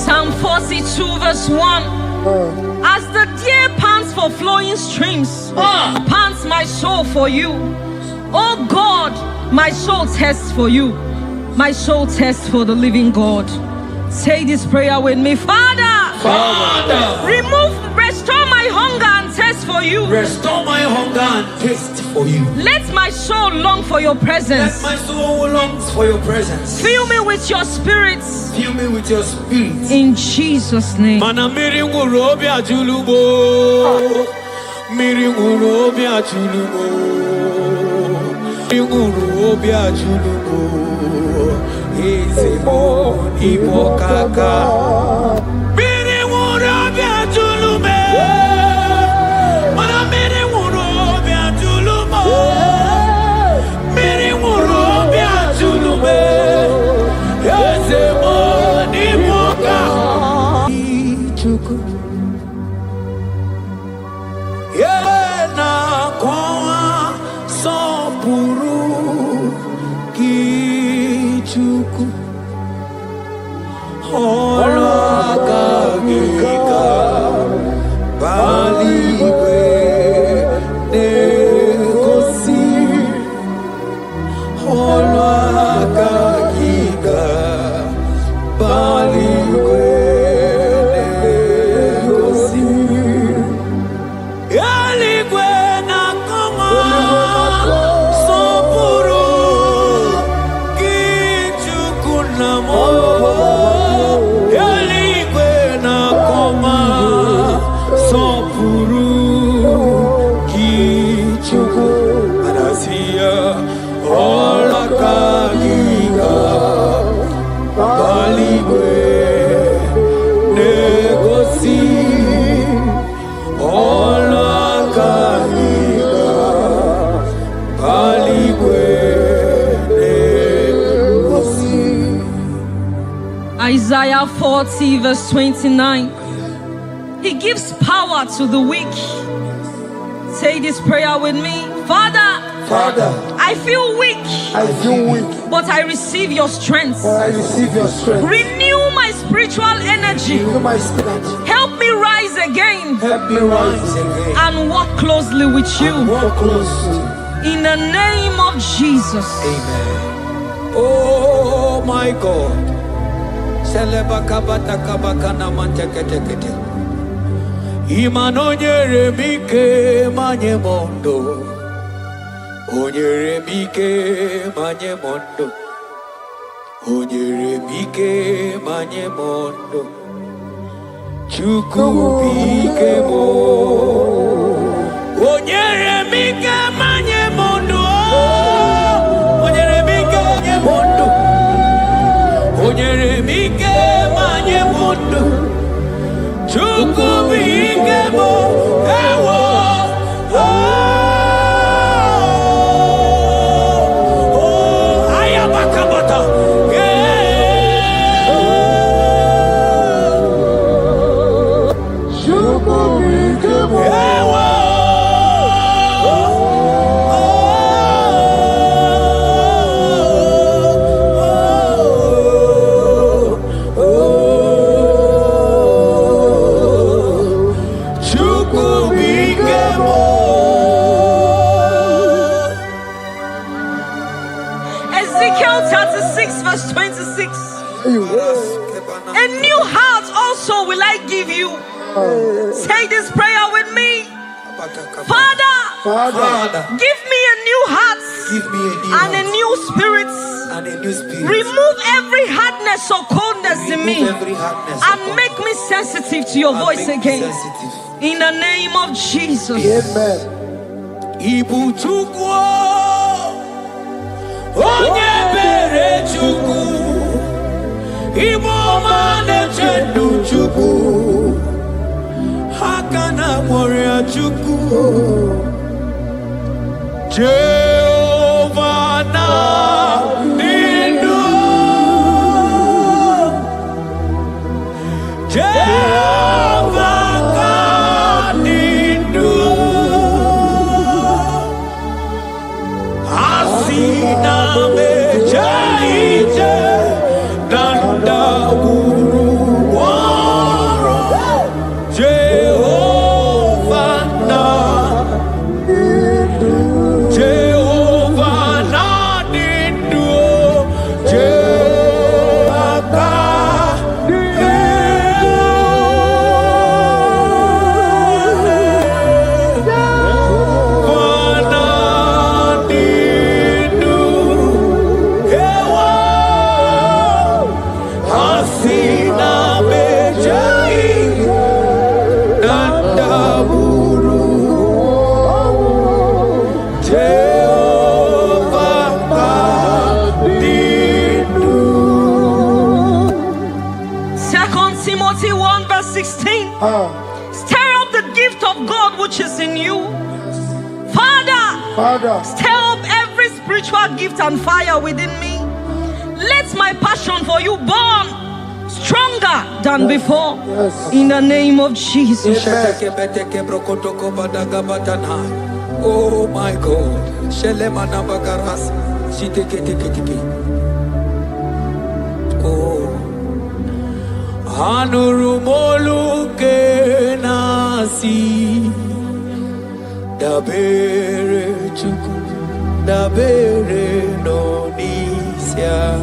Psalm 42 verse 1. As the deer pants for flowing streams, pants my soul for you. Oh God, my soul thirsts for you. My soul thirsts for the living God. Say this prayer with me. Father, restore my hunger and thirst for you. Restore my hunger and thirst for you. Let my soul long for your presence. Let my soul longs for your presence. Fill me with your spirit. Fill me with your spirit. In Jesus' name. Isaiah 40 verse 29. He gives power to the weak. Say this prayer with me. Father, I feel weak. But I receive your strength. Renew my spiritual energy. Help me rise again. And walk closely with you. In the name of Jesus. Amen. Oh my God. Imanonyere mike manye mondo. Onyere mike manye mondo. Onyere mike manye mondo. Chuku bike mo. Onyere mike manye mondo. Onyere mike manye mondo. Onyere mike manye mondo. Chuku bike mo. Ewo. Ezekiel 36 verse 26. A new heart also will I give you. Say this prayer with me. Father, give me a new heart and a new spirit. and a new spirit. Remove every hardness or coldness in me and make me sensitive to your voice again. In the name of Jesus. Amen. Ibu chukwu onye bere chukwu Ibu mane chendu chukwu Hakana moria chukwu Jehovah na nindu Jehovah ka nindu Asina mejaije Danda guru waro Jehovah na nindu Jehovah ka Timothy 1 verse 16. Stir up the gift of God which is in you. Father, stir up every spiritual gift and fire within me. Let my passion for you burn stronger than before. In the name of Jesus. Oh my God. Oh. Anurumolu ke nasi dabere chuku dabere no nisia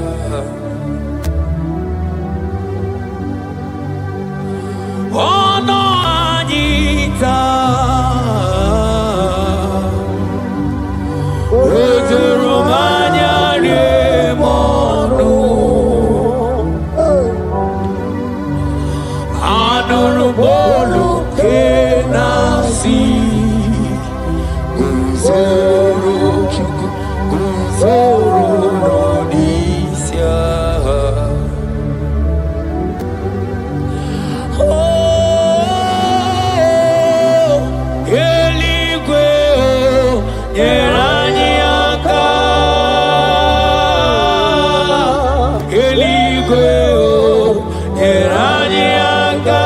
ono anita Romanya remonu Anurumolu ke nasi Guzoro chuku Guzoro no nisia Oh Eligwe Yeranyaka Eligwe Yeranyaka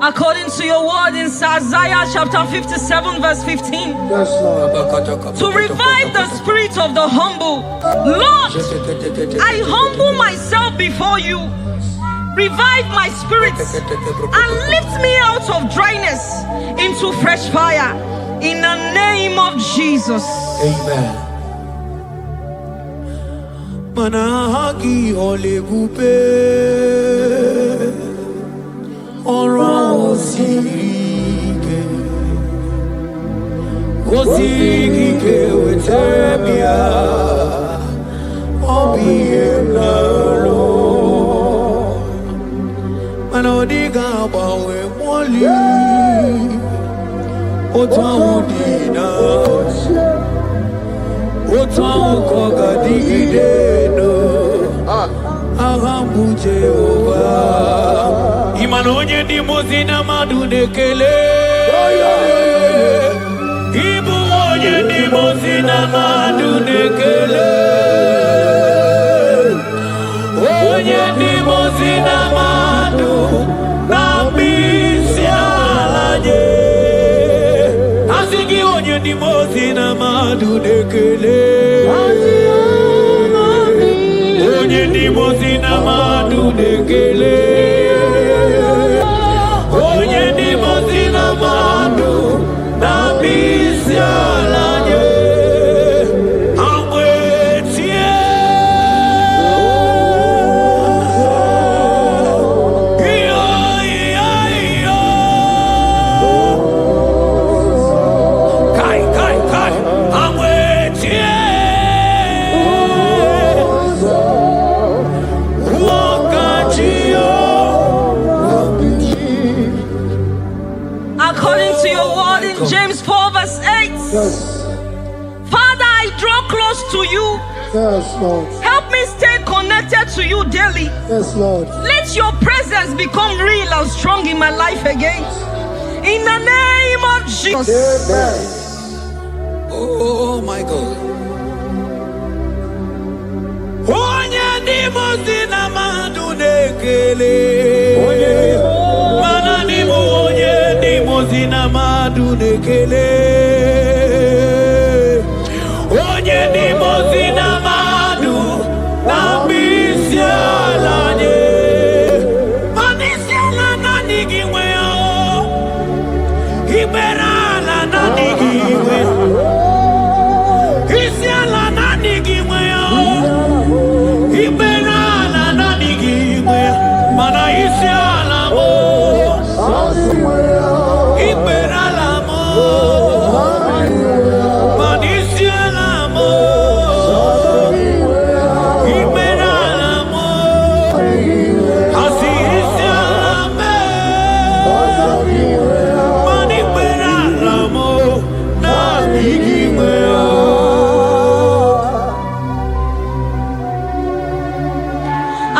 According to your word in Isaiah chapter 57 verse 15. Yes, Lord. To revive the spirit of the humble. Lord, I humble myself before you. Revive my spirit and lift me out of dryness into fresh fire. In the name of Jesus. Amen. Manahagi olegupe Oro osirike Osirike wetemia Obiemnalo Manodiga bawe mwali Otaudina Otaukoga digideno Ahambu Jehovah Imanonye di mozina madunekele Ibu onye di mozina madunekele onye ndị mozi na mmadụ na mkpịsị ala nye. Asị gị onye ndị mozi na mmadụ na-ekele. Onye ndị mozi na mmadụ na-ekele. Onye ndị mozi na mmadụ na mkpịsị ala nye. James 4 verse 8. Yes. Father, I draw close to you. Yes, Lord. Help me stay connected to you daily. Yes, Lord. Let your presence become real and strong in my life again. In the name of Jesus. Amen. Oh my God. Onye ndị mozi na mmadụ na-ekele. Mana n'ime onye ndị mozi na mmadụ na-ekele. Onye ndị mozi na mmadụ na mkpịsị ala nye. Mana isi ala naanị gị nwe ya. Ikpere ala naanị gị nwe. Isi ala naanị gị nwe ya. Ikpere ala naanị gị nwe ya. Mana isi ala mo. Ikpere ala mo. Mana isi ala mo. Ikpere ala mo. Asị isi ala me. Mana ikpere ala mo. Naanị gị nwe ya.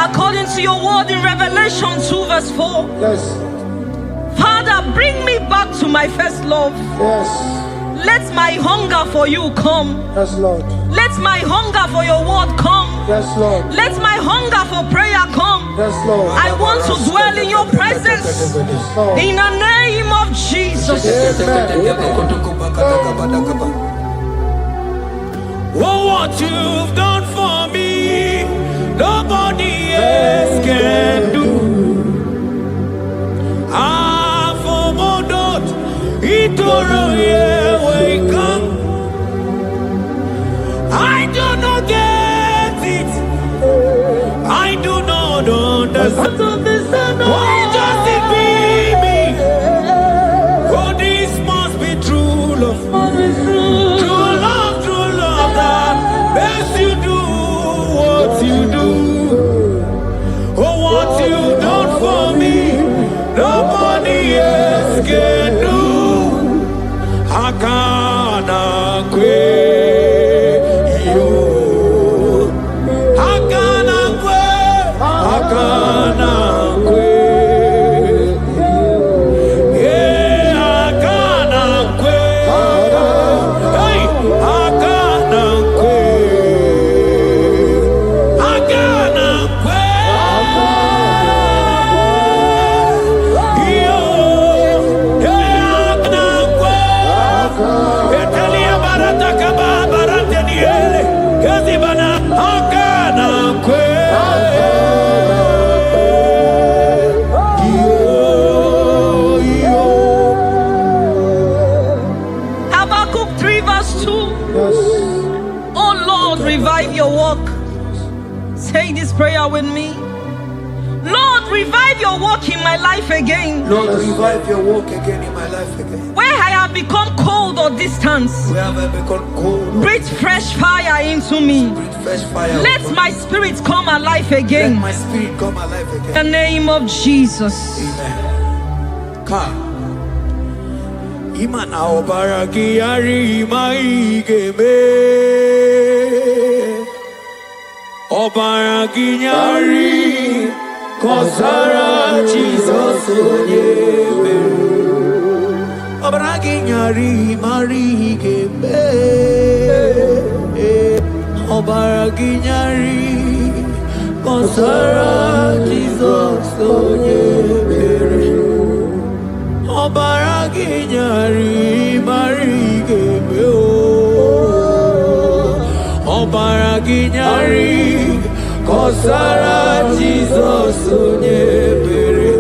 According to your word in Revelation 2 verse 4. Yes. Father, bring me back to my first love. Yes. Let my hunger for you come. Yes, Lord. Let my hunger for your word come. Yes, Lord. Let my hunger for prayer come. Yes, Lord. I want to dwell in your presence. Lord. In the name of Jesus. Oh, what you've done for me, nobody else can do. Ah, for Modot, Itoro, yeah, wake up. I do not get it. I do not understand. Why does it be me? Oh, this must be true love. True love that makes you do what you do. Oh, what you done for me, nobody else can do. Hakana kwe yo. Hakana kwe. Hakana kwe. Yeah, hakana kwe. Hey, hakana kwe. Hakana kwe. Yo, yeah, hakana kwe. Etelia barata kaba barate niele. Kazi bana hakana kwe. Habakkuk 3 verse 2. Yes. Oh Lord, revive your work. Say this prayer with me. Lord, revive your work in my life again. Lord, revive your work again in my life again. Where I have become cold or distant, Where have I become cold? breathe fresh fire into me. Breathe fresh fire. Let my spirit come alive Let again. my spirit come alive In again. the name of Jesus. Amen. Ka. Imana obaraki ari maigeme. Obaraki nyari kosara Jesus onyebe. Obaraki nyari marigeme. Obaraki nyari Kosara Jesus Onyebere Obara Ginyari Marigebe Obara Ginyari Kosara Jesus Onyebere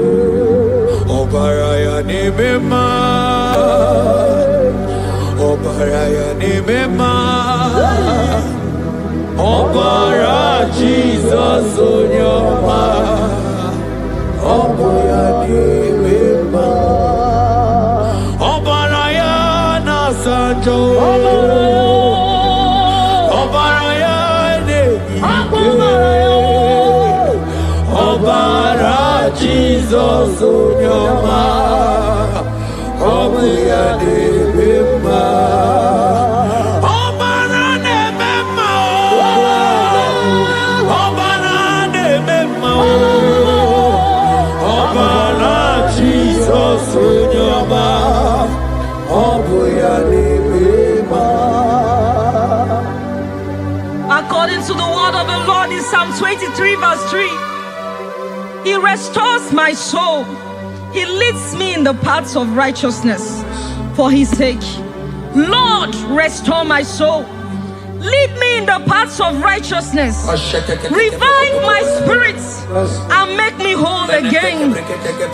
Obara ya Nemema Obara ya Nemema Obara Jesus Onyoma Obara Nemema Obara ya Nasanjo Obara ya Neike Obara Jesus Onyoma Obara Nemema According to the word of the Lord in Psalm 23 verse 3, He restores my soul. He leads me in the paths of righteousness for His sake. Lord, restore my soul. Lead me in the paths of righteousness. Revive my spirit and make me whole again.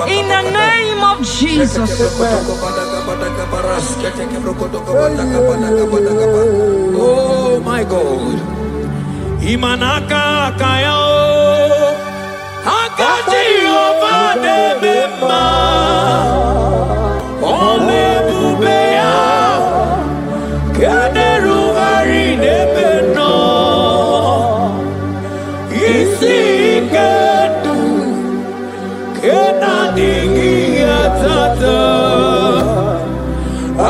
In the name of Jesus. Oh my God. Imanaka kayo. Hakati ovade mema. Ole bubeya. Kaderu nebeno isi kedu kena dingi atata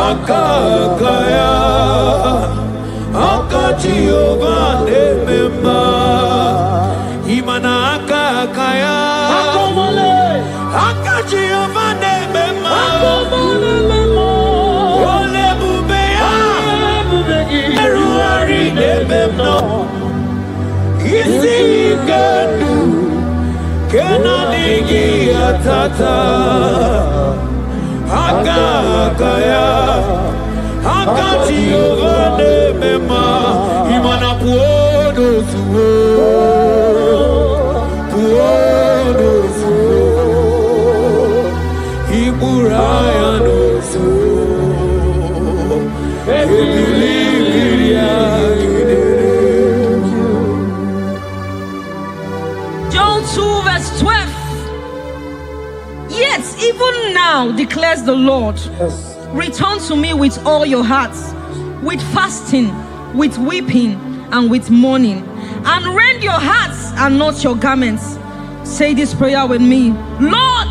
akakaya akati ovane mema imana akakaya akati ovane mema ole bubeya eruari nebeno isi kedu kena dingi atata akakaya akati ovane mema imana puodo suo iburaya no suo John 2 verse 12. Yet even now declares the Lord, Yes. return to me with all your hearts, with fasting, with weeping, and with mourning, and rend your hearts and not your garments. Say this prayer with me. Lord,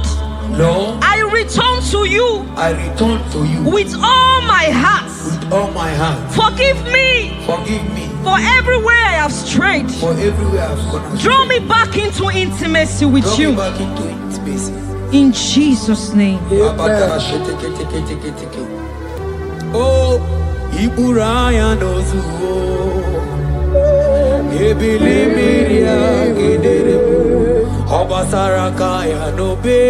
I return to you I return to you with all my heart. with all my heart. Forgive me Forgive me for everywhere I have strayed. for everywhere I've gone astray. Draw me back into intimacy with Draw me you. back into intimacy. In Jesus' name. Oh, Iburaya nozuo. Ebilimiria gedere. Obasaraka ya nobe.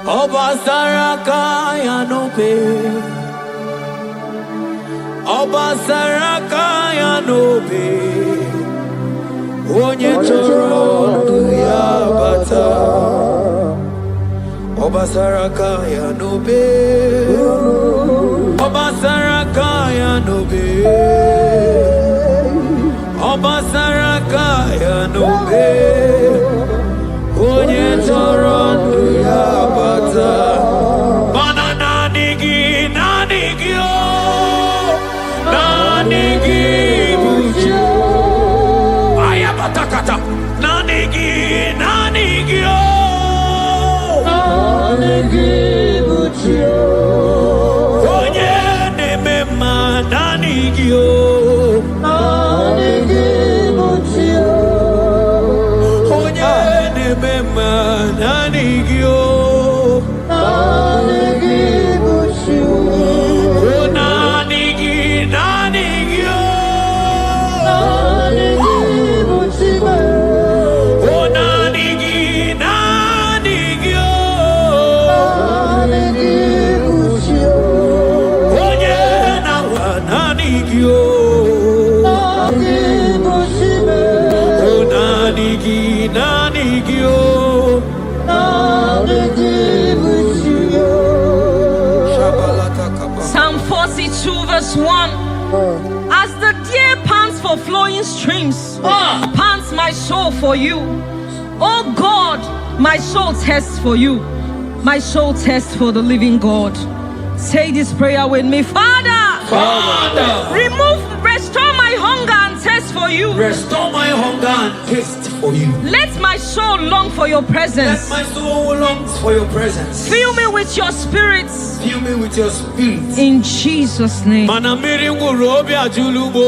Obasaraka ya nobe. Obasaraka ya nobe. Onye choro ndu ya bata. Obasaraka ya nobe. Obasaraka ya nobe. Obasaraka ya nobe. Onye choro ndu ya bata. Bana nanigi o. Nanigi buju. Ayabatakata. Nanigi o. Onye nemema nanigi o. Onye nemema nanigi o. Nanigi o. verse 1. As the deer pants for flowing streams, pants my soul for you. Oh God, my soul thirsts for you. My soul thirsts for the living God. Say this prayer with me. Father, restore my hunger and thirst for you. Restore my hunger and taste for you. Let my soul long for your presence. Let my soul long for your presence. Fill me with your spirit. Fill me with your spirit. In Jesus' name. Mana miringu robi ajulumo.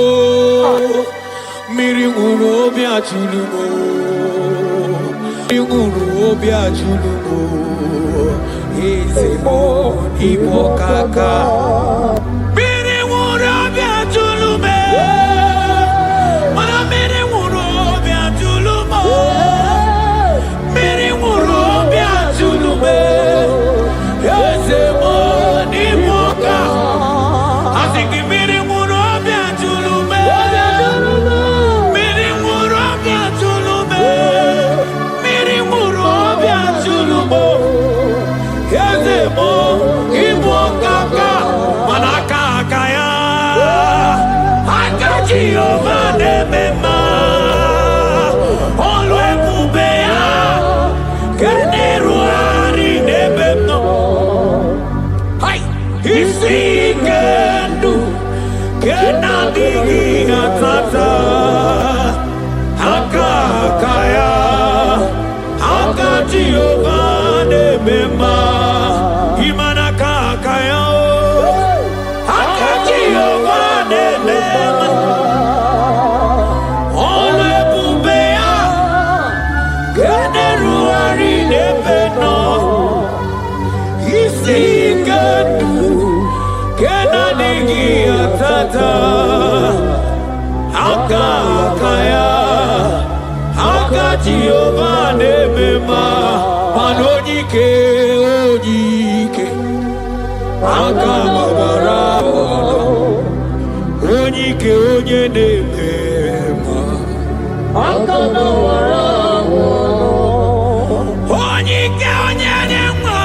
Miringu robi ajulumo. Miringu robi ajulumo. Ezemo ibokaka. Miringu robi ajulume. Mana miringu robi ajulumo. Miringu robi ajulume. Ezemo ibokaka. Asiki miringu robi ajulume. Miringu robi ajulume. Miringu robi ajulume. Ezemo ibokaka. Manakaka ya. Akaji ovane mema. Olwe kubea. Keneruari nebemno. Hai. Isikendu. Kenadigi atata. Akakaya. Akaji ovane mema. Imanakakaya. Akaji ovane mema. Olwe kubea. Keneruari nebemno. Isikendu. Kenadigi atata. Akakaya. Akaji ovane mema. Panojike ojike. Akamabara. Onyike onyene mema. Onyike onyene mema.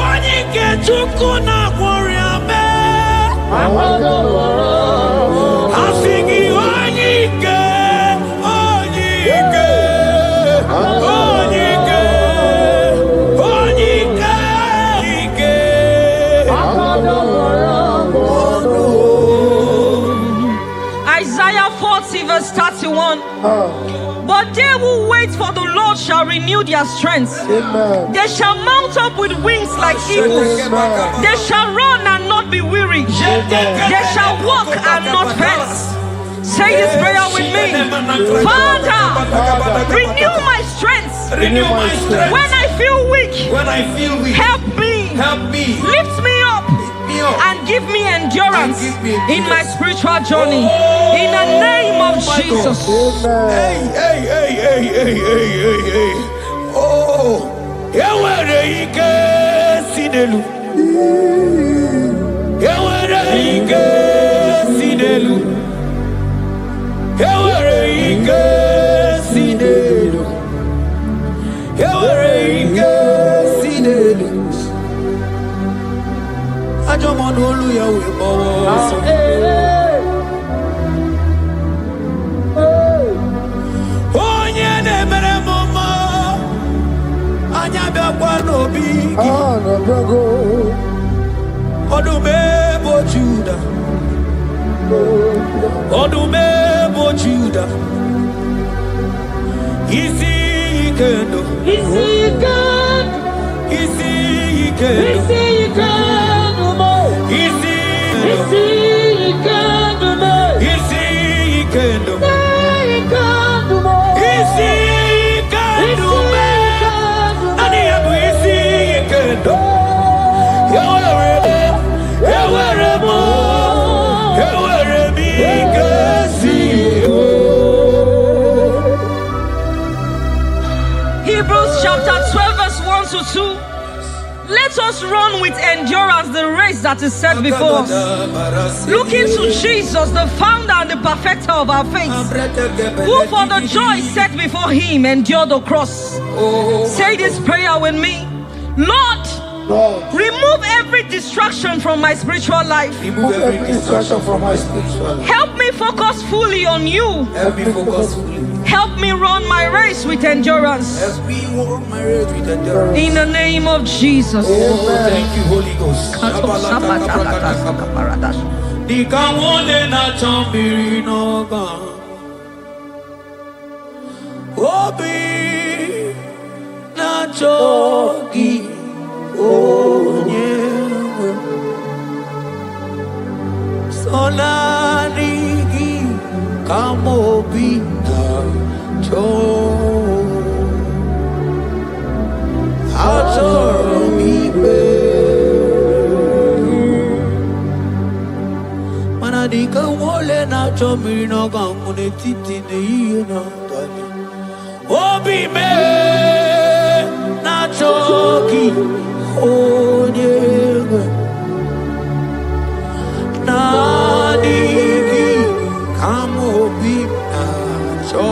Onyike chukuna kworiame. Asigi onyike. Onyike. Onyike. Onyike. Isaiah 40 verse 31. But they who wait for the Lord shall renew their strength. Amen. They shall mount up with wings like eagles. They shall run and not be weary. They shall walk and not faint. Say this prayer with me. Father, renew my strength. Renew my strength. When I feel weak, When I feel weak, help me. help me. Lift me up Me up. and give me endurance And give me in my endurance. spiritual journey. In the name of my Jesus. Hey, hey, hey, hey, hey, hey, hey, hey. Oh, yawere ike sinelu. Yawere ike sinelu. Yawere ike sinelu. Yawere ike sinelu. Ajomo n'olu ya we bowo so. Onye na-emere m mma, anya bịakwa n'obi gị. Ọdụm ebo Juda. Ọdụm ebo Juda. Isi ike ndụ. Isi ike ndụ. Isi ike ndụ. Isi ike ndụ. Isi ike ndụ. Isi ike ndụ. Isi ike ndụ. Ani ya bụ isi ike ndụ. Ewere m ike si. Hebrews chapter 12 verse 1 to 2. Let us run with endurance the race that is set before us, looking to Jesus, the founder and the perfecter of our faith, who for the joy set before him endured the cross. Say this prayer with me. Lord, Lord, remove every distraction from my spiritual life. Remove every distraction from my spiritual life. Help me focus fully on you. Help me focus fully. Help me run my race with endurance. Help me walk my race with endurance. In the name of Jesus. Oh, thank you, Holy Ghost. Nikawole na chambiri noga. Obi na chogi onyewe. Sonarigi kamobi na cho. Manadika wole na chomiri no gamune titi ne yena tani. Obi me na choki onyewe. Nadigi kamobi na cho.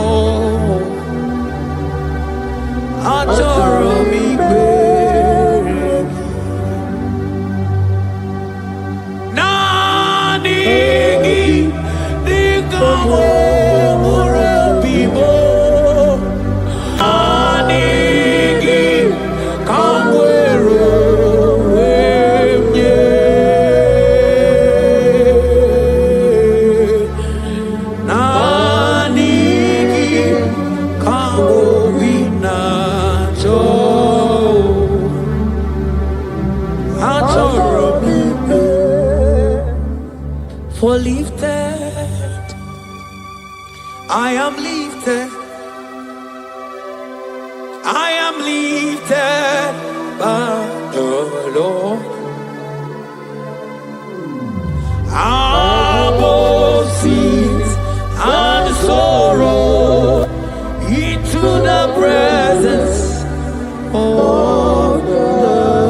Achoro mi for lifted, I am lifted, I am lifted by the Lord. Above sins and sorrow, into the presence of the Lord.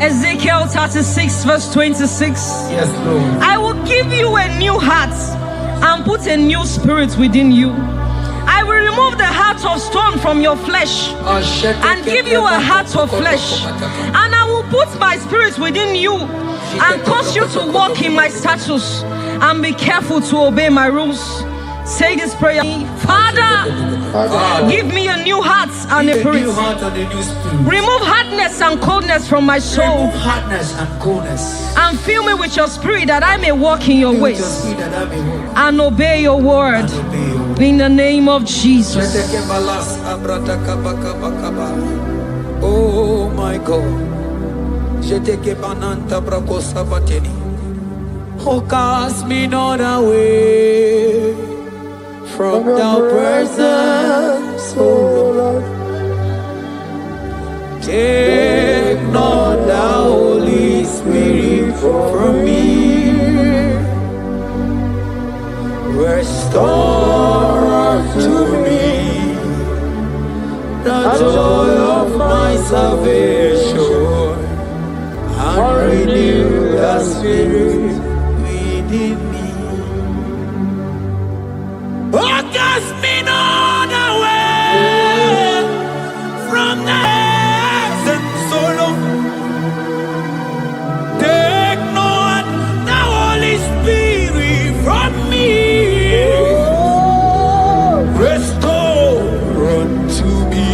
Ezekiel 36 verse 26. Yes, Lord. I will give you a new heart and put a new spirit within you. I will remove the heart of stone from your flesh and give you a heart of flesh. And I will put my spirit within you and cause you to walk in my statutes and be careful to obey my rules. Say this prayer. Father, give me a new heart and a spirit. Remove hardness and coldness from my soul. Remove hardness and coldness. And fill me with your spirit that I may walk in your ways and obey your word. In the name of Jesus. Oh my God. Oh, cast me not away from thy presence, oh Lord. Take not the Holy Spirit from me. Restore unto me the joy of my salvation and renew the spirit within me. Oh, cast me not away from the presence, oh Lord. Take not the Holy Spirit from me. Restore unto me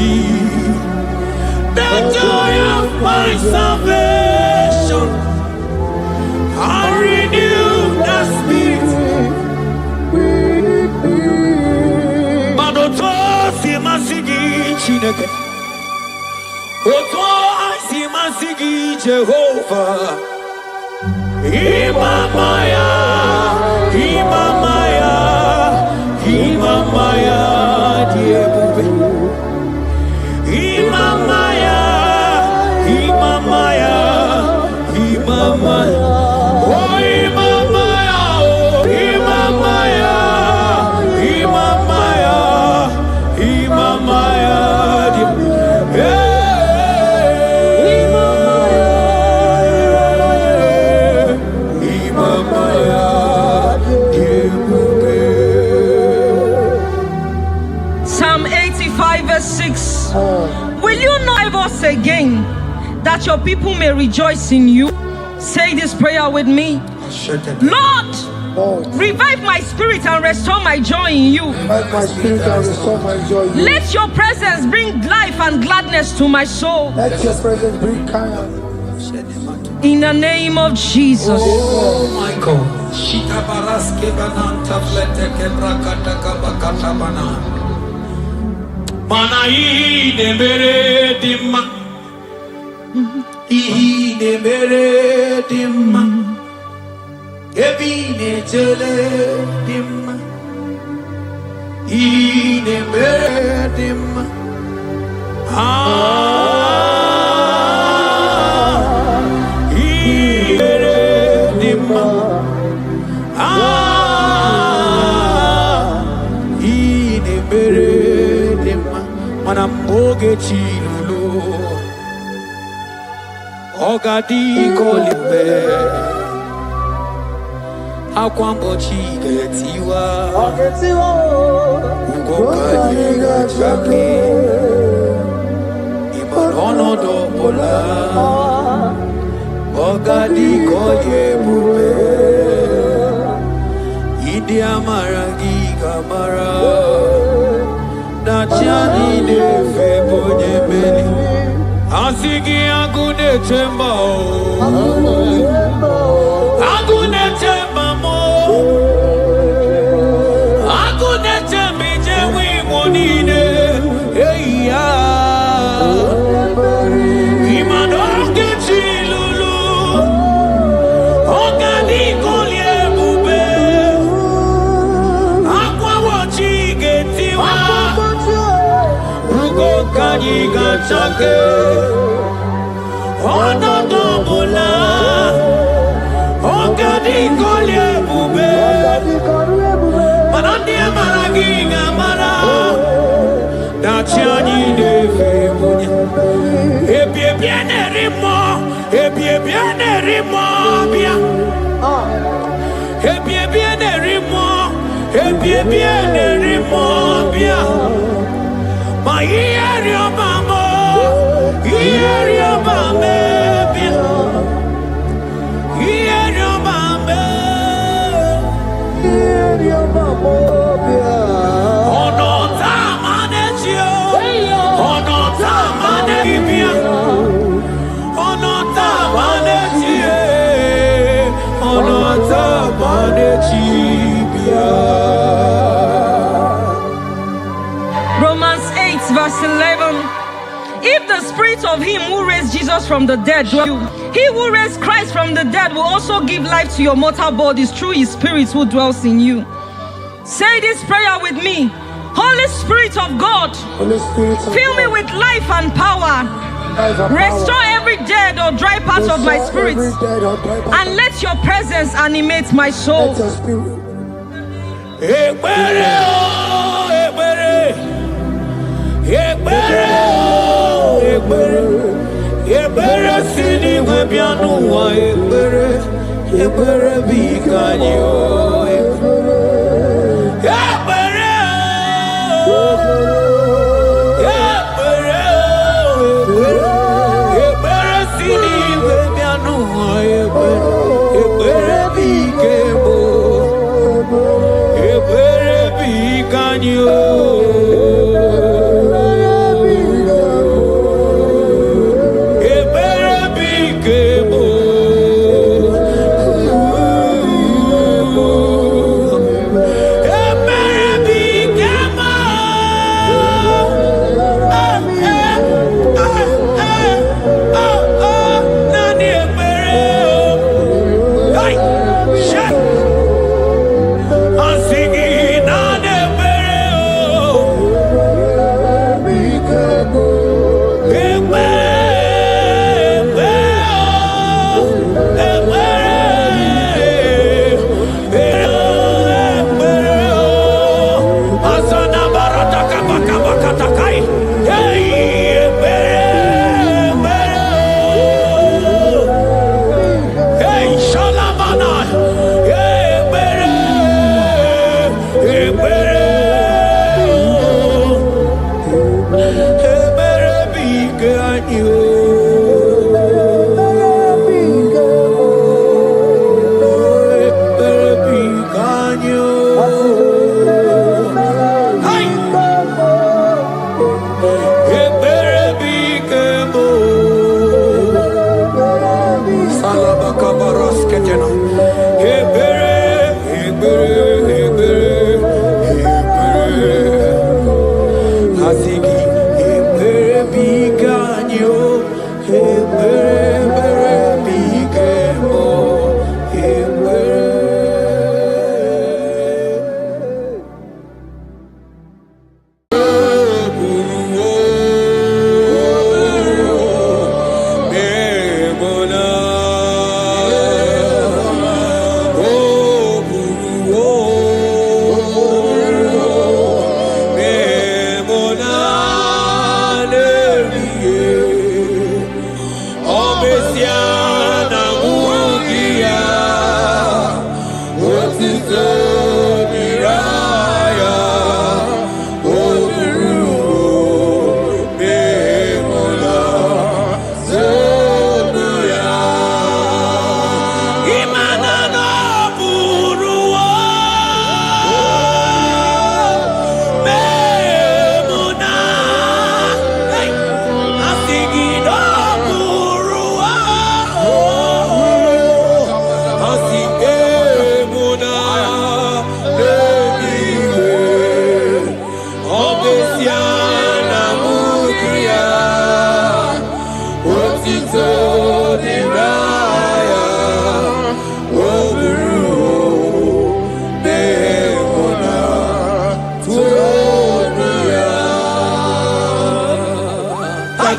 the joy of my salvation and renew the spirit. Manoto si masigi Chineke, Oto si masigi Jehovah. Imamaya, Imamaya, Imamaya, Diebube. Imamaya, Imamaya, Imamaya. Oh, Imamaya, oh, Imamaya, Imamaya, Imamaya, Diebube. Psalm 85 verse 6. Will you not again, that your people may rejoice in you. Say this prayer with me. Lord, revive my spirit and restore my joy in you. Revive my spirit and restore my joy in you. Let your presence bring life and gladness to my soul. Let your presence bring kindness. In the name of Jesus. Oh my God. Shita baraske bananta flete kebrakata kabakata banan. Mana ine mere dimma. Ine mere dimma. Ebine jele dimma. Ine mere dimma. Manamboge chilulu Ogadi kolimbe Akwambo chigetiwa Ugoka yiga chake Imanono dopola Ogadi koye bube Idi amaragi kamara Nachani de febonye beli Asigi agune temba Agune temba mo Agune tembi jewi monine Hey ya Imanoke chilulu Ogadi kolye bube Aqua wachi getiwa Kanyiga chake Ono domola Ogadi kolye bube Manandia maraginga mara Nachani de febonya Ebie biene rimo Ebie biene rimo bia Ebie biene rimo Ebie biene rimo bia Ma ieri obamo, ieri obame, ieri obame, ieri obamo. Ono tamane chio, ono tamane bia, ono tamane chie, ono tamane chibia. Verse 11. If the spirit of him who raised Jesus from the dead dwells in you, he who raised Christ from the dead will also give life to your mortal bodies through his spirit who dwells in you. Say this prayer with me. Holy Spirit of God, fill me with life and power. Restore every dead or dry part of my spirit, and let your presence animate my soul. Ebere sini webianu wa ebere bikanyo ebere sini webianu wa ebere bikemo ebere bikanyo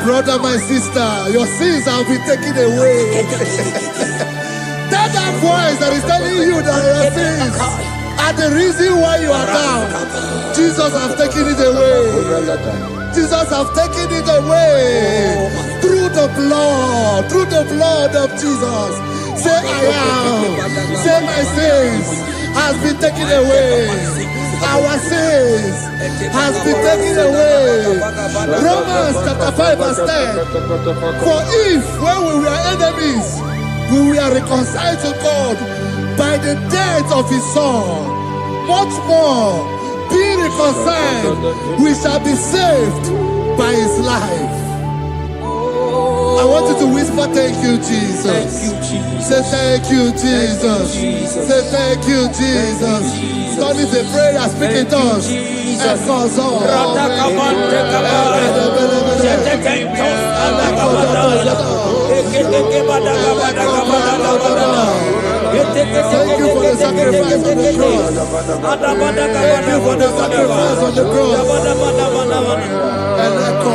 Brother, my sister, your sins have been taken away. That voice that is telling you that your sins are the reason why you are down. Jesus has taken it away. Jesus has taken it away. Through the blood of Jesus. Say I am. Say my sins has been taken away. Our sins has been taken away. Romans chapter 5 verse 10. For if when we were enemies, we were reconciled to God by the death of his son, much more, being reconciled, we shall be saved by his life. I want you to whisper, thank you, Jesus. Say thank you, Jesus. Say thank you, Jesus. Turn it a prayer, speak in tongues. Echoes on. Thank you for the sacrifice on the cross. Thank you for the sacrifice on the cross. And echo.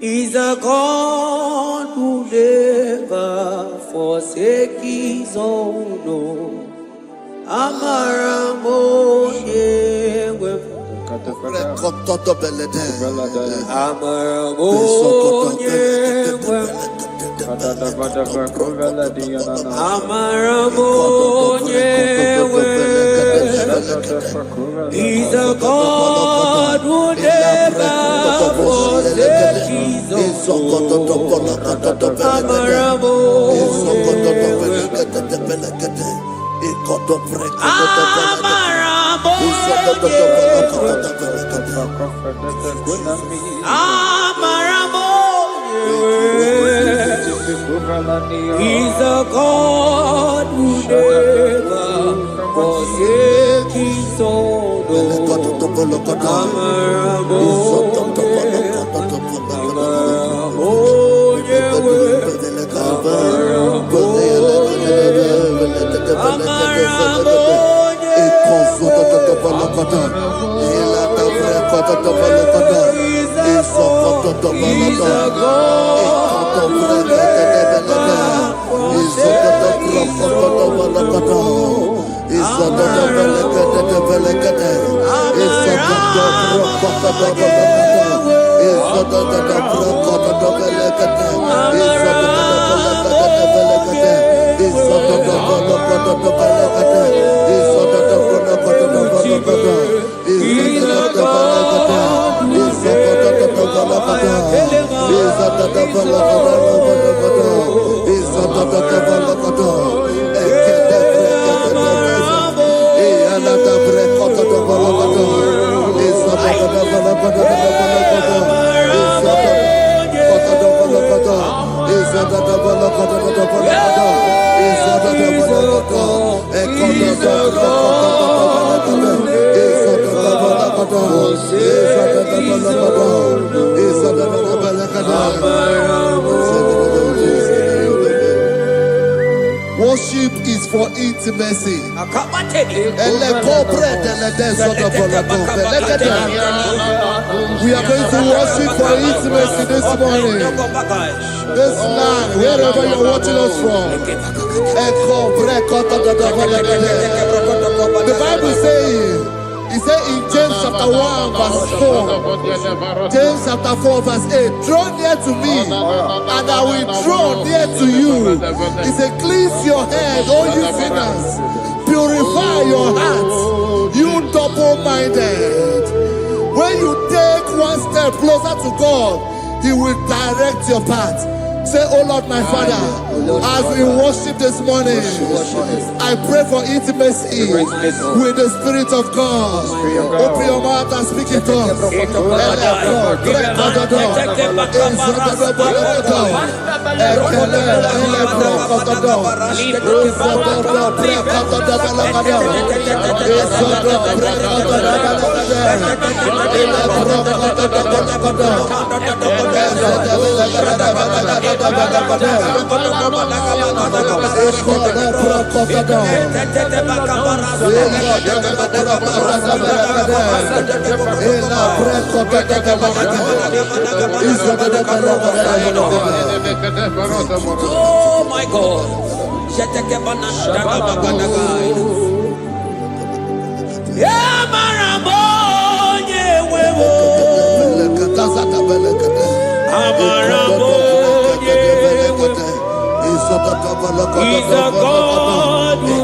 He's a God who never forsake his own. He's a God who never forsake his He's a God who never forsake his own. Worship is for intimacy. We are going to worship for intimacy this morning. This land, wherever you're watching us from. The Bible says, He said in James chapter 1 verse 4, James chapter 4 verse 8, draw near to me and I will draw near to you. He said, cleanse your head, all you sinners. Purify your hearts, you double-minded. When you take one step closer to God, He will direct your path. Say, oh Lord, my Father, as we worship this morning, I pray for intimacy with the Spirit of God. Open your mouth and speak in tongues. Oh my God. He's a God who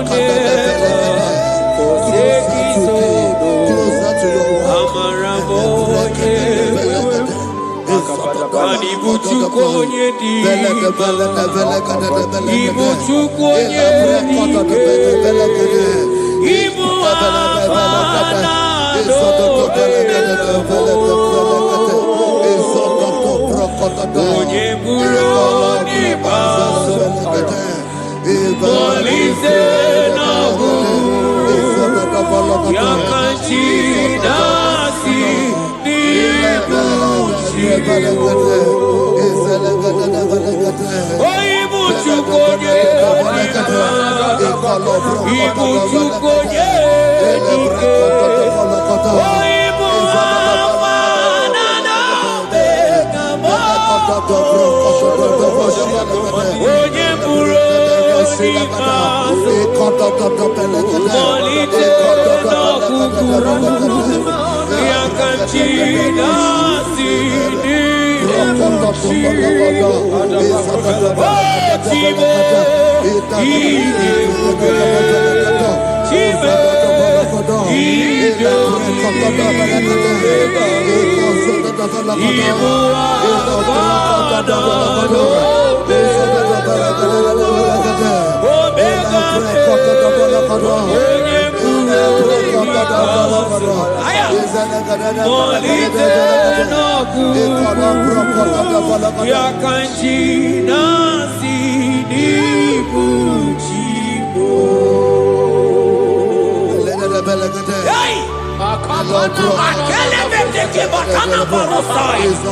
never forsakes his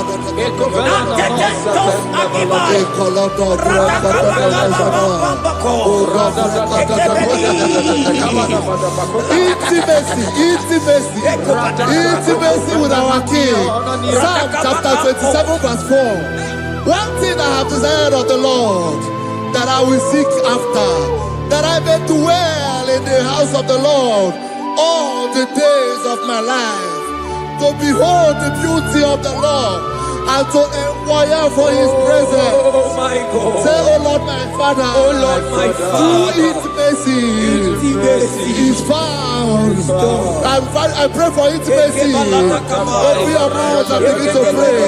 Intimacy with our King. Psalm chapter 27 verse 4. One thing I have desired of the Lord, that I will seek after, that I may dwell in the house of the Lord all the days of my life, to behold the beauty of the Lord and to inquire for His presence. Oh my God. Say, oh Lord, my Father, Oh Lord, my Father, intimacy is found. I pray for intimacy. Open your mouth and begin to pray.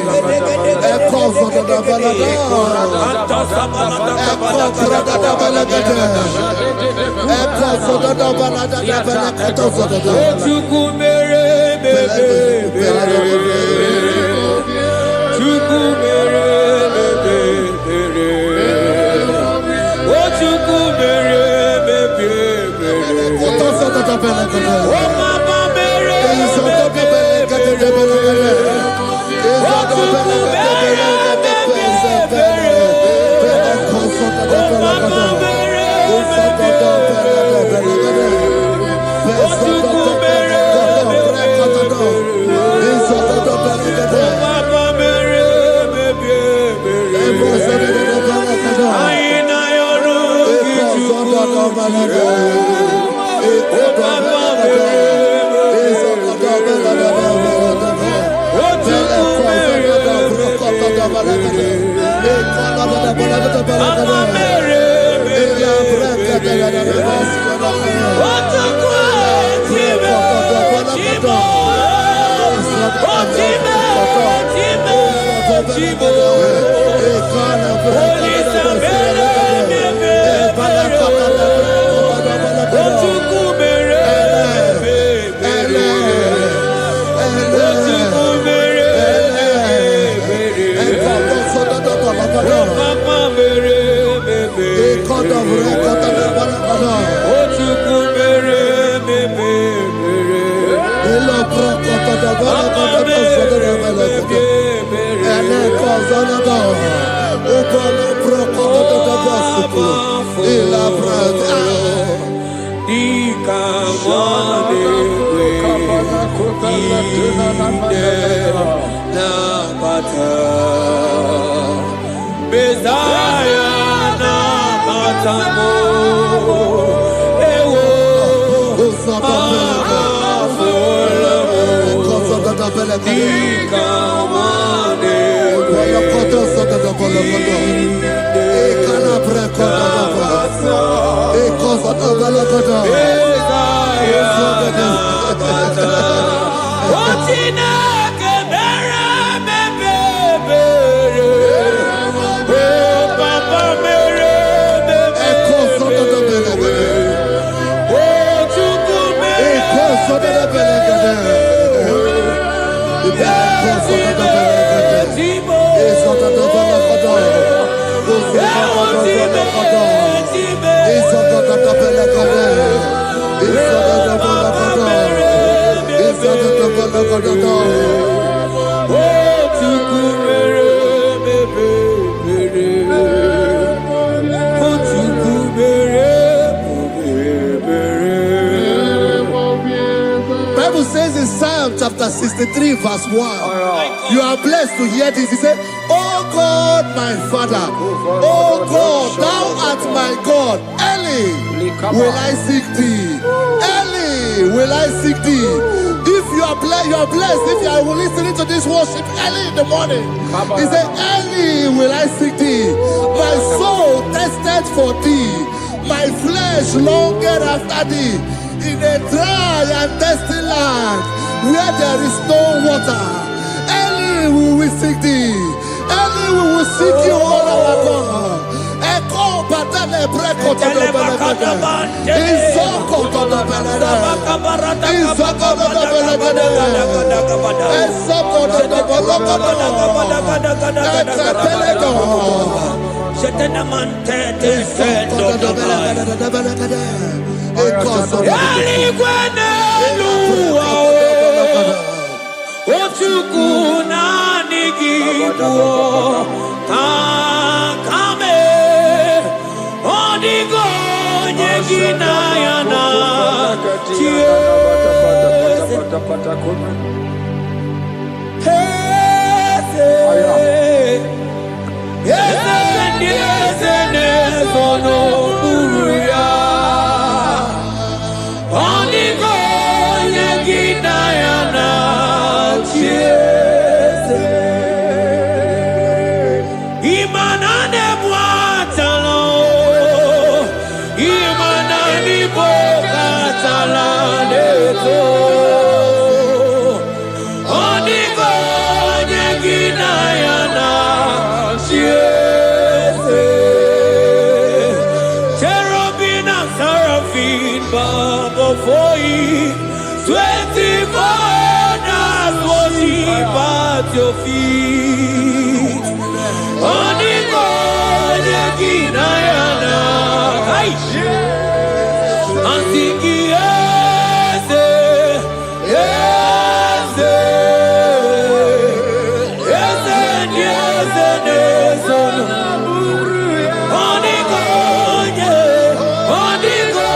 Bible says in Psalm chapter 63 verse 1, you are blessed to hear this. He said, "Oh God, my Father, oh God, thou art my God. Early will I seek thee. Early will I seek thee." If you are blessed if you are listening to this worship early in the morning. He said, "Early will I seek thee. My soul thirsted for thee. My flesh longed after thee. In a dry and thirsty land where there is no water. Early will we seek thee. Early we will seek you, all our God. Echo batale breko to the belekade. Izoko to the belekade. Izoko to the belekade. Izoko to the belekade. Shetenamante te sendo doblai. Ochukuna nigibo takame odigo nyegina yana before you, 24 hours worship at your feet. Onigo Yeginayana, Antiki Eze, Eze, Eze, Eze, Eze, Onigo, Onigo.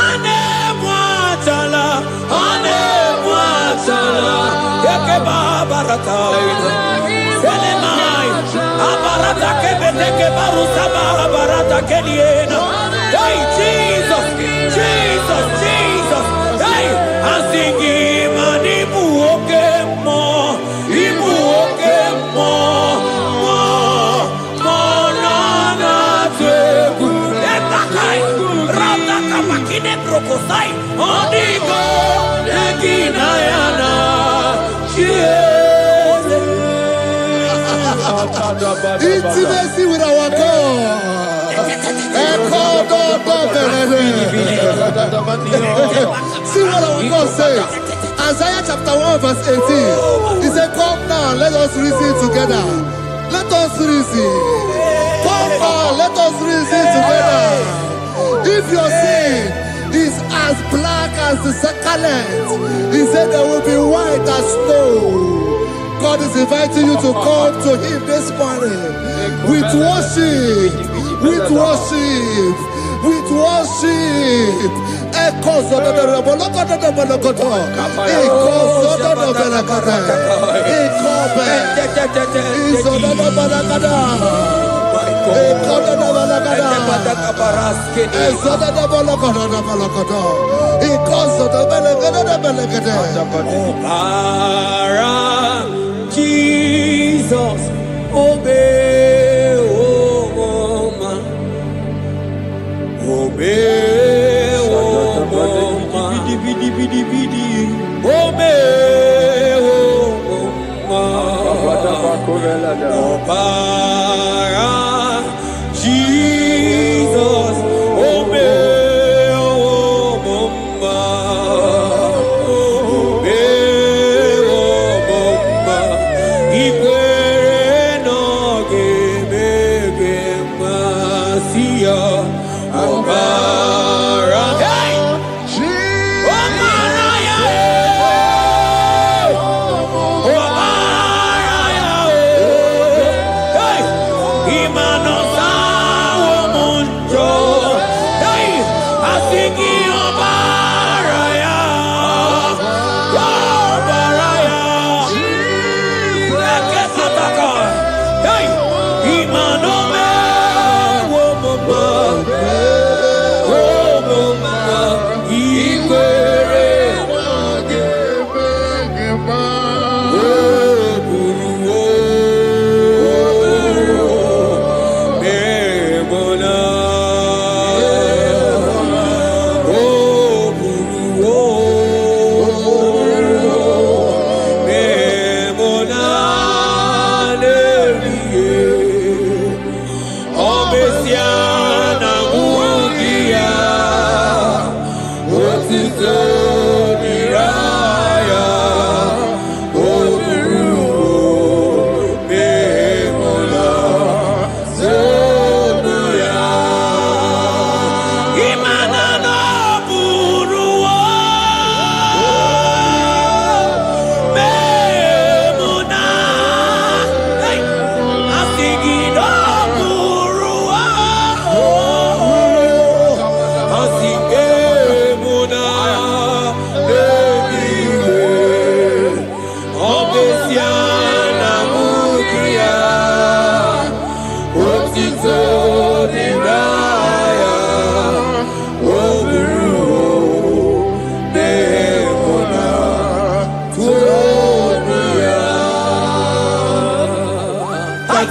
Ane mwatala Barakata. Selemai, Abarata Kebeteke Barusaba, Abarata Keniena. Hey, Jesus, Jesus, Jesus. Hey, I'm singing, Imu Okemo, Imu Okemo, Monana Teku, Etakai, Rata Kamakine Brokosai, Onigo, Eginayana, Intimacy with our God. See what our God says. Isaiah chapter 1 verse 18. He said, come now, let us reason together. Let us reason. Come now, let us reason together. If your sin is as black as the scarlet, he said there will be white as snow. God is inviting you to come to Him this morning with worship, with worship, with worship. Echoes of the Jesus, obey, oh man, obey, oh man, obey, oh man, Jesus, obey, oh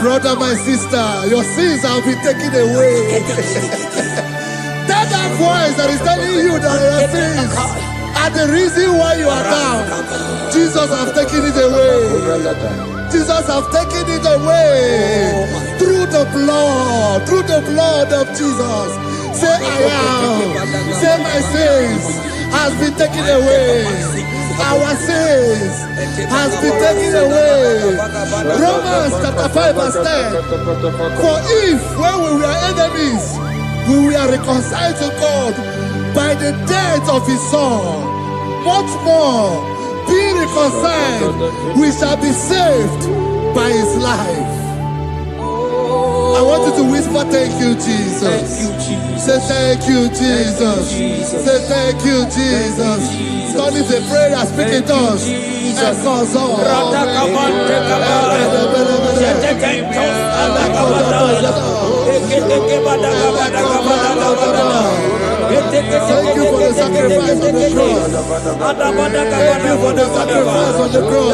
brother, my sister, your sins have been taken away. That voice that is telling you that your sins are the reason why you are down. Jesus has taken it away. Jesus has taken it away through the blood of Jesus. Say I am. Say my sins has been taken away. Our sins has been taken away. Romans chapter 5 verse 10. For if when we were enemies, we were reconciled to God by the death of His Son, much more, being reconciled, we shall be saved by His life. I want you to whisper, thank you, Jesus. Thank you, Jesus. Say thank you, Jesus. Say thank you, Jesus. Don't need a prayer, speak in tongues. Thank you for the sacrifice on the cross. Thank you for the sacrifice on the cross.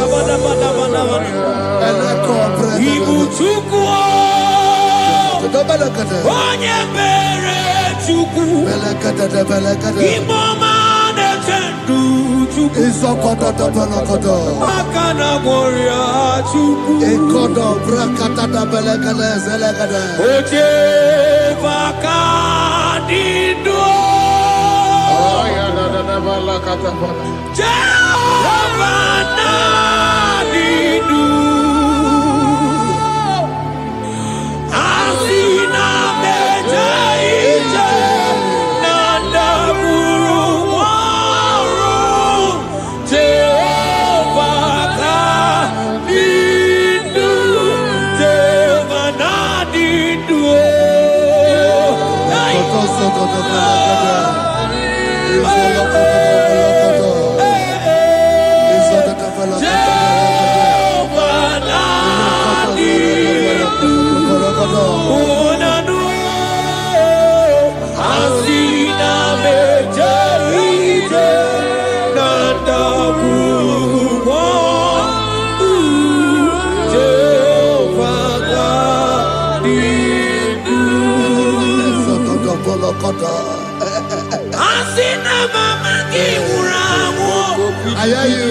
I hear you.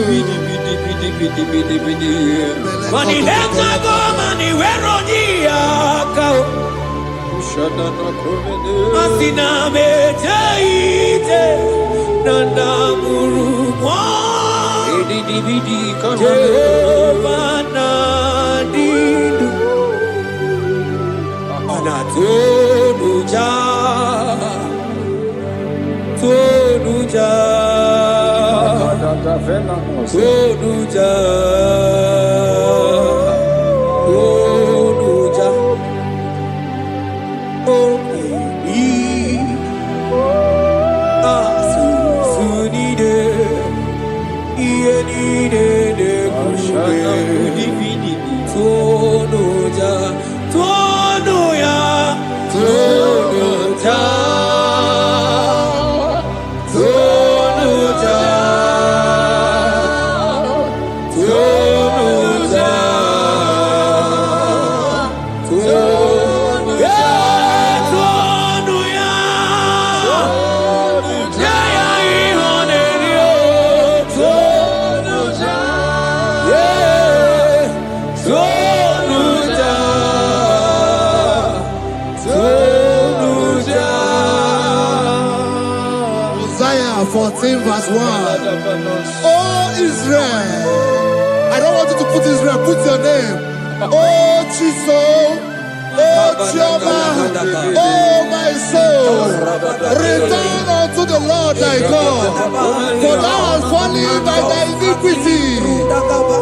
Isaiah 14 verse 1. Oh Israel, I don't want you to put Israel, put your name. Oh Chiso, oh Chioma, oh my soul, return unto the Lord thy God, for thou hast fallen by thy iniquity.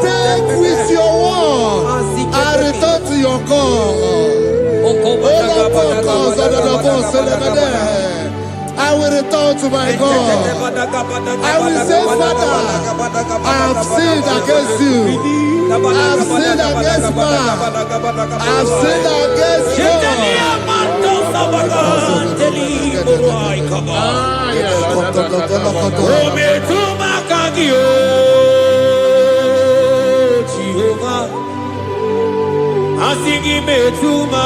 Take with your war and return to your God. I will return to my God. I will say, Father, I have sinned against you. I have sinned against man. I have sinned against Asigi metuma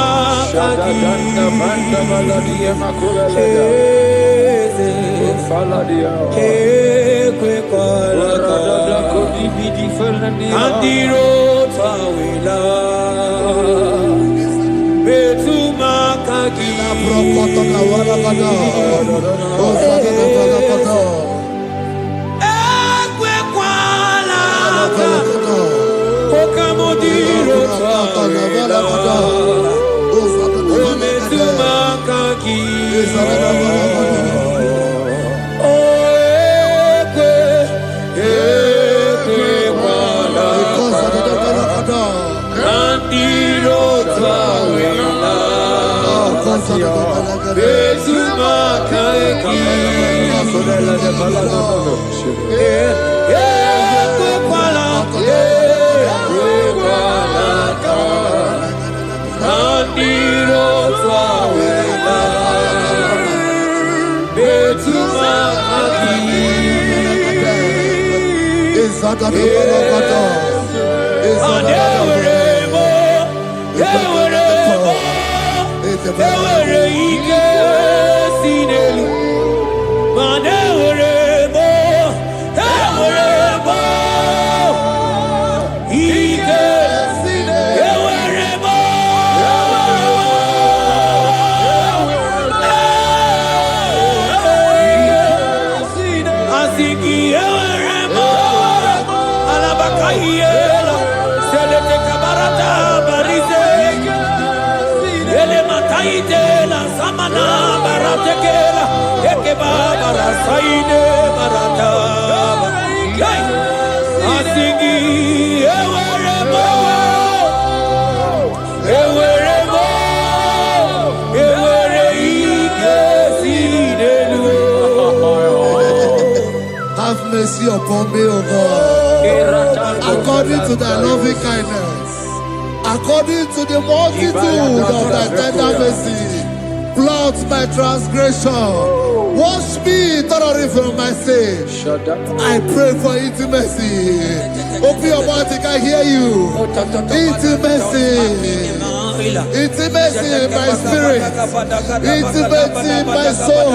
Andiro tawila metuma kagi Bezuma kaiki. Kukwala. Andiro twawela. Bezuma kaiki. Ewere ike si n'elu, mana ewere mo ike si n'elu, ewere mo asiki ewere mo alabakayela selete kabarata barize. Ele mataitela samana baratekela ekeba barasaide barata asigi eweremo ewere ikesidelu. Have mercy upon me, O God, according to thy loving kindness, according to the multitude of thy tender mercy. Blot my transgression, wash me thoroughly from my sin. I pray for intimacy. Open your mouth, I can hear you. Intimacy. Intimacy in my spirit, intimacy in my soul.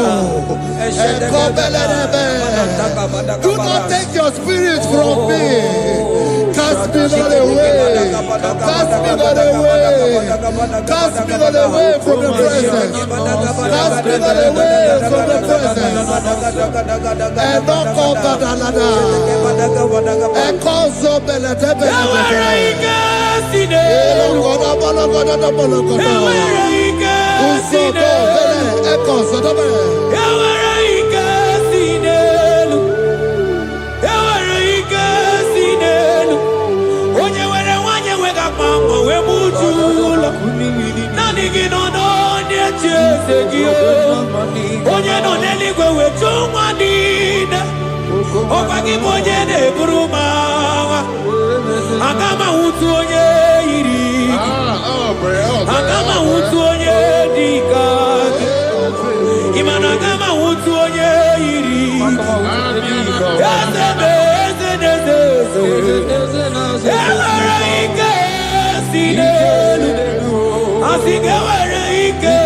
Do not take your spirit from me. Cast me not away. Cast me not away. Cast me not away from the presence. Cast me not away from the presence. And not come back another. And call so beletebe. Agama utu onye iri, agama utu onye dika, imana agama utu onye iri. Ewere ike si n'elu, asige ewere ike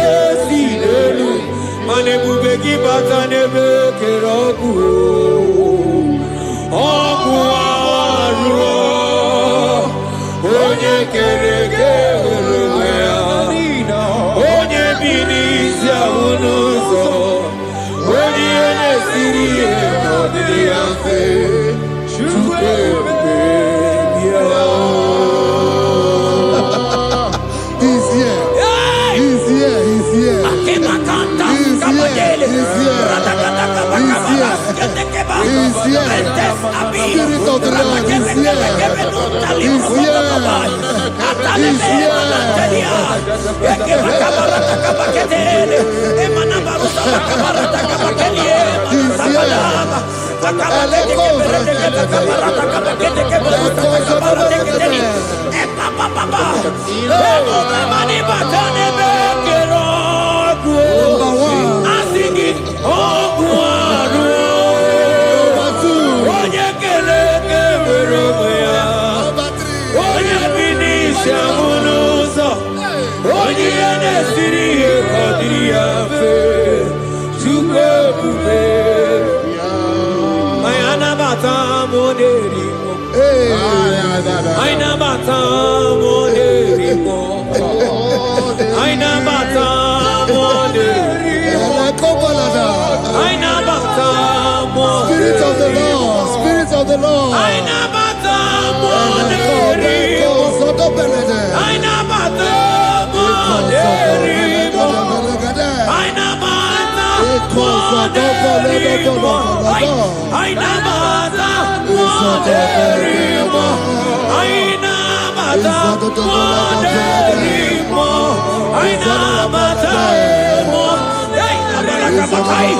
si n'elu, mana ebube gị bata n'ebe kere ọgwụ, ọgwụ arụ. Onye kere eke hụrụ onwe ya, onye bi n'isi ahụ n'ụzọ, onye ihe na-esiri ihe n'ọdịdị ya mfe, Chukwu ebube bịa. He's here. He's here. He's here. He's here. He's here. Spirit of the Lord is here. He's here. He's here. Aina bata moderimo, aina bata moderimo, aina bata Spirit of the Lord, Spirit of the Lord. aina bata moderimo, aina bata moderimo, aina bata moderimo, aina bata moderimo, aina bata moderimo, aina bata Rakabakai,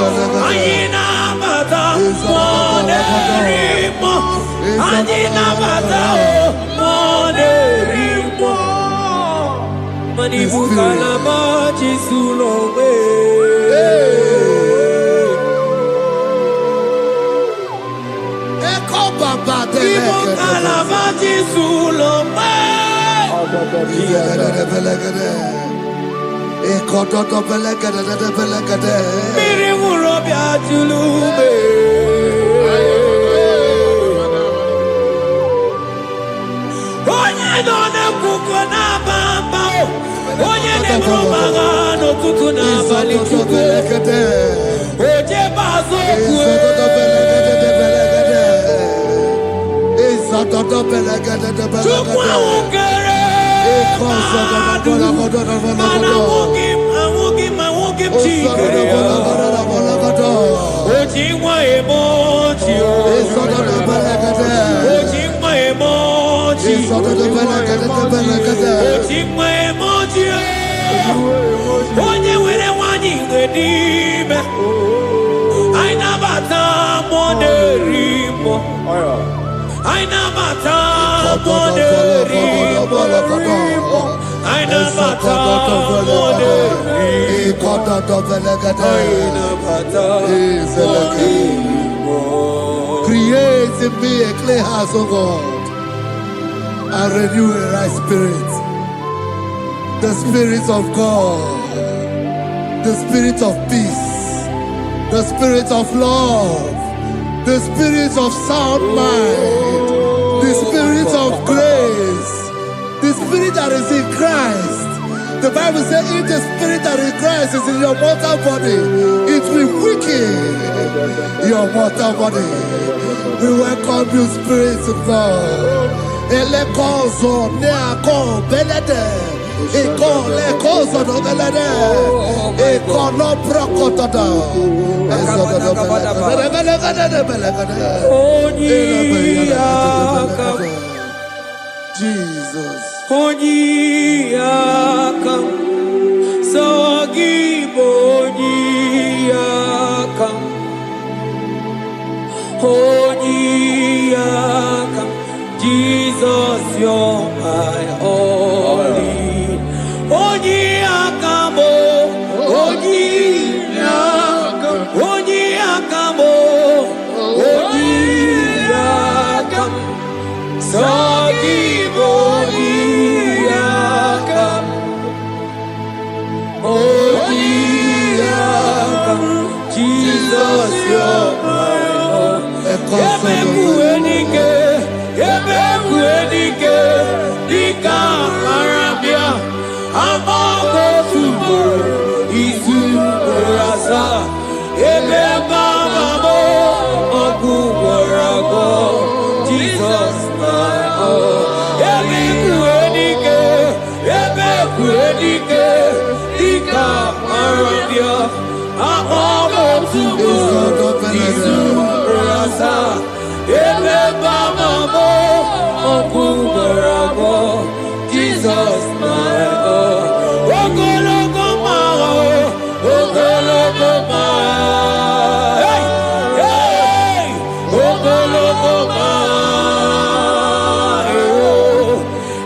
Ayina Mata, Monerimo, Ayina Mata, Monerimo, Manibu Kalama, Jisulowe. Manibu Kalama, Jisulowe. Miri Murobia Julube. Onye dona kuko na bamba. Onye ne mromaga no tutu na bali chuko. Oje bazo kue. Chukwa ungere. I won't give Ojingwa emoji. Ojingwa emoji. Ojingwa emoji. Onye were wani ngedime. Aina bata monerimo. Aina bata monerimo. Aina bata monerimo. Create in me a clear house, O God, and renew a right spirit. The spirit of God, the spirit of peace, the spirit of love, the spirit of sound mind, the spirit of grace, the spirit that is in Christ. The Bible says, if the spirit that in Christ is in your mortal body, it will weaken your mortal body. We welcome you, Spirit of God. Elekozo neako belede, elekozo no belede, ekono brokotada, Jesus. Onyiyakam, Sagibo Onyiyakam, Onyiyakam, Jesus, you're my only. Onyiyakam, Onyiyakam, Onyiyakam, Onyiyakam, Sagibo. Jesus, you're my Lord. Ebekuenike, Dika Arabia, Amago Tubo, Isu Rasa, Ebebamo, Ogu Warago, Jesus, my Lord. Ebekuenike, Dika Arabia, Amago Tubo, Isu Rasa, Ebebamo, Ogu Warago, Jesus, my Lord. Ogologoma, Ogologoma, hey, hey, Ogologoma, oh,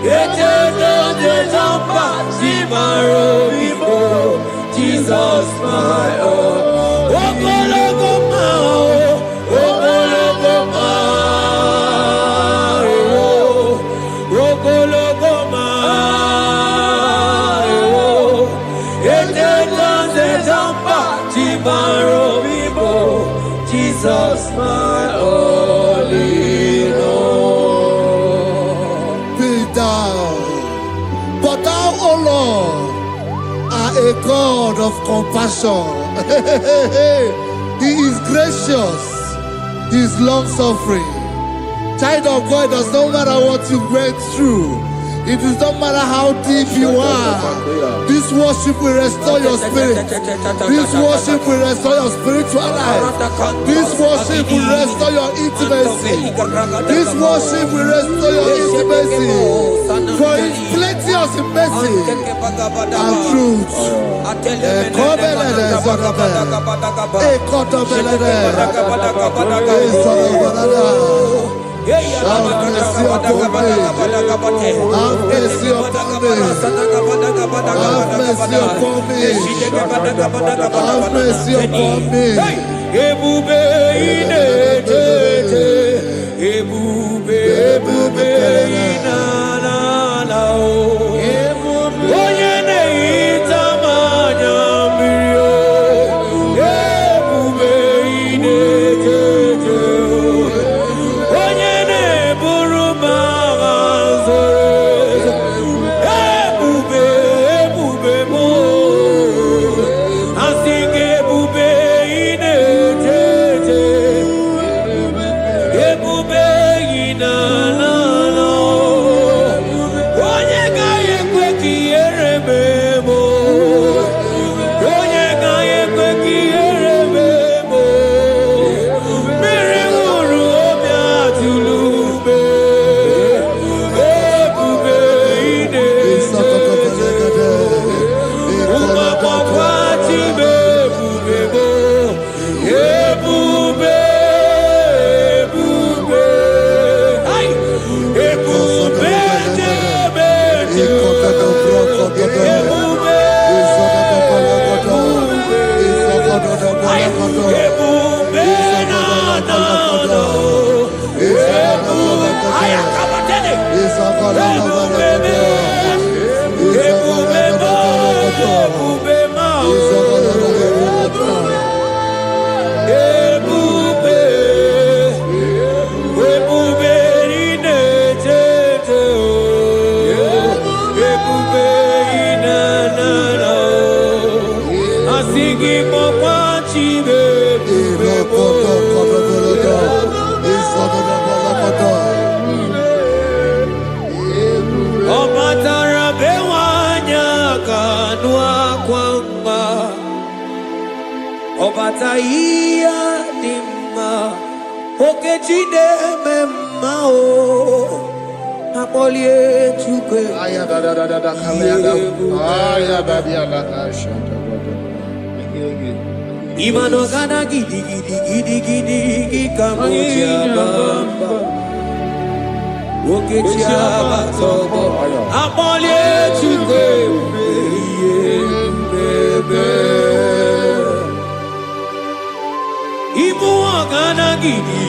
Eternal Desampa, Simaro, Jesus, my Lord. Ogologoma, Ogologoma, oh, Ogologoma, oh, Eternal Desampa, Simaro, Jesus, my only Lord. Be thou, but thou, O Lord, are a God of compassion. He is gracious. He is long suffering. Child of God, does no matter what you went through, It does not matter how deep you are. This worship will restore your spirit. This worship will restore your spiritual life. This worship will restore your intimacy. This worship will restore your intimacy. For it's plenty of mercy and truth. Have mercy upon me. Have mercy upon me. Have mercy upon me. Have mercy upon me. Ebube inetete, ebube inana o. Onye neita manyamiro, ebube inetete. Onye neburu magazore, ebube mo. Asing ebube inetete, ebube inana o. Onye gaye kwe kiyerebe mo, onye gaye kwe kiyerebe mo. Mere uru obi atulube, ebube inetete. Umapakwa tibe ebube mo, ebube. Ay, ebube tebe Ay, ebube na ay, akabatene. Ebube ma ebube inetete, ebube inana o. Asigi mokwachi ebube mo. Obatara bewanya kanua kwamba, obata iya dimma, okechide memma o. Apolie chukwe. Imano gana gidi kamoja bamba. Okechia batobo, apolie chukwe bebe. Ibu gana gidi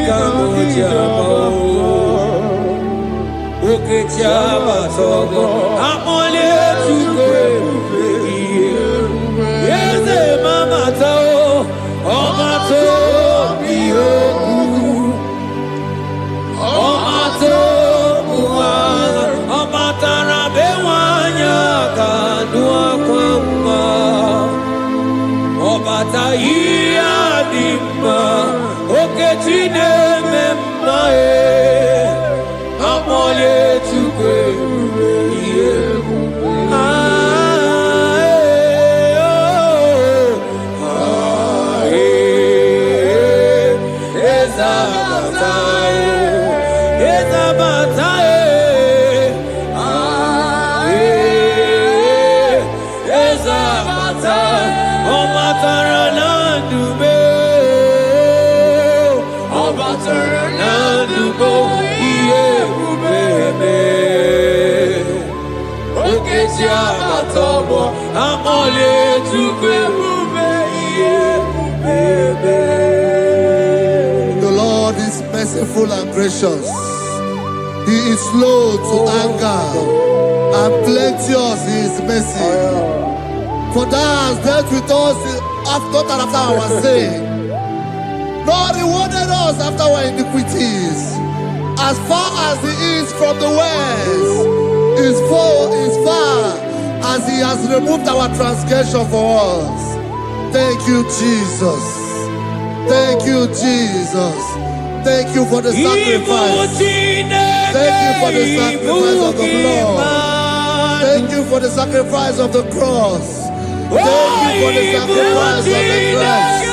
kamoja bamba. Okechia batobo, apolie chukwe bebe. Yeze mama tao, omato biyoku. Omato buwana, omatara bewanya kanua kwamba. Obata iya dimma, okechine memma e. Amole chukwe The Lord is merciful and gracious. He is slow to anger and plenteous in his mercy. For thou hast dealt with us not after our sin, nor rewarded us after our iniquities. As far as the east from the west is far as he has removed our transgression for us. Thank you, Jesus. Thank you, Jesus. Thank you for the sacrifice. Thank you for the sacrifice of the blood. Thank you for the sacrifice of the cross. Thank you for the sacrifice of the cross.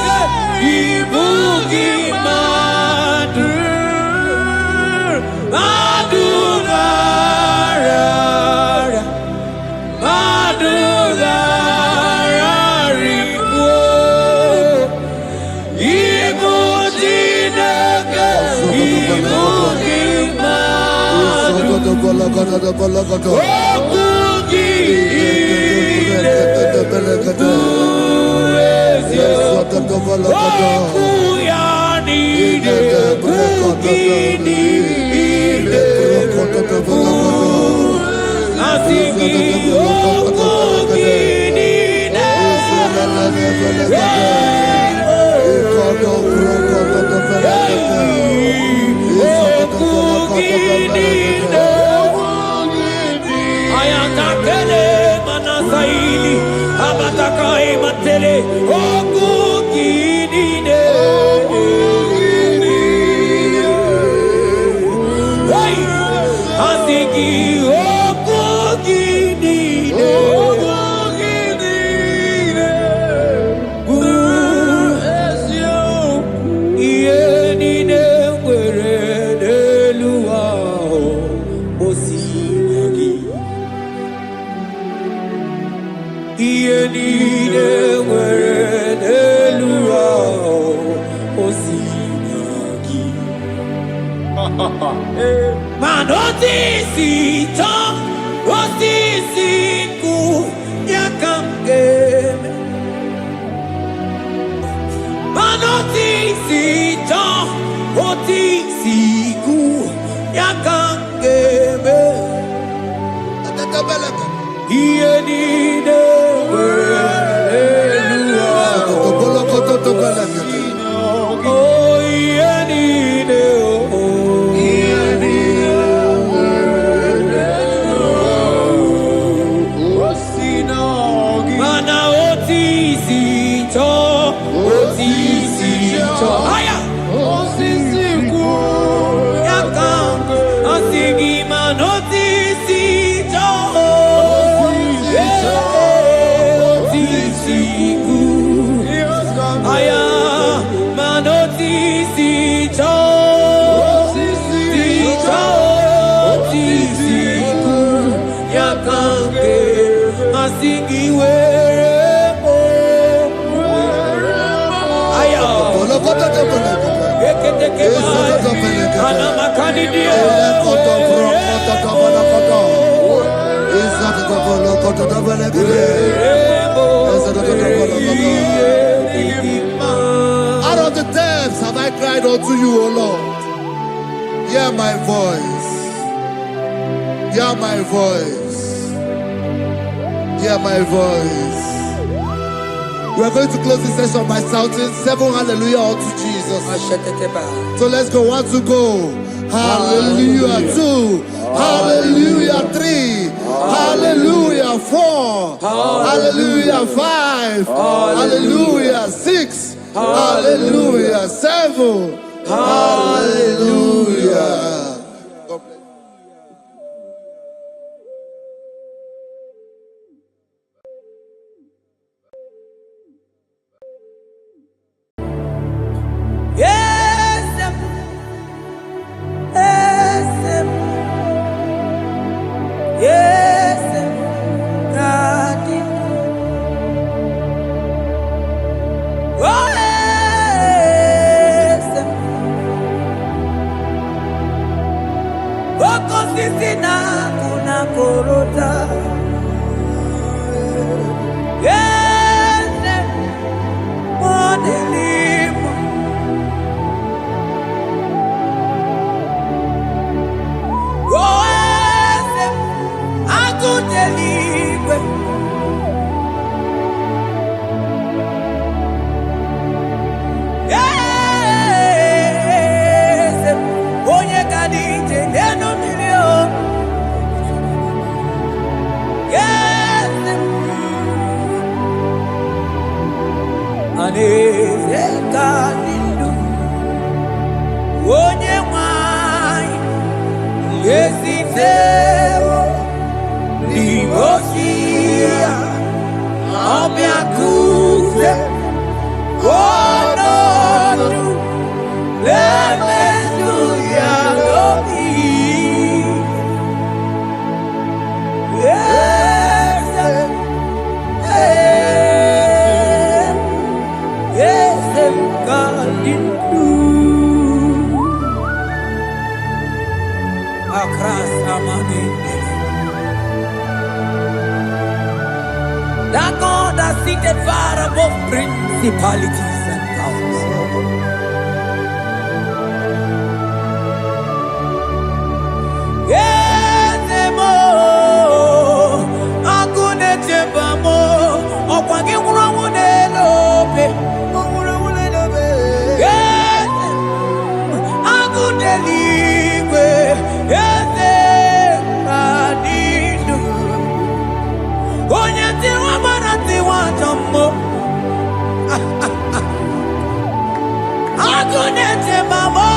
Out of the depths have I cried unto you, O Lord. Hear my voice. Hear my voice. Hear my voice. We are going to close this session by shouting 7 hallelujah unto Jesus. So let's go. 1, 2, go. Hallelujah. 2. Hallelujah. 3. Hallelujah. 4. Hallelujah. 5. Hallelujah. 6. Hallelujah. 7. Hallelujah. onye nwanyị ezitewo n'imosi ya ọbịa kuze ọnọdụ na-emezu ya n'obi. That God has seated far above principalities and powers. Yezemo, akune chebamo, okwage urawune lobe, urawune lobe. Akune ligwe, yeze kadidu. Onye tiwa barati wajamo. Akune chebamo.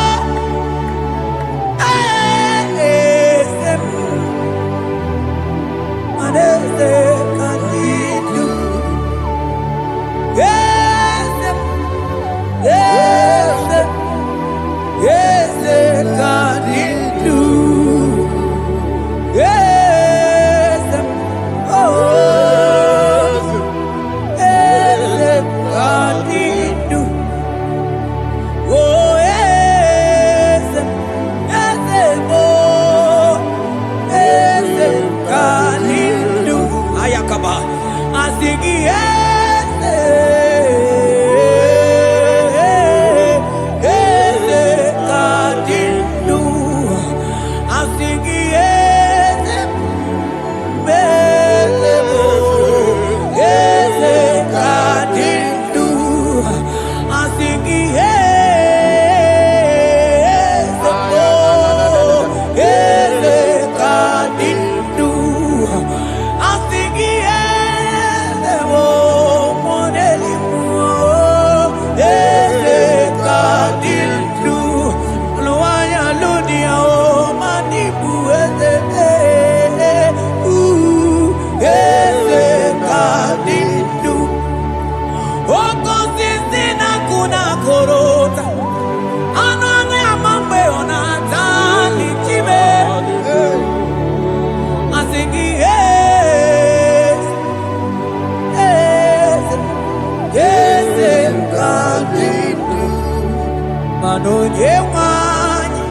Onye nwanyị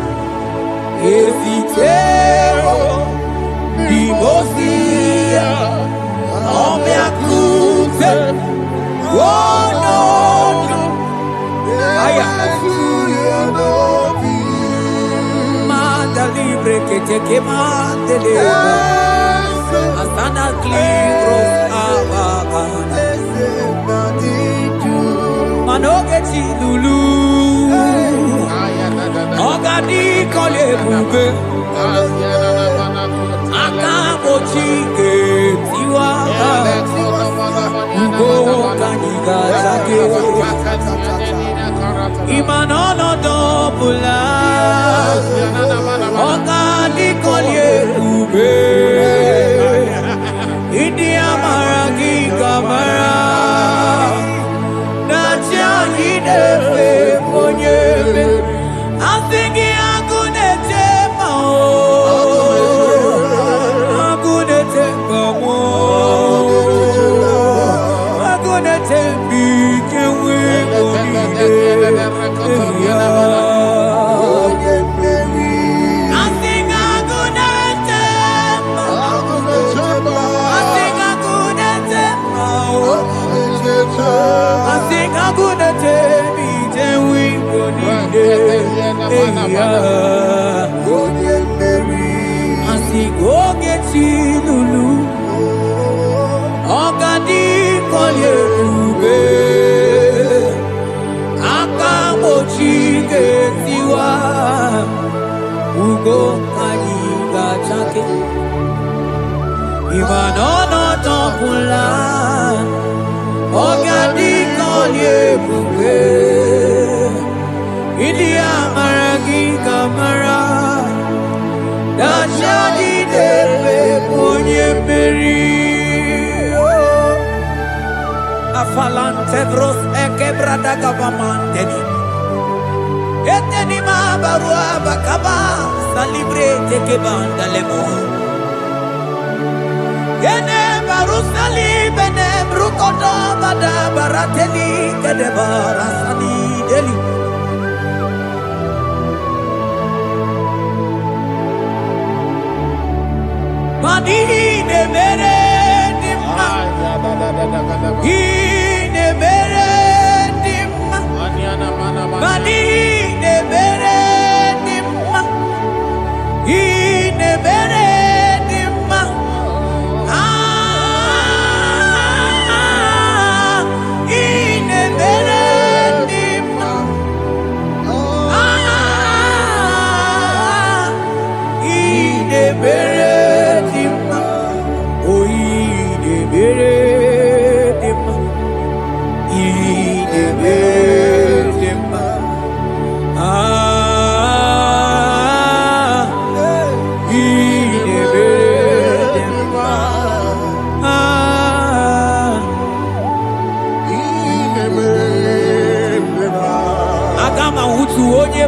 ezitewo n'imosi ya ọbịa kuze ọnọdụ manda libre que te quemante leva asana libros abagana manoge chilulu Ogadi kole bube akabochi tiwa ugo kaniga zake imanono dobula ogadi kole bube India maragi kamara nacha hidefe ponyebe Asingi agunete mao, agunete mao, agunete bikewe onide ya. Asinga agunete mao, asinga agunete mao, asinga agunete bikewe onide. Asigoge chilulu Ogadi kolye ube Akamochige tiwa Ugo kaniga chake Imanono topula Ogadi kolye ube India maragi falante bros ekebrada gavamandeni. Eteni ma barua bakaba salibre teke banda lemo. Gene barusali bene brukodo bada barateli kede barasani deli. Mani ne mere dimma, ne mere dimma, mani ne mere dimma, ne mere dimma, ne mere dimma, ne mere.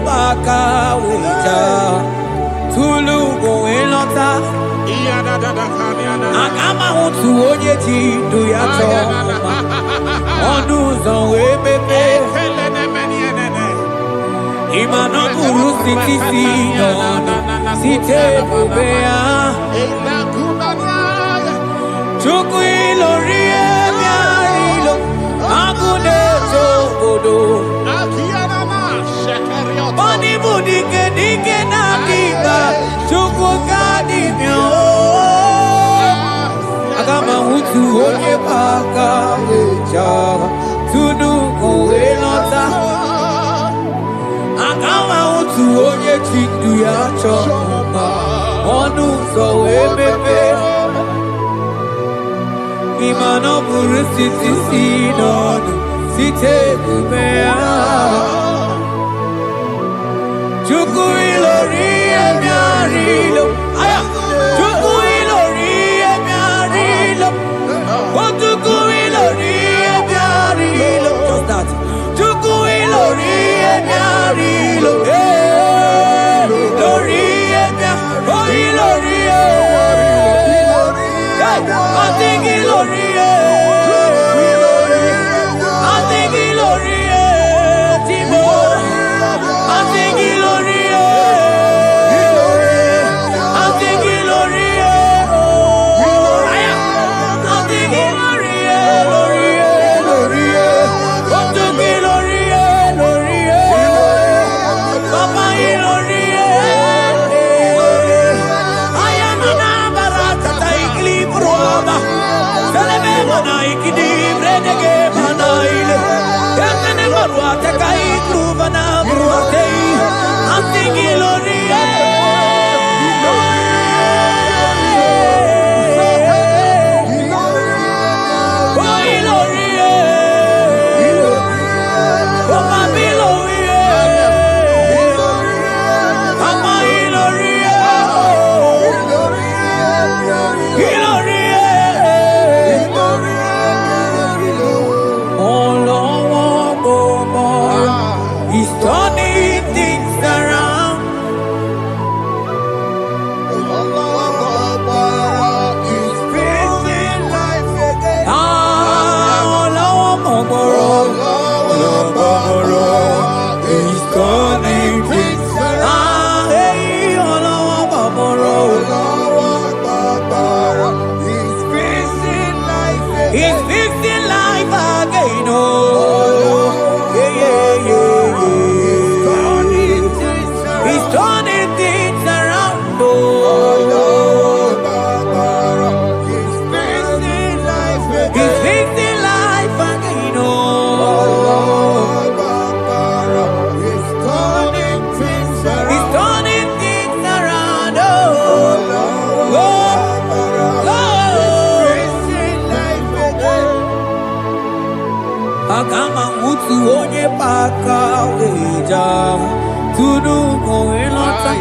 Baka wita tulu go elota agama utu oje ti do yato onu zon we bebe imano guru siti si no site bobea chuku ilori emiarilo agune togodo Bani budi ke na kiba chuku kadi myo agama utu oje baka wecha tunu ko elota agama utu oje chindu ya choma onu so ebebe imano buru siti sino site kubea Chuku ilori emiarilo, aya. Chuku ilori emiarilo, oh chuku ilori emiarilo. Just that. Chuku ilori emiarilo, ilori emiarilo, oh ilori I think ilori I think ilori Timo. I think ilori tunu moelota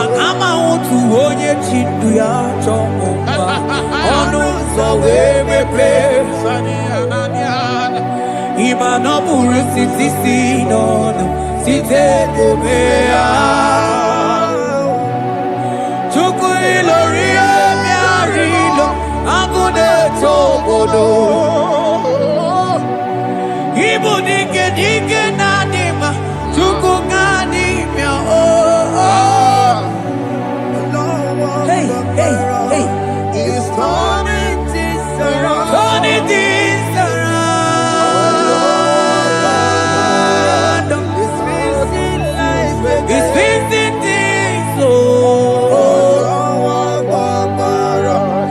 akama utu onye chindu ya chomba onu so wemepe imano buru sitisi nono site debea chuku ilori emiarilo agude tobodo ibu dike dike nadima chuku ganimia hey hey hey it's turning things around turning things around it's fixing life it's fixing things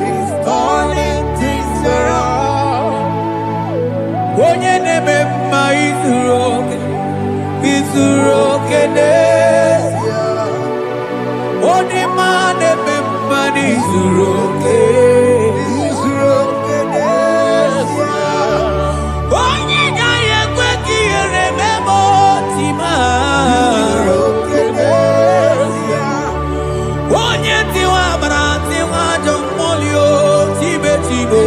it's turning things around onye neme mma izuru oke n'ezie onye ma neme mma n'izuru oke onye gaghị ekwe ka ihere meme otima onye tiwa bara tiwa ajọ mmụlio tibe tibe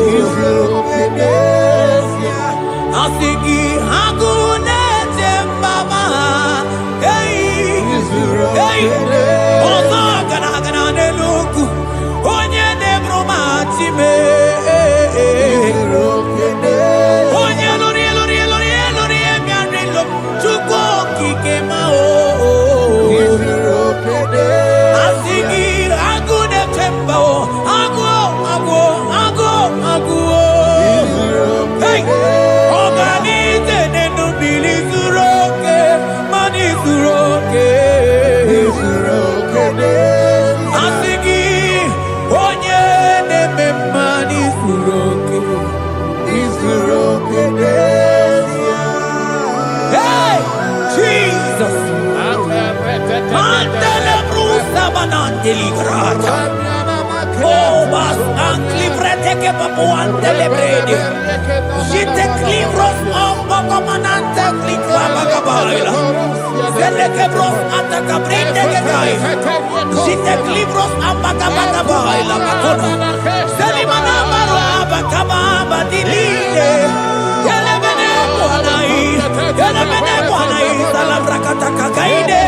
asị gị agụ na-eche mbaba ọzọ gara agara n'elu ugwu onye na-eburu ma time onye lụrụ bịarịlụ chukwu okike ma asị gị agụ na-eche mba agụ ọganize n'enubili zuru oke mmanụ zuru oke asị gị onye na-eme mmanụ zuru oke hey Jesus mantele brusa banandeli grata Obas anclivrete che papuante le brede Jite clivros comandante clicla bagabaila Zelle che bros attacca brinde che dai Jite clivros bagabaila Macono Zeli manamaro abacababa di lile Yele bene buonai Sala bracata cacaide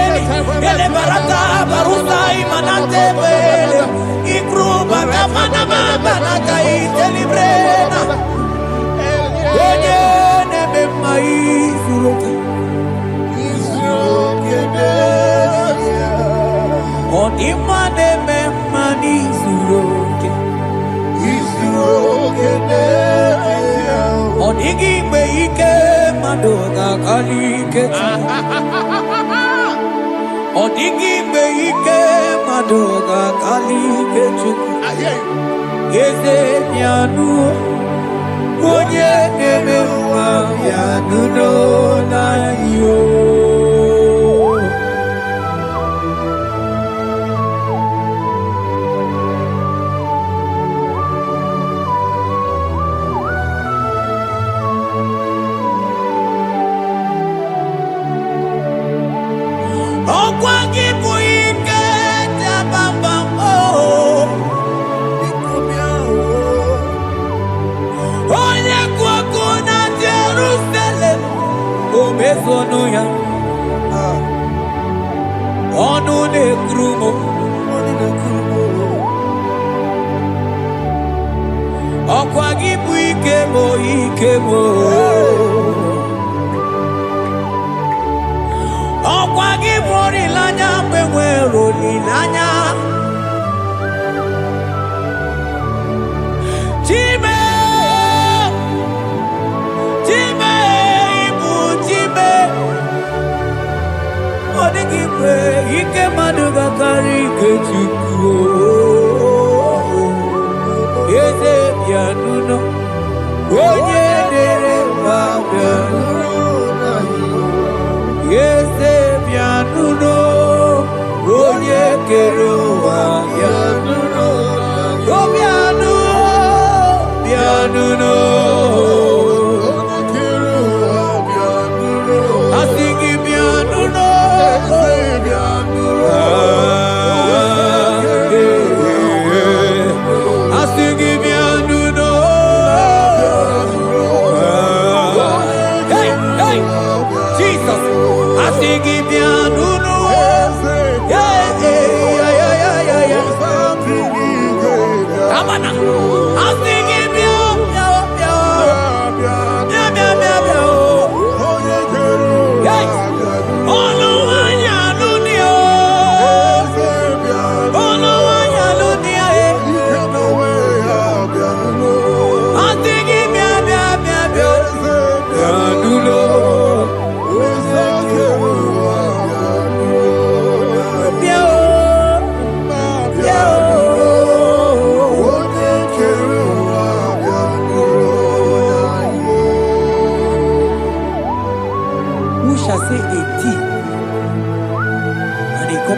Yele barata barusai manante bele Ikruba kamana mabana kaite librena Onye neme maizuroke Onima neme manizuroke Onigi meike madoga kalike Odigi meike madoga kalike chuku Yeze nyanu Onye neme mwa nyanu no na yo Onu ya onu ne krumo ọkwa gị bụ ike mo ọkwa gị bụ olileanya mgbe nwere olileanya Chime ike maduga kari ike chukwu eze bịanuno onye dere ma bịanuno eze bịanuno onye kere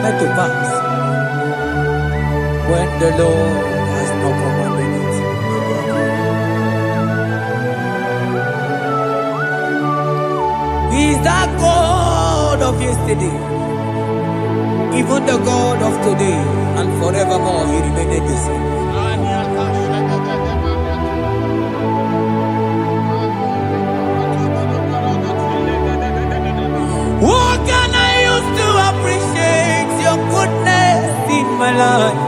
cometh to pass when the Lord has not commanded it. He is that God of yesterday, even the God of today, and forevermore He remained the same. What can I use to appreciate your goodness in my life?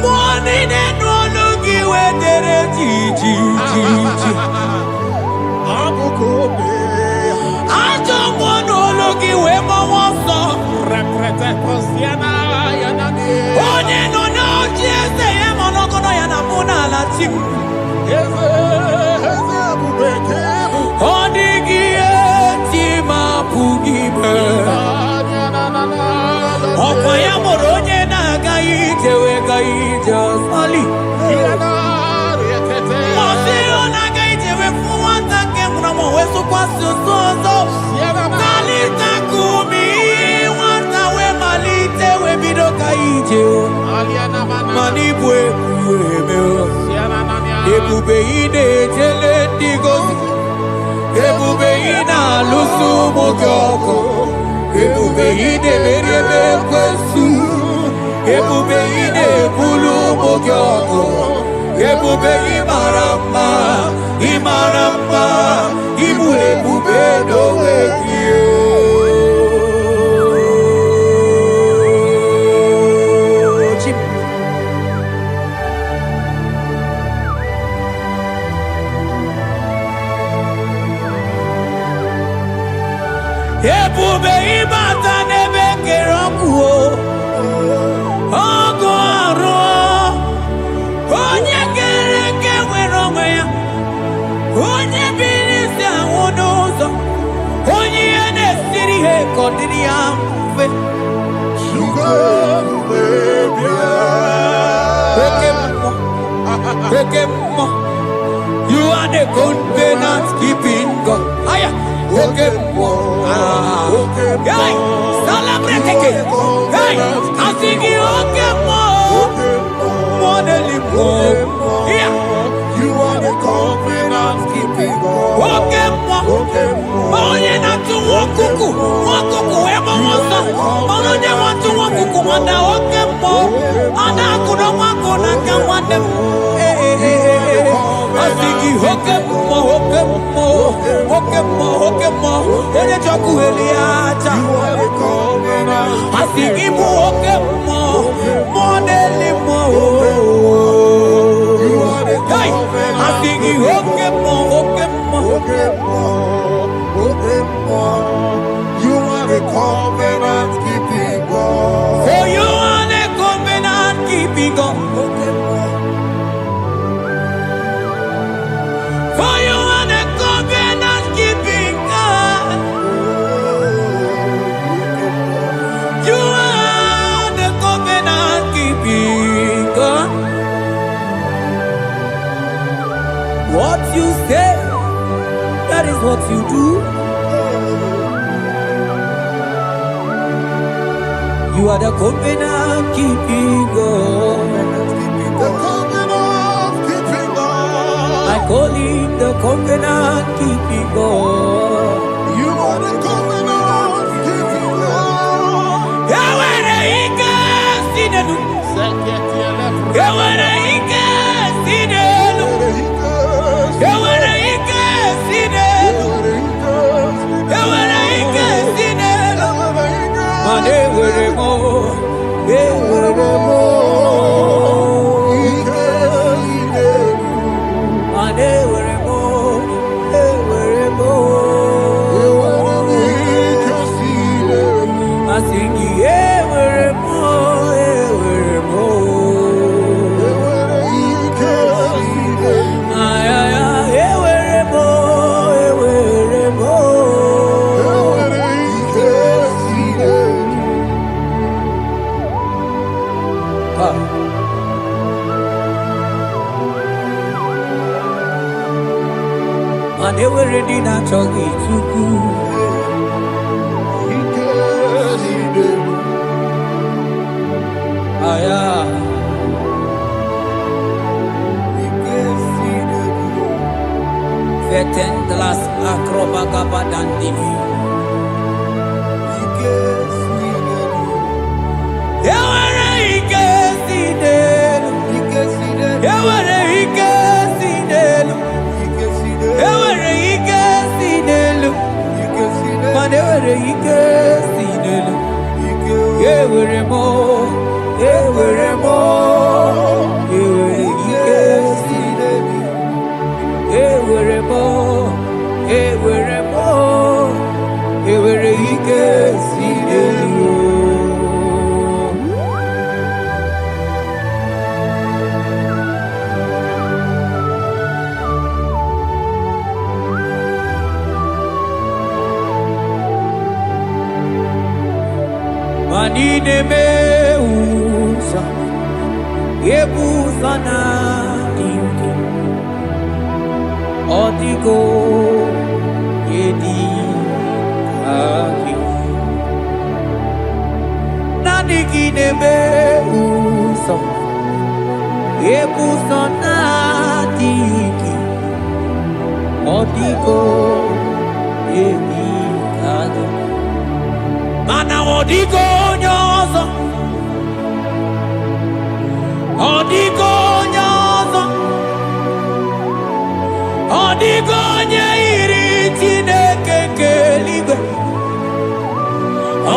Morning and no give where there I don't want to look away more so. Onye no no just say I'm not gonna yana muna la chim. Odigi tima pugibe. Okwaya moronye na gaite we gaite sali. Ona gaite we fuata ke muna mo weso kwa sozo. Kalita kumi wanta we malite we bido gaite. Mani bwe me. Ebube ine jele digozi. Ebube ina lusu mokyoko. Ebube ine merebe kwesu. Ebube ine bulu mokyoko. Ebube imaramba, imaramba, imu ebube dowe kiyo. Ebube ibata nebe kerokuo. Ogo aro. Onye kereke weronwe ya. Onye bilisi awonozo. Onye ene siri he kodiri ya mfe. Ekemo. You are the covenant keeping God. Aya. Ekemo. Hey, celebrate it. Hey, I think you okemo. Yeah. You are the covenant keeping God. Okemo. Onye na tu wokuku. Wokuku emo mosa. Onye wa tu wokuku wanda okemo. Ana kuno wako na kamande. Asiki okemo. Onye joku eliacha. Asiki bu okemo. Modeli mo. Hey, asiki okemo. You are the covenant keeping God. For you are the covenant keeping God. For you are the covenant keeping God. You are the covenant keeping God. What you say, that is what you do. You are the covenant keeping God. The covenant keeping God. I call him the covenant keeping God. You are the covenant keeping God. Yawere ike sinenu. Yawere ike sinenu. They were ready not to get too good. Vetendlas acrobagabadandini. Manine meusa yebusa na dinki Odigo yedi aki Nadigine meusa yebusa na dinki Odigo yedi aki Mana odigo nyozo Odigo nyozo Odigo nyeiri Chineke keligwe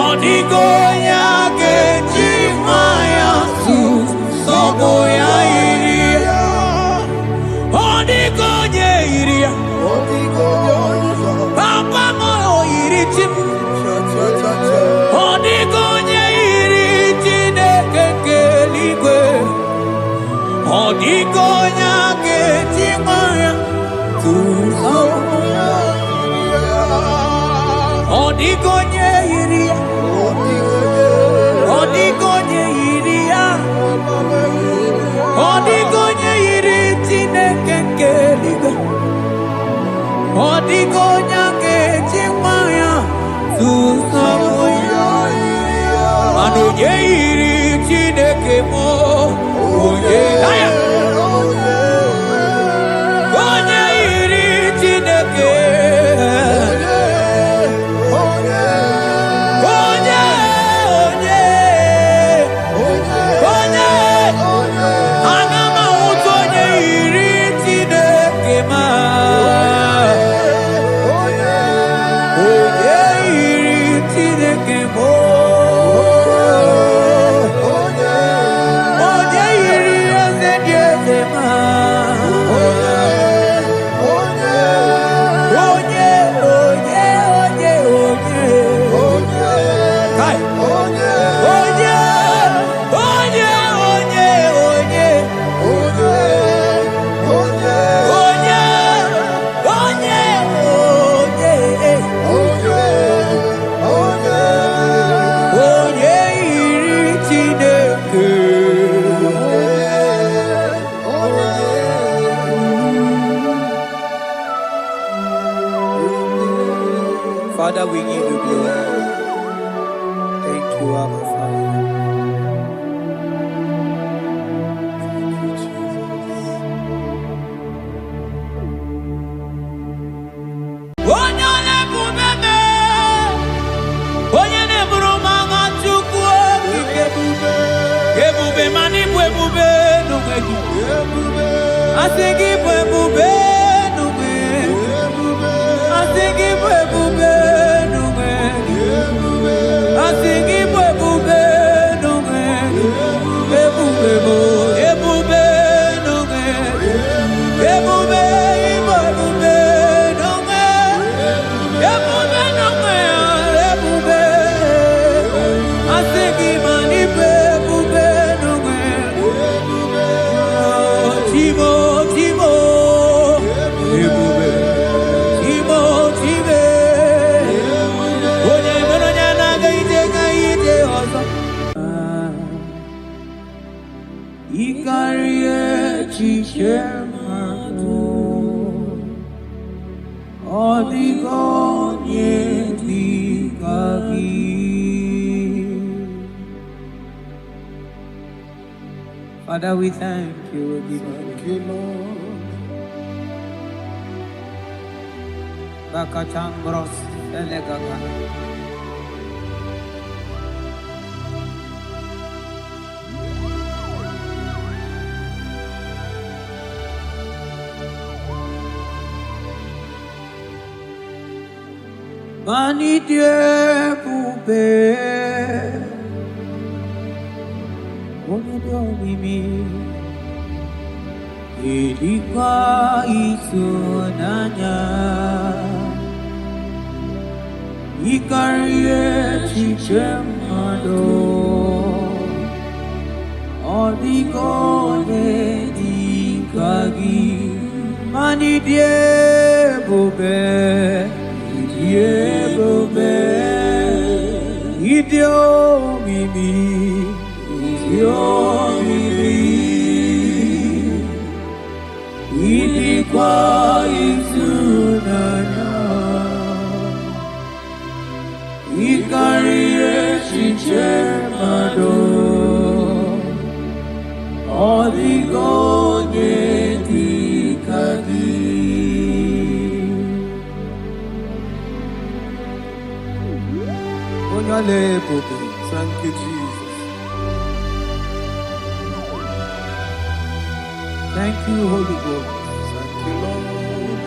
Odigo nyake chimaya Sobo ya iria Odigo nyeiria Papa moyo iri chim Odigonye iri Chineke keligwe Odigonya ketimaya tuzoya Odigonye iri Odigonye iri Odigonye iri Chineke keligwe Odigonya ketimaya tuzoya Oye iri Chineke mo Oye Oye iri Chineke Oye Anama uto Oye iri Chineke ma Oye iri Chineke mo Father, we give you glory. Thank you, Abba Father. Thank you, Jesus. Onyole bubebe, onyene burumanga chukwu ebube, ebube mani ebube nugegi, asigi ebube nugegi, asigi ebube. Timo, Ikarie chichemadu Odigonye digagi. Father, we thank you. We give you Lord. Bakachambros elegagana. Mani die bube, oni doni mi, ilikuwa itunanya, ikarie chichemado, odigone dikagi, mani die bube. Idio mimi, idikwa itunanya, ikarie chichemado, odigonye dikagi. Thank you, Jesus. Thank you, Holy Ghost. Thank you, Lord.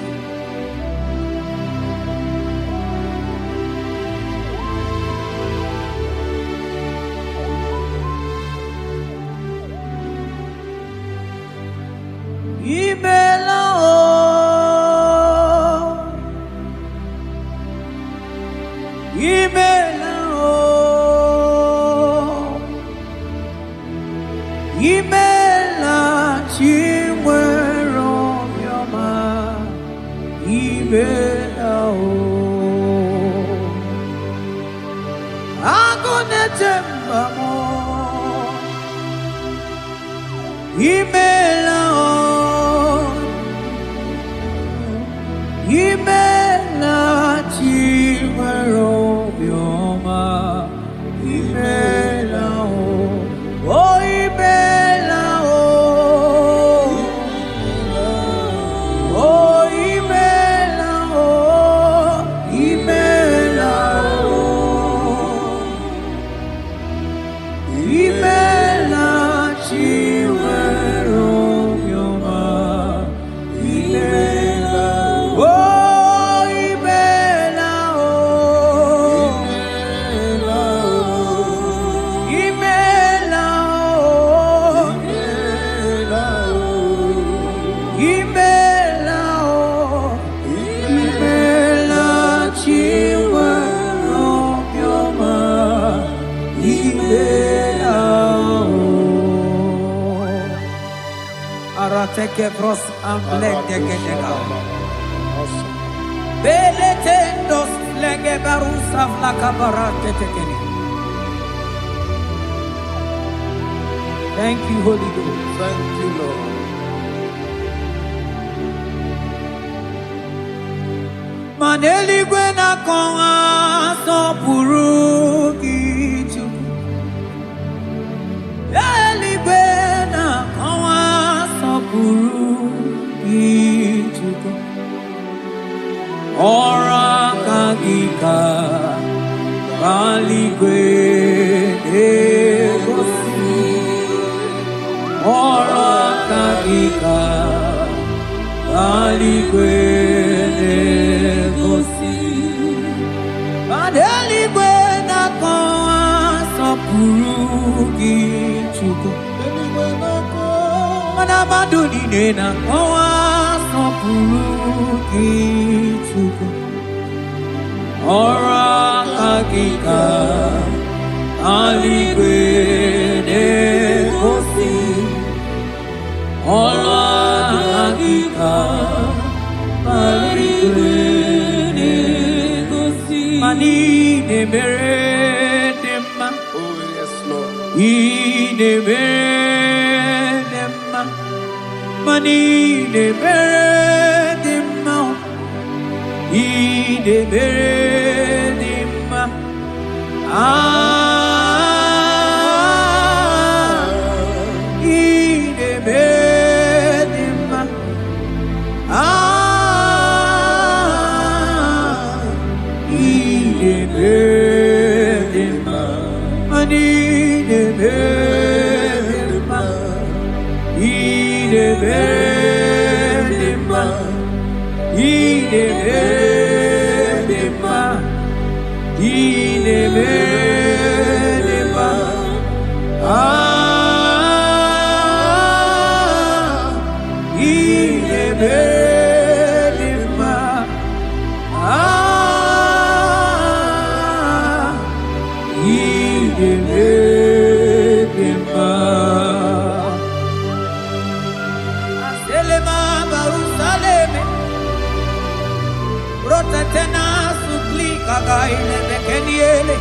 Imela chimwero yoma imela o agone tembamo imela o imela chimwero yoma imela o oh imela Arateke bros amblek degedega. Beletendos lege barusa vlaka barate tekeni. Thank you, Holy Ghost. Thank you, Lord. Maneli gwena konga so purugi chu. Eli gwena konga so purugi chu. Ora kagika bali gwene gosi. Ora kagika bali gwene gosi. Adeli gwena konga so purugi chu. Mana maduni nena konga so purugi chu. Ora kagika aligwene kosi. Ora kagika aligwene kosi. Mani ne mere nema. Oh, yes, Lord. Ine mere Mani de beredima, I de beredima, I de beredima, I de beredima, Mani de beredima, I de beredima, I de beredima, I de beredima, I de beredima, I de beredima. Selema Barusaleme, Rotatena suplika gaile bekeniele.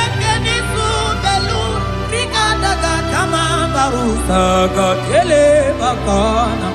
Ekeni subelu, Rikada Gatama Barusa Gatele Bakana.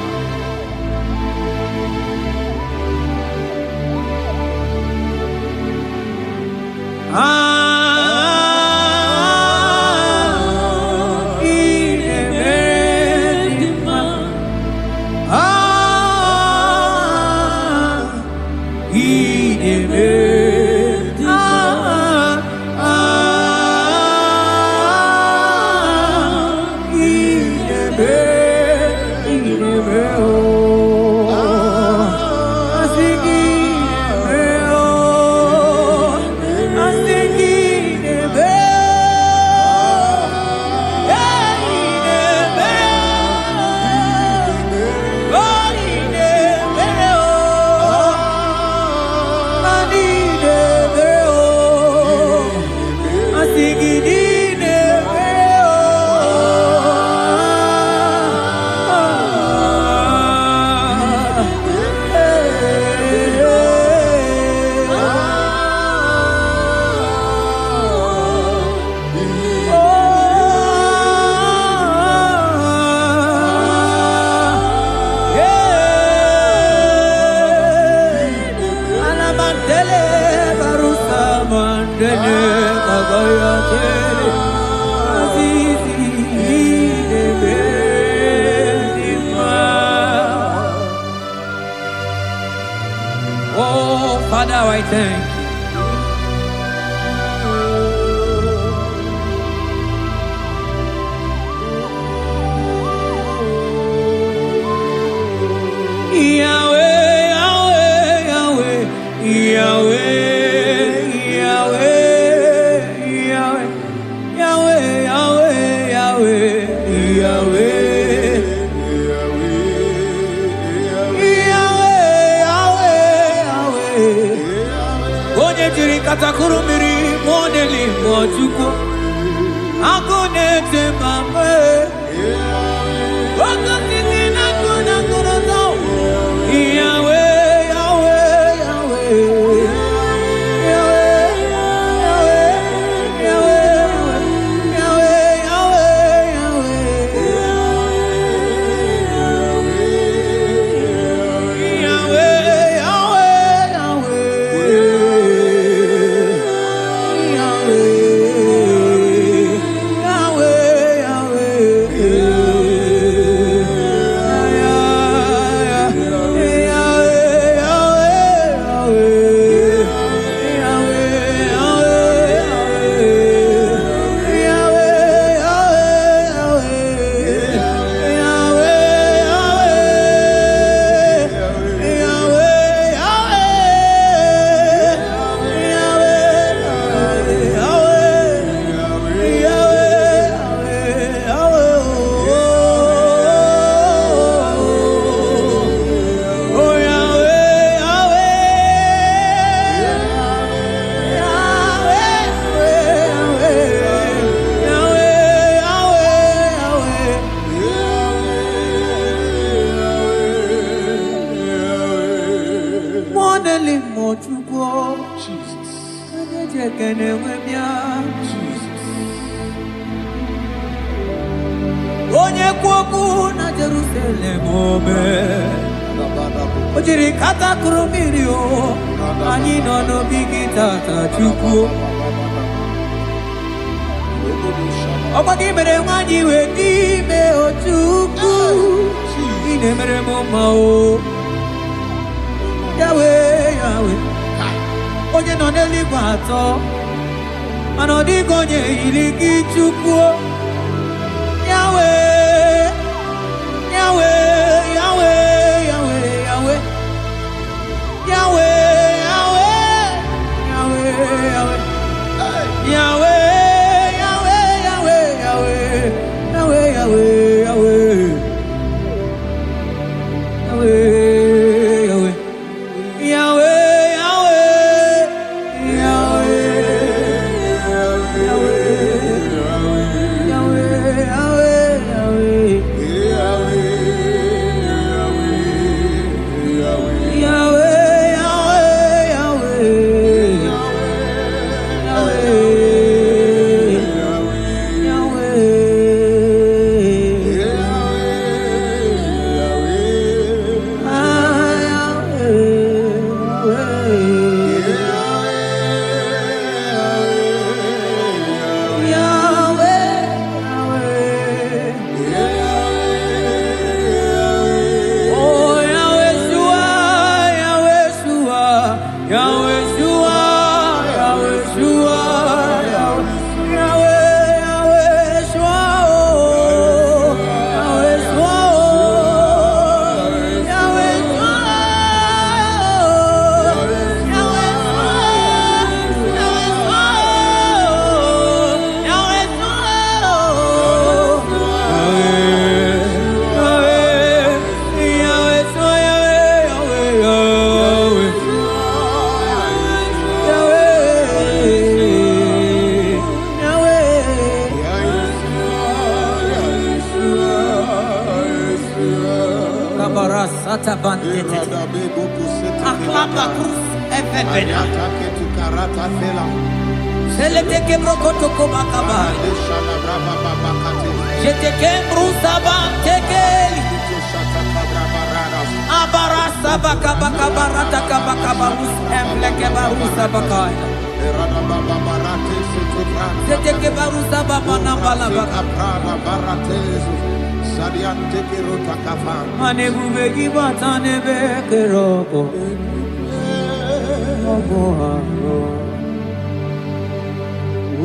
Oh, Father, I thank you. Yahweh, Yahweh, Yahweh, Yahweh, Yahweh, Yahweh, Yahweh, Katakurumiri modeli mochuko akone temame wakati na kuna kuroto Yahweh Yahweh Yahweh Jesus. onye kwoku na Jerusalem ome ojiri kata kurumiri o anyị nọ n'obi gị tata Chukwu ọkwa gị mere nwanyị wee n'ime otu ukwu ị na-emere m mma o Yahweh Yahweh onye nọ n'eluigwe atọ mana ọ dịghị onye yiri gị Chukwu Yahweh Yahweh Yahweh Yahweh Yahweh Yahweh Yahweh Yahweh Yahweh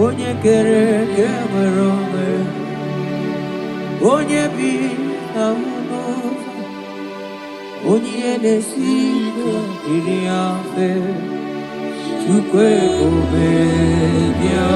onye kere eke nwere onwe onye bi na n'ụzọ onye na-esi iri ya mfe Chukwu ebube bịa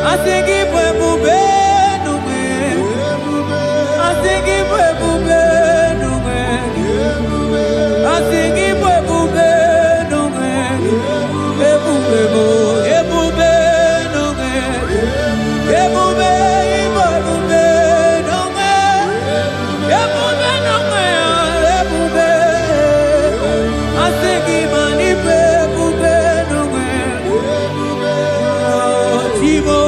I think it will be no way. I think it will be no way. I think it will be no way. It will be no way. It will be no way. It will be no way. It will be. I think it will be no way. Timo.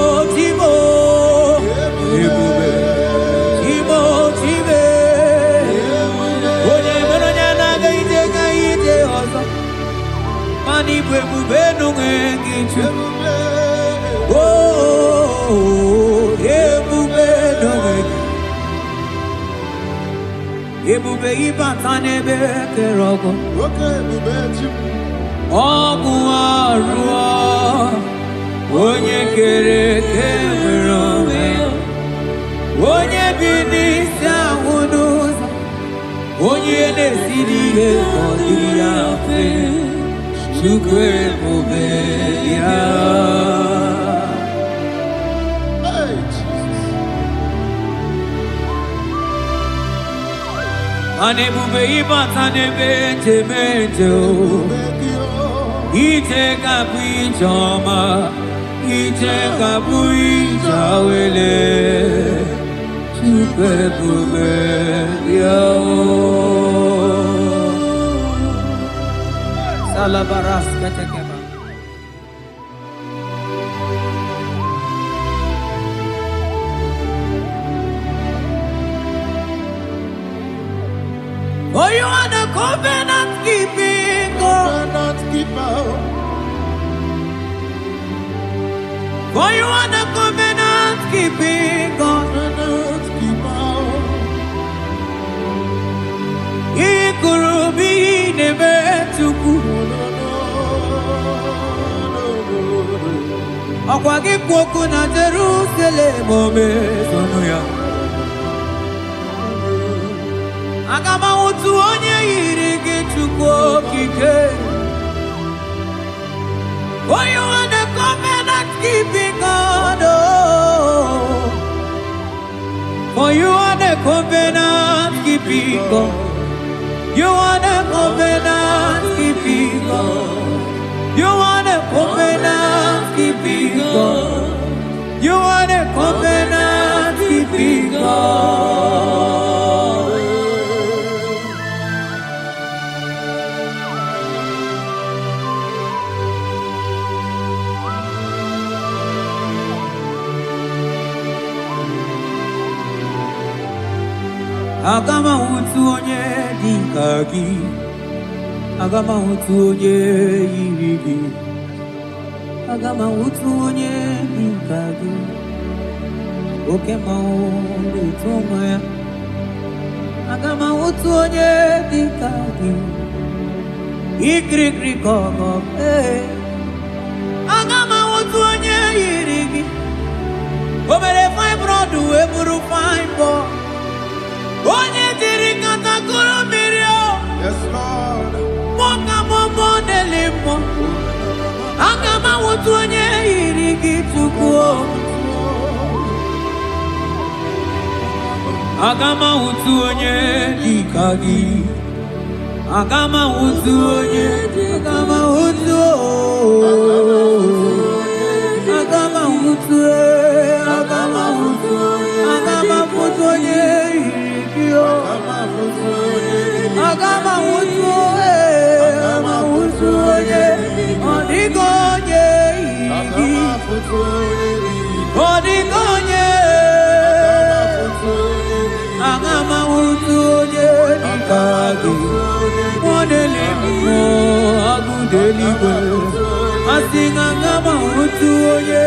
Ebube ibatane bekerogo Ogu arụọ onye kere eke nwere onwe onye bi n'isi ahụ n'ụzọ onye na-esiri ihe ka ọ dịrị ya mfe Chukwu ebube ya Anebube ibata nebe temejo Iteka Puijoma, Iteka Puijawele, Chupe Pube, Yao. Salabaras Katekeba. Oh, you are the covenant keeping God. Covenant keeper. For you are the covenant keeping God. Covenant keeper. Ikurubi nebetuku. Akwagi kwoku na Jerusalem ome sonuya. Agama utu onye yiri gị Chukwu okike. Oh, you are the covenant keeping God. Oh, for you are the covenant keeping God. You are the covenant keeping God. You are the covenant keeping God. You are the covenant keeping God. Agama utu onye dịka gị, agama utu onye yiri gị, agama utu onye dịka gị, oke mmanwụ na-eto nwa ya, agama utu onye dịka gị, ikirikiri kọkọ, agama utu onye yiri gị, o mere fibroid wee bụrụ fibroid. Onye diri katakuru mmiri o. Yes, Lord. Moka momo delimo. Aga m awụtu onye yiri gị Chukwu o. Aga m awụtu onye dịka gị. Aga m awụtu onye. Aga m awụtu o. Aga m awụtu e. Aga m awụtu. Aga m awụtu onye. Agama utu onye, odigo onye igi, odigo onye. Agama utu onye dikagi, modeli mo agudeli go. Asing agama utu onye.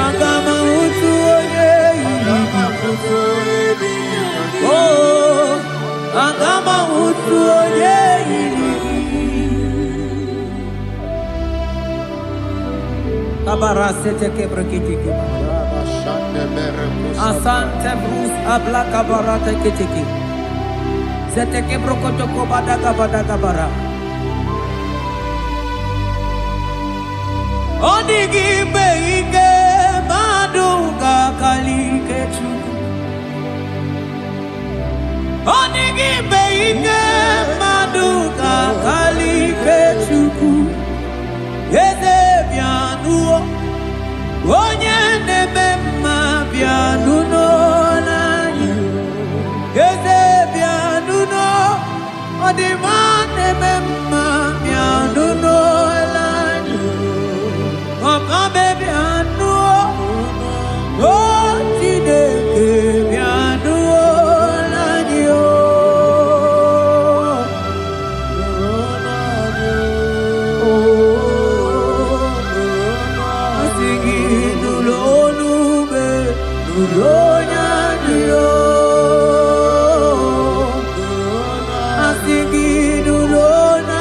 Agama utu onye yiri. Oh, agama utu onye yiri. Kabarasete kebrekitiki. Asante brus abla kabarate kitiki. Zete kebrokotoko badaka badaka bara. Odigi beige maduga kalike Chukwu. Odigi beige maduga kalike Chukwu. Eze bianuo, onye neme mma bianuno nanyi. Eze bianuno, odima neme mma bianuno nanyi. Papa baby anuo, oh Chineke bianuo nanyi o. Asingi nulonube, nulonyanyi o. Asingi nulona.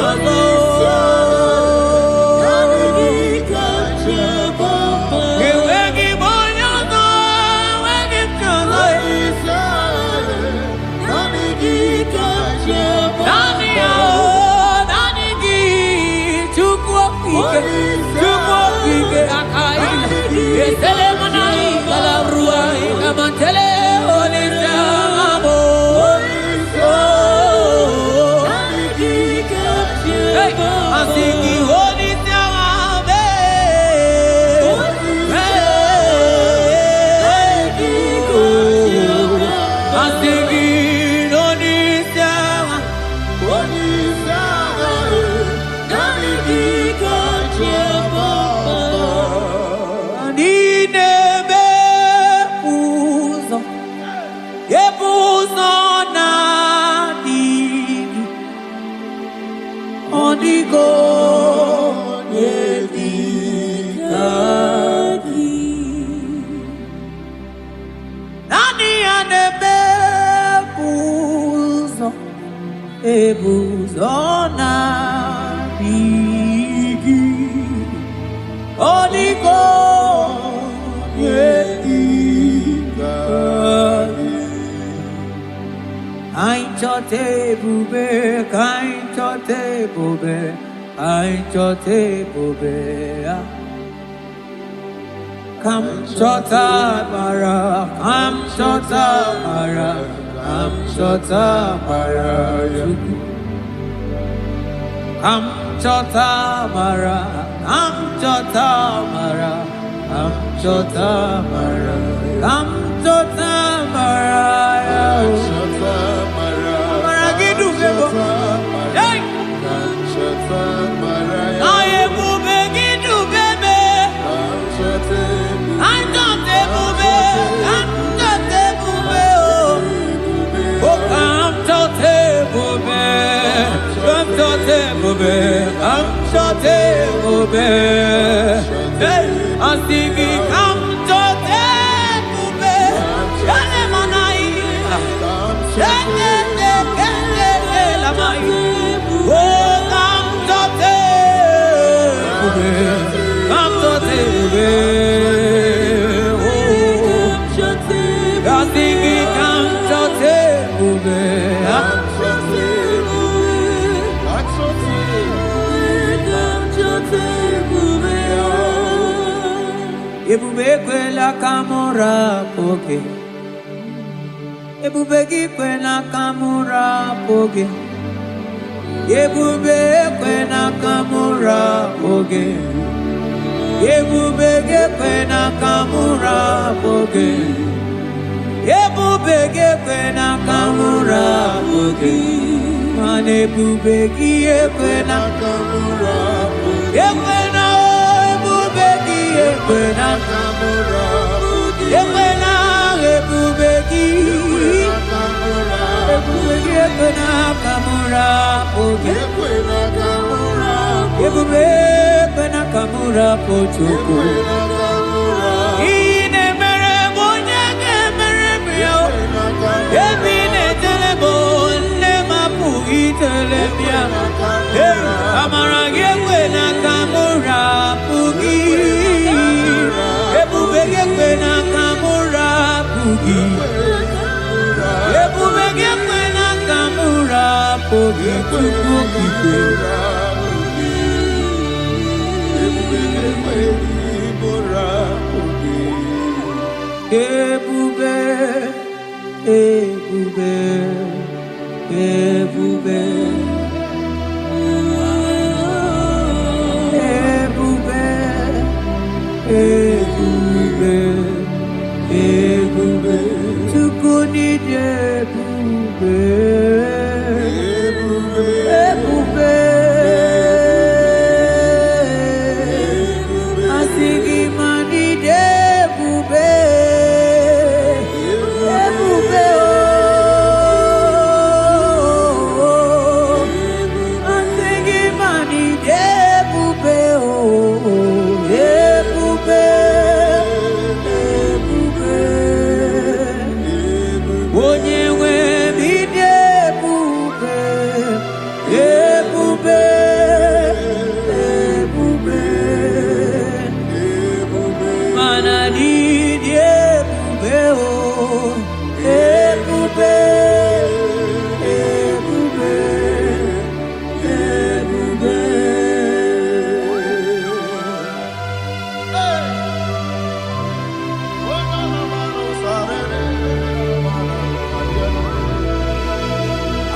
Jozo,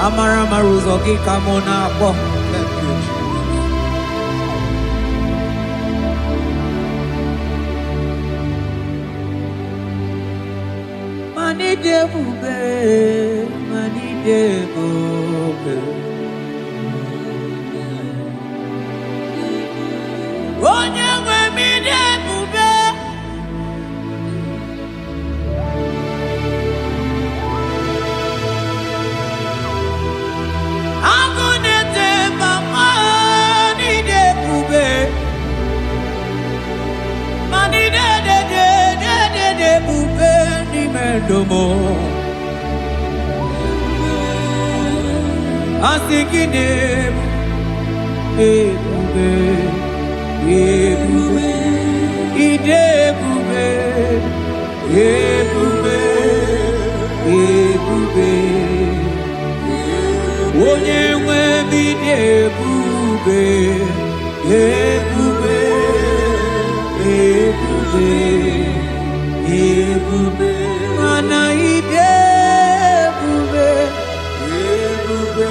Amara maruzo gikamona bo. Mani debube, mani debube. Onyewe mi debube. Agunete mama ni debube. Mani debube ni mendomo. Asikine debube. Ebube, idebube, ebube, ebube, onye nwe bidebube, ebube, ebube, ebube, mana idebube, ebube.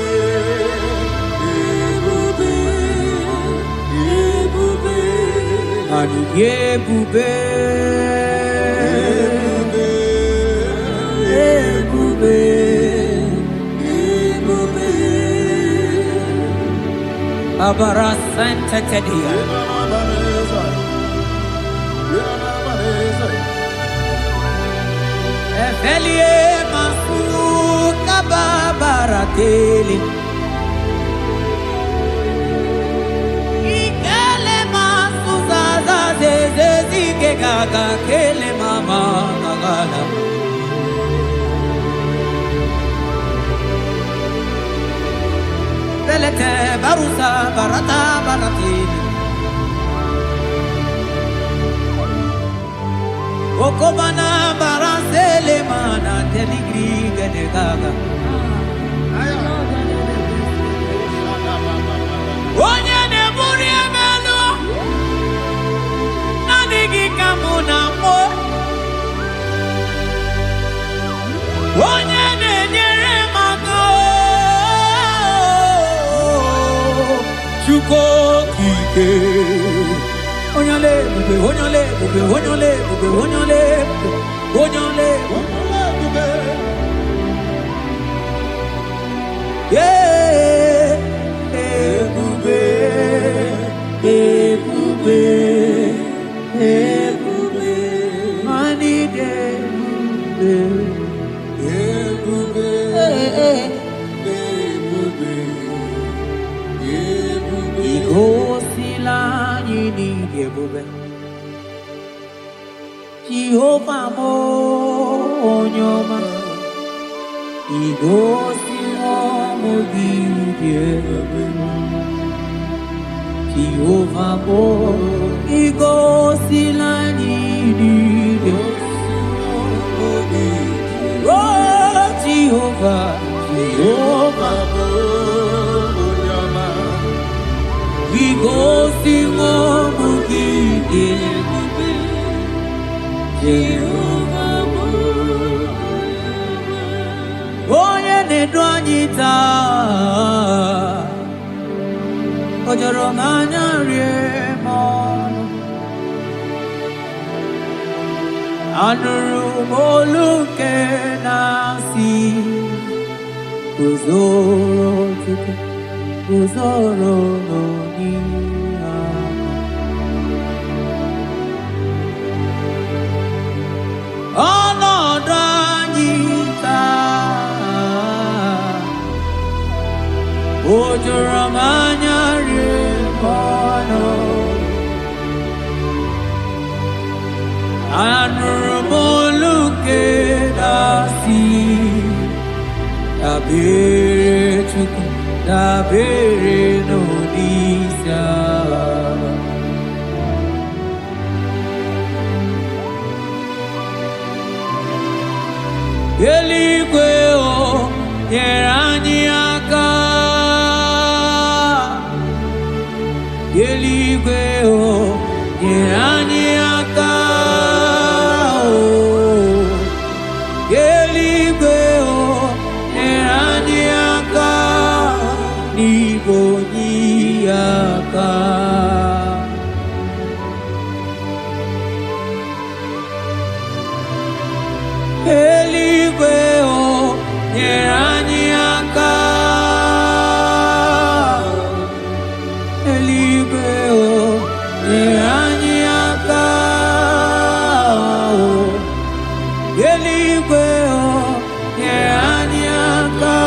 Ebube, ebube, ebube, abara santa tedia. Efelie masu kababara teli. Gaga kele mama gagala Belete barusa barata baratini Okobana barasele mana teligri gede gaga Onye ne buri emelo Kamuna mo onye na-enyere maka Chukwu okike onye ole ebube onye ole ebube onye ole ebube onye ole ebube onye ole ebube ebube ebube ebube mani debube ebube ebube ebube igosila anyị n'ebube Jehova mo onye ọma igosila mụ gị ebube Jehova mo igosila anyị Oh Jehovah Jehovah onye ọma igosila mụ gị ebube Jehova onye na-edu anyị taa o jọrọ m anya rie m ọnụ anụrụ m olu nke na-asị guzoro Chukwu guzoro n'onihe ọnọdụ anyị taa o jọrọ m anya rie m ọnụ anụrụ m olu nke na-asị dabere Chukwu dabere n'onyeisi agha eluigwe o nyere anyị aka eluigwe o nyere anyị aka eluigwe o nyere anyị aka eluigwe o nyere anyị aka, eluigwe o nyere anyị aka, eluigwe o nyere anyị aka,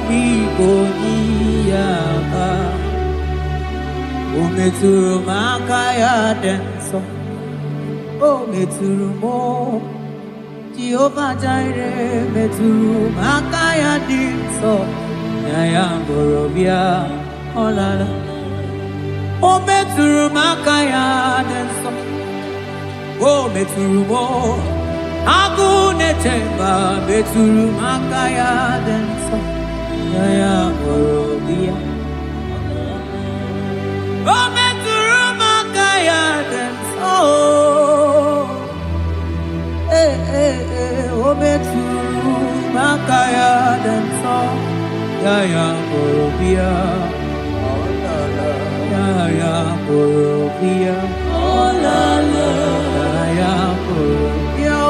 biko nye aka. O metụrụ m aka ya dị nsọ, o metụrụ m Jehova Jireh, metụrụ m aka ya dị nsọ, ya bụrụ bịa ọlala. O metụrụ m aka ya dị nsọ, o metụrụ m agụ na-eche mba, metụrụ m aka ya dị nsọ, ya bụrụ bịa. O metụrụ m aka ya dị nsọ, o metụrụ m aka ya dị nsọ, ya bụrụ bịa, ya bụrụ bịa, ya bụrụ bịa,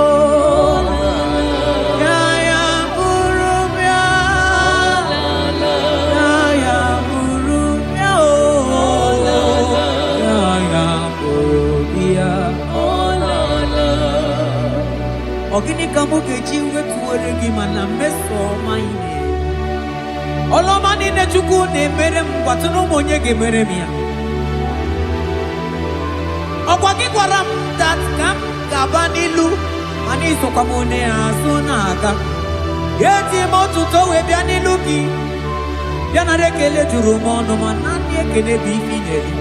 Ogini kamuke jiwe tuwere gimana meso maine. Oloma nine chuku ne mere mwatuno monye gemere miya. Okwaki kwaram that kam kabanilu ani sokamone asonaga. Yeti motu towe bianilu ki. Bianare kele turumono manani ekele bifineli.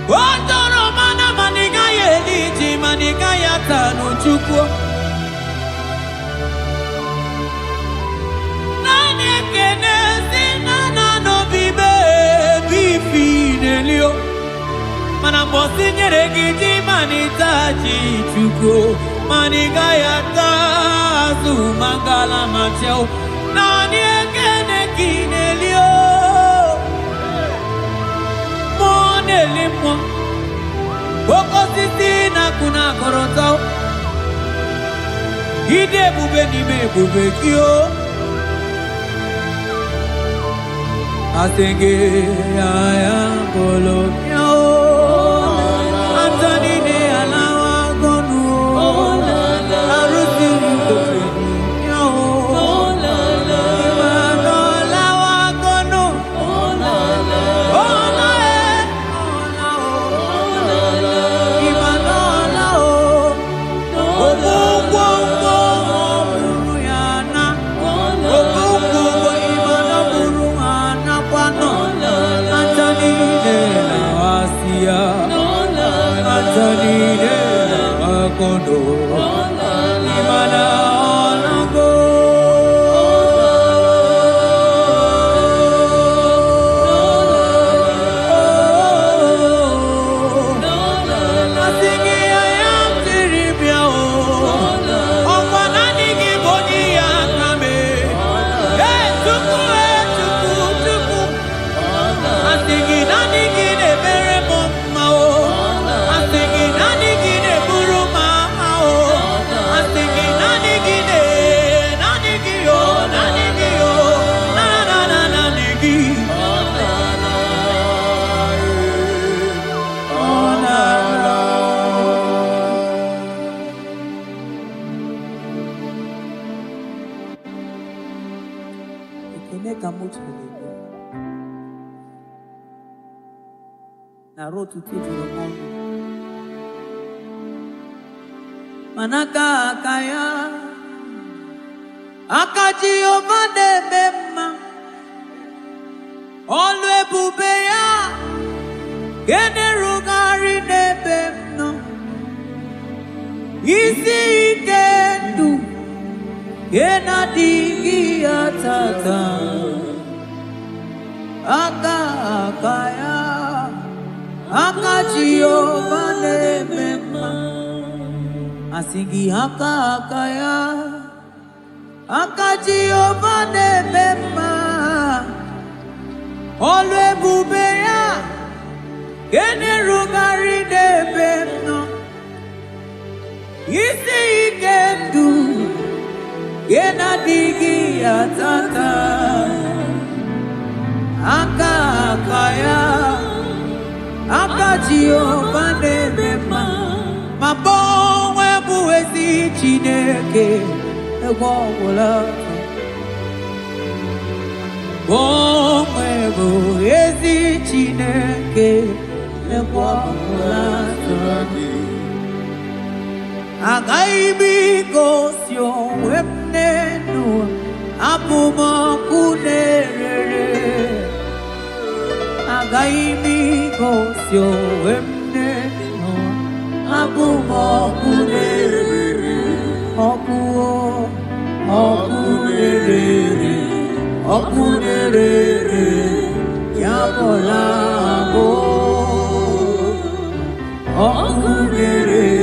Otoro mana maniga yeliji maniga yatano chukwo. Nani ekene sinana no bibe bifinelio. Mana mbosi nyeregi manitaji chukwo. Maniga yatazu mangala macheo. Nani ekene kinelio. Monelimo Boko sisi na kuna korotao Ide bube nime bube kio Asenge ya polo yao Antoni ne alawa gonu Arusi ukofeni yao Imano alawa gonu Kondo Imana Onago Asingi ayam tiribia o Okwanani giboni ya kame tuku Asingi nani gine bere moma o Asingi nani gine buru na rotu tijuru mono manaka akaya akaji ovade bema olu ebube ya gene rugari nebemno isi ikendu gena digi atata akaya akaji ovade bema asingi akaya akaji ovade bema olu ebube ya gene rugari nebemno isi ikendu yena digi atata aka kaya aka Jehova nemema mabonwe buwezi Chineke egwogwola bonwe buwezi Chineke egwogwola agaghị gosi onwe m n'elu abụmọkụ na-erere agaghị gosi onwe m n'elu abụmọkụ na-erere ọkụ na-erere ọkụ na-erere ya bụla abụ ọkụ na-erere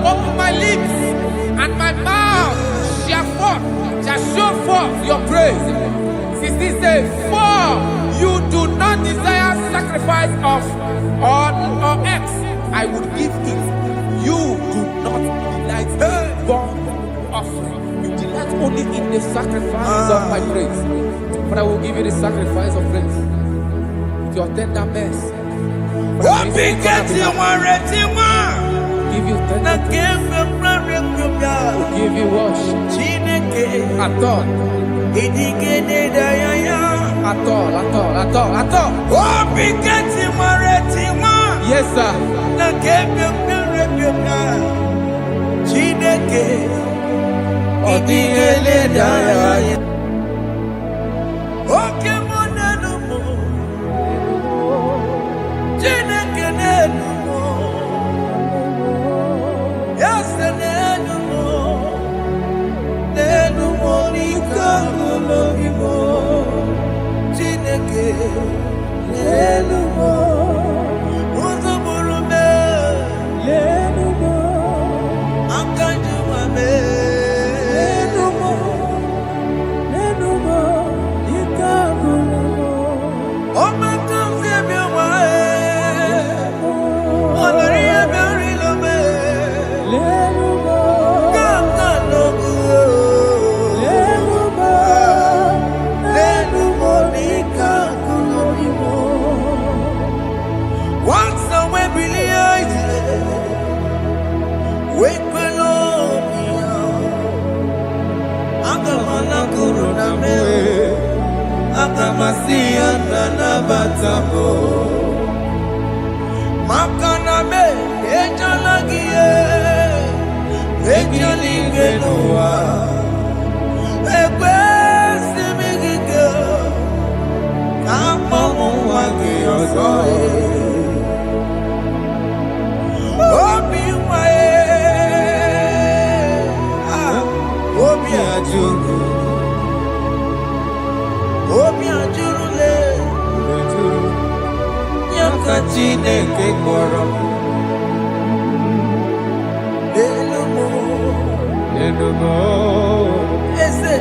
Open my lips and my mouth shall show forth your praise. 16 says, for you do not desire sacrifice of or X, I would give it. You do not delight in burnt offering. You delight only in the sacrifice of my praise. But I will give you the sacrifice of praise with your tender mercy. Give you tender give you worship. At all. Yes, sir. ka Chineke kpọrọ m. Enumo, eze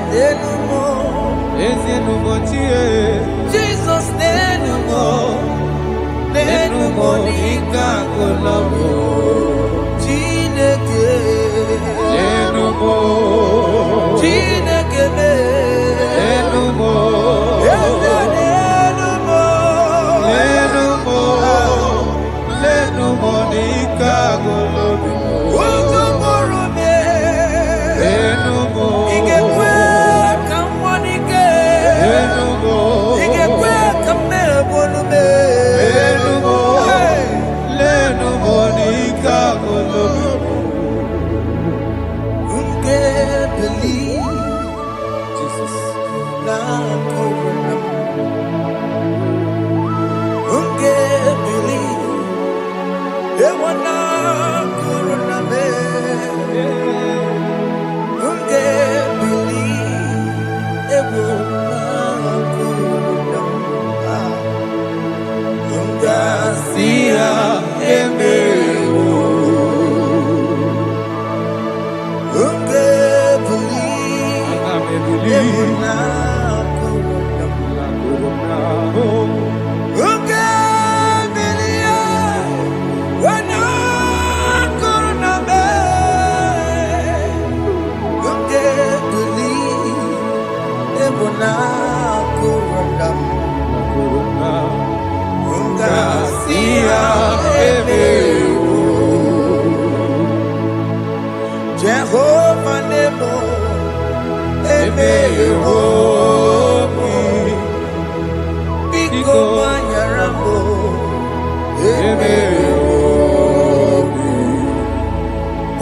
enumo tie. Jesus nenumo nika kolobo. Chineke enumo enumo enumo nika kolobo. Jehovah Nebo, Biko Banyarambo,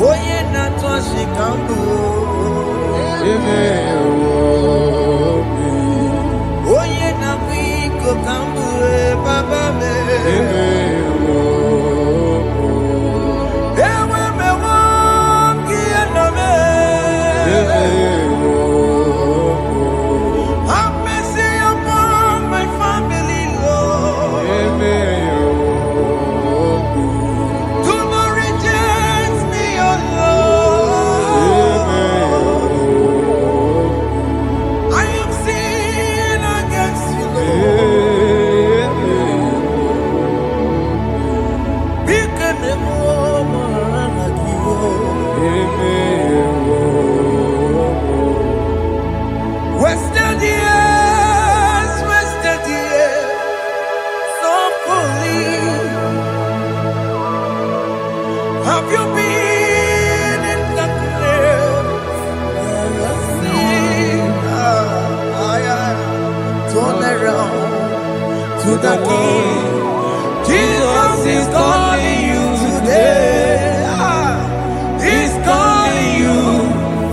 Oye Natwa Shikambu, Oye Nabiko Kambu, Baba me. Have mercy upon my family, Lord. Do not reject me, oh Lord. I have sinned against you, Lord. Become a woman like you. Wasted years, so fully. Have you been in darkness? Turn around to the King. Jesus is calling you today. He's calling you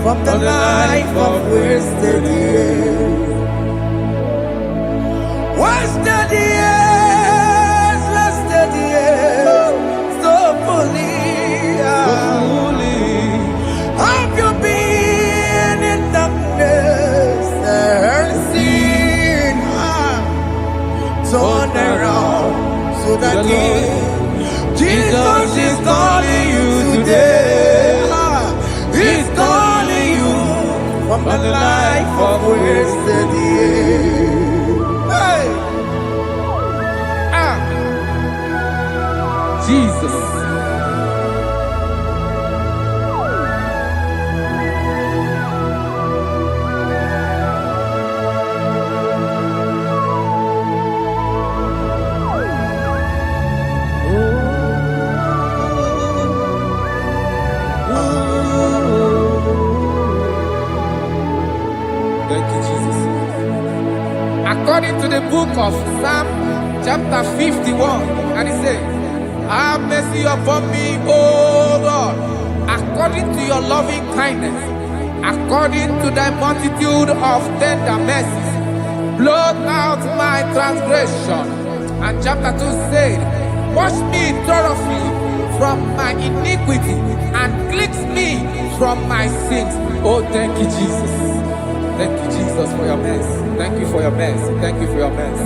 from the life of wasted years. Wasted years, so fully. Have you been in darkness and seen? Turn around so that Jesus is calling you today. He's calling you from the life of wasted years. Hey! Jesus. According to the book of Psalm chapter 51, and it says, have mercy upon me, O Lord, according to your loving kindness, according to thy multitude of tender mercies, blot out my transgression. And chapter 2 said, wash me thoroughly from my iniquity and cleanse me from my sins. Oh, thank you, Jesus. Thank you, Jesus, for your mercy. Thank you for your mercy. Thank you for your mercy.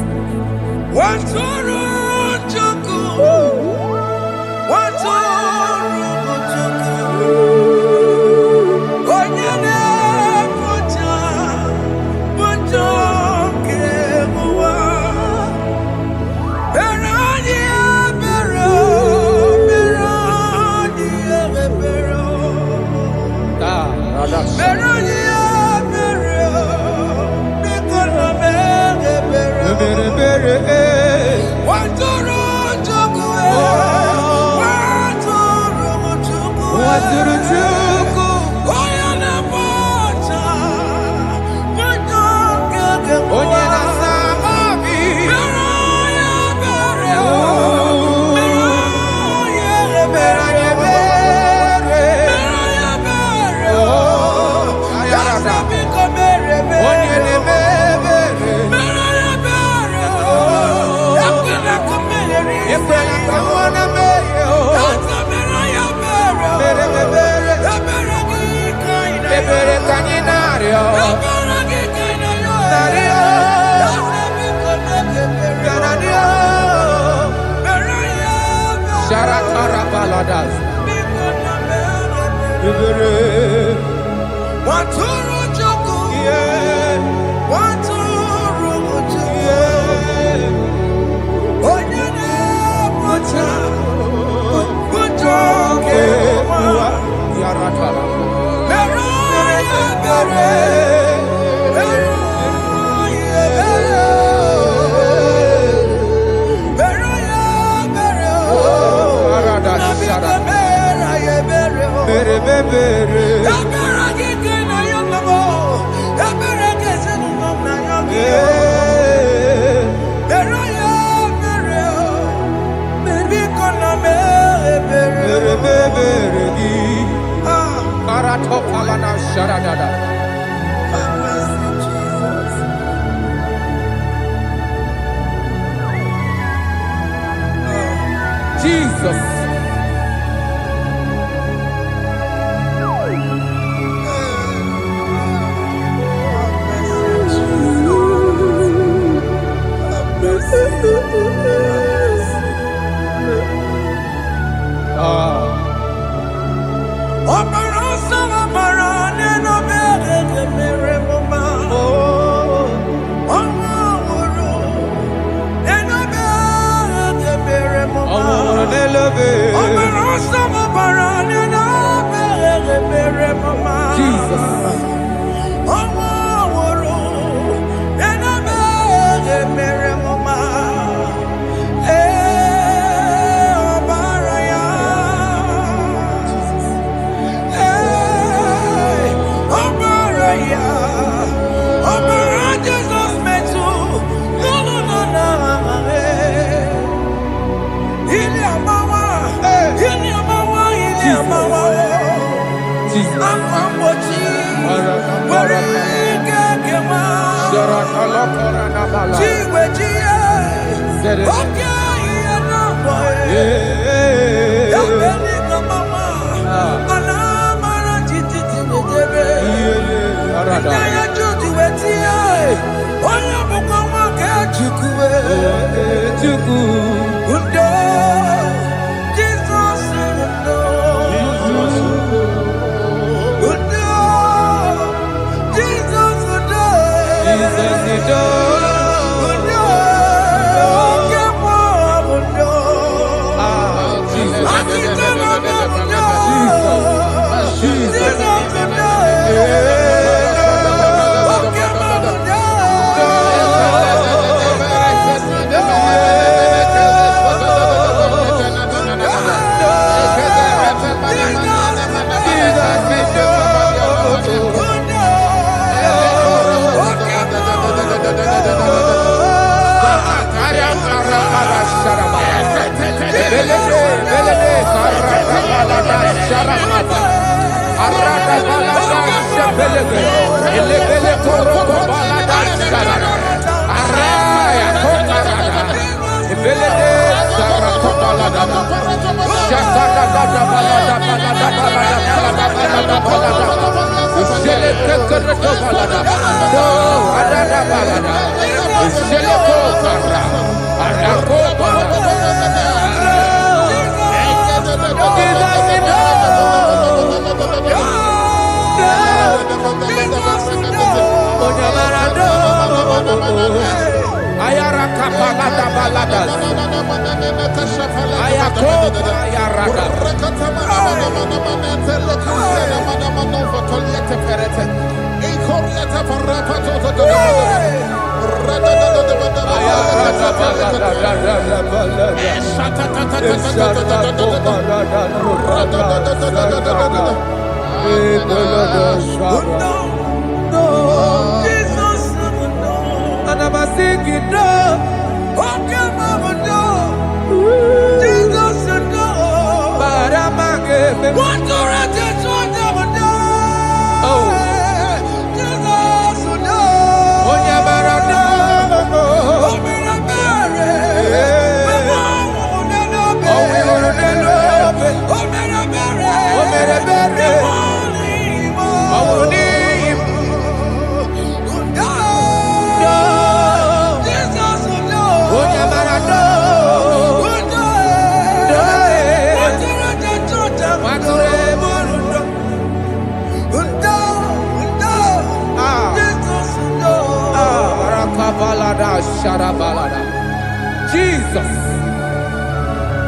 Jesus,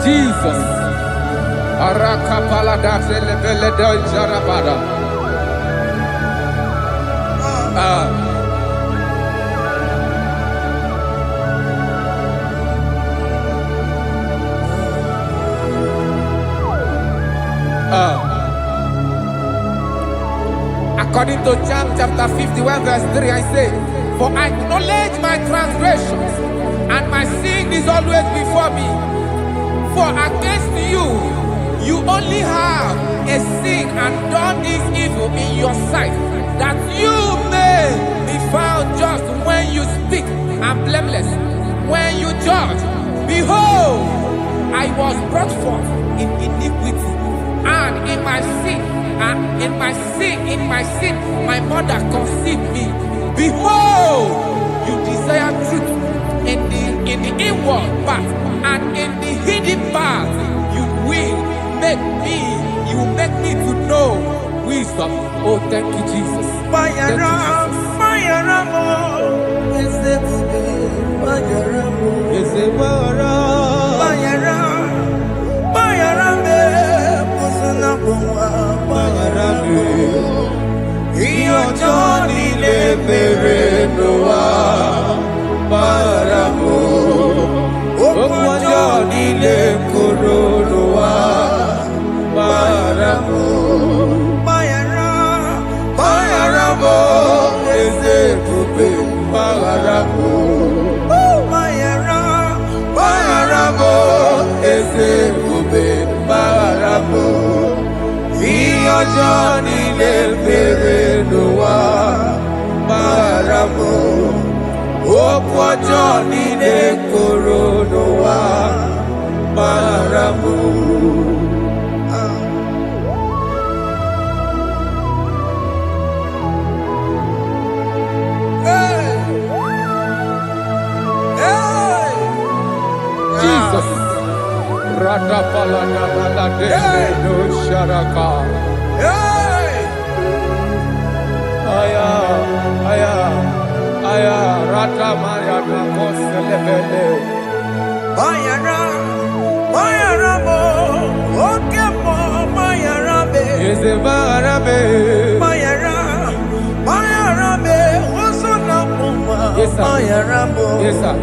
Jesus, Arakapalada Zelebeleda Jarabada. According to John chapter 51 verse 3, I say, for I acknowledge my transgressions, and my sin is always before me. For against you, you only have a sin and done this evil in your sight, that you may be found just when you speak, and blameless when you judge. Behold, I was brought forth in iniquity, and in my sin, my mother conceived me. Behold, you desire truth in the inward part, and in the hidden part you will make me to know wisdom. Oh, thank you, Jesus. Thank you, Jesus. Yes, sir.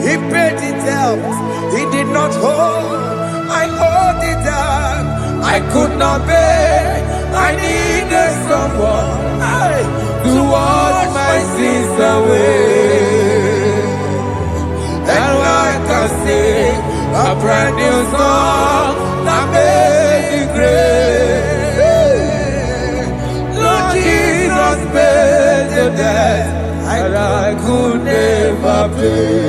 He paid it out. He did not hold. I owed it out. I could not pay. I needed someone to wash my sins away. And I can sing a brand new song that made me great. Lord Jesus paid the debt that I could never pay.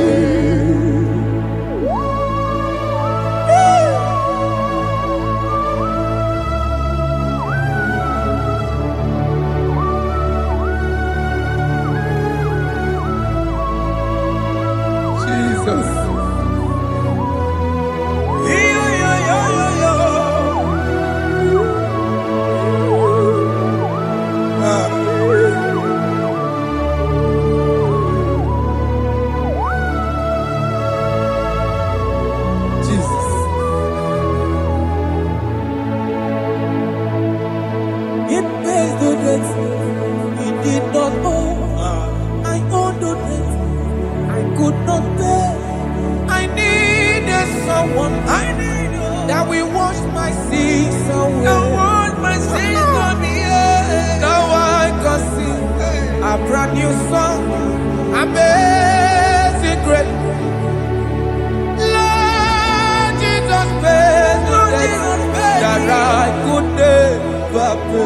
Papa.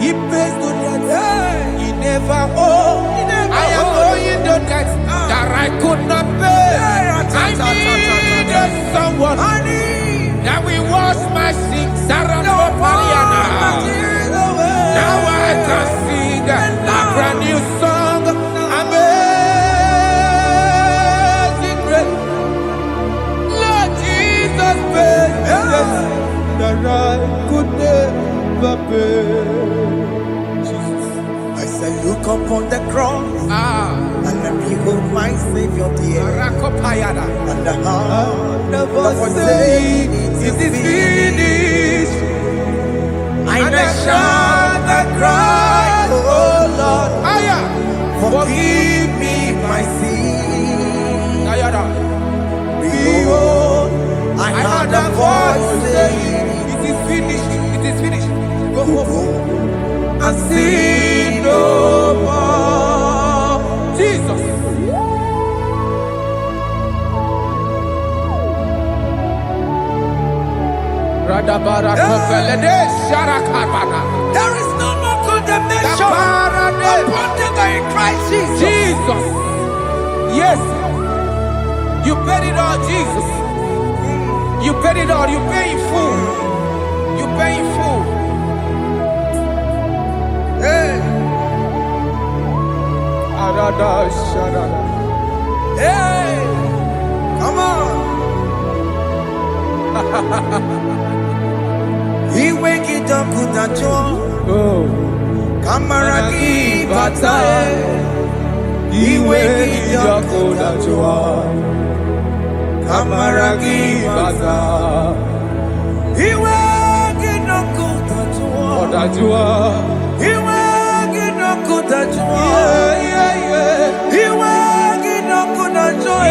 He pays the debt he never owed. I am owing the debt that I could not pay. I needed someone that will wash my sins. Now I can sing a brand new song. Amazing grace. Lord Jesus paid the debt that I could never pay. I say, look upon the cross and then behold my Savior dear. And the heart of us saying, it is finished. I shout and cry, oh Lord, forgive me my sin. Behold, I heard a voice saying, it is finished, it is finished. Go home and sin no more. Jesus. There is no more condemnation upon them in Christ Jesus. Jesus. Yes. You paid it all, Jesus. You paid it all. You pay in full. You pay in full. Hey. Hey. Come on. He wake it up with a joy. Kamaraki batae. He wake it up with a joy. Kamaraki batae. He wake it up with a joy. He wake it up with a joy. He wake it up with a joy.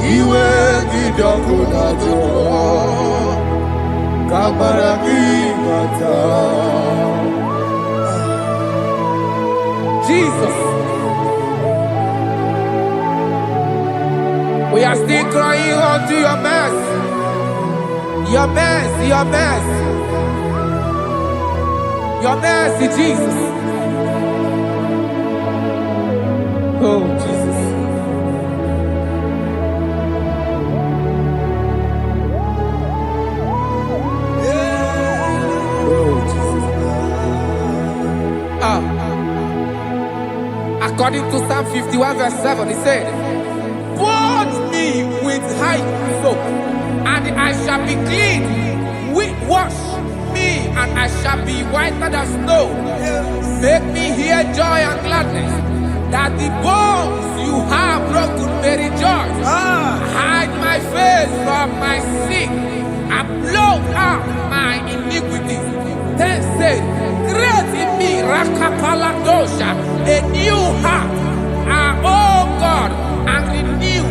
He wake it up with a joy. Jesus. We are still crying unto your mercy. Your mercy, your mercy. Your mercy, Jesus. Oh, Jesus. Oh, Jesus. According to Psalm 51 verse 7, he said, "Wash me with high soap, and I shall be clean. Wash me, and I shall be whiter than snow. Make me hear joy and gladness, that the bones you have broken may rejoice. Hide my face from my sin, and blot out my iniquities. Then say, create in me Rakapaladosha, a new heart, oh God, and renew,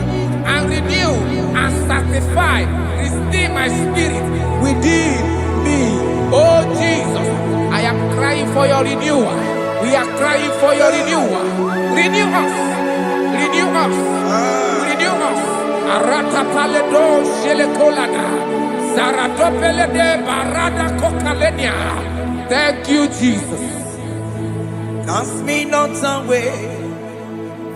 and sanctify, restore my spirit within me." Oh Jesus, I am crying for your renewal. We are crying for your renewal. Renew us, renew us, renew us. Arata paledo shelekolada, zaratopele de barada kokalenia. Thank you, Jesus. Cast me not away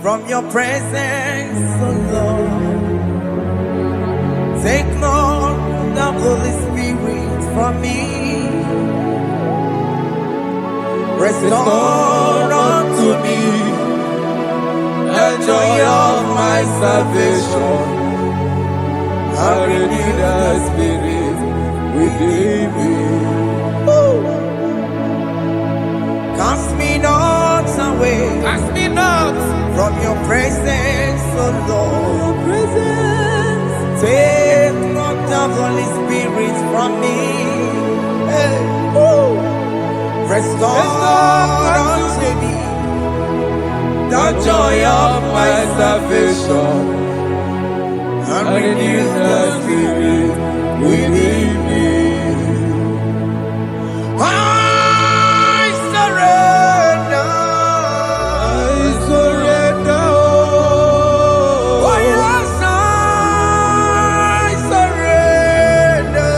from your presence, oh Lord. Take not the Holy Spirit from me. Restore unto me the joy of my salvation. I renew the spirit within me. Cast me not away. Cast me not oh Lord. Take not the Holy Spirit from me. Hey. Restore unto me the joy of my salvation, and renew the spirit within me. I surrender. Oh yes, I surrender.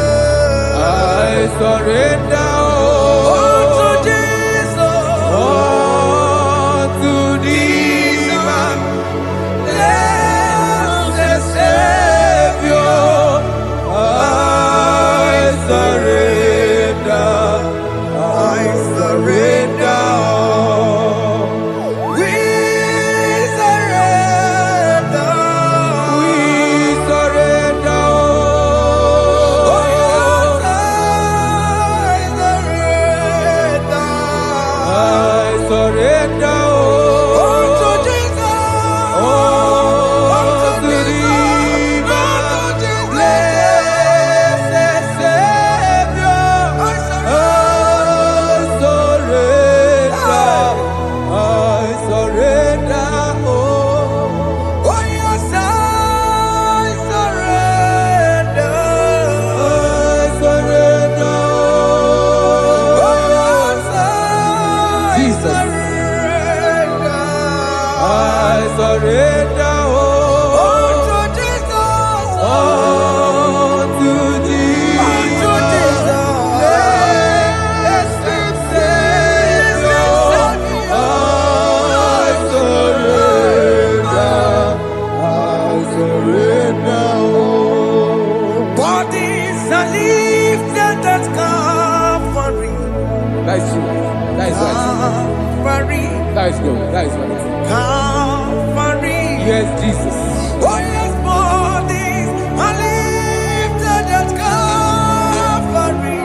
That is good. That is good. Calvary. Yes, Jesus. Oh yes, bodies are lifted at Calvary.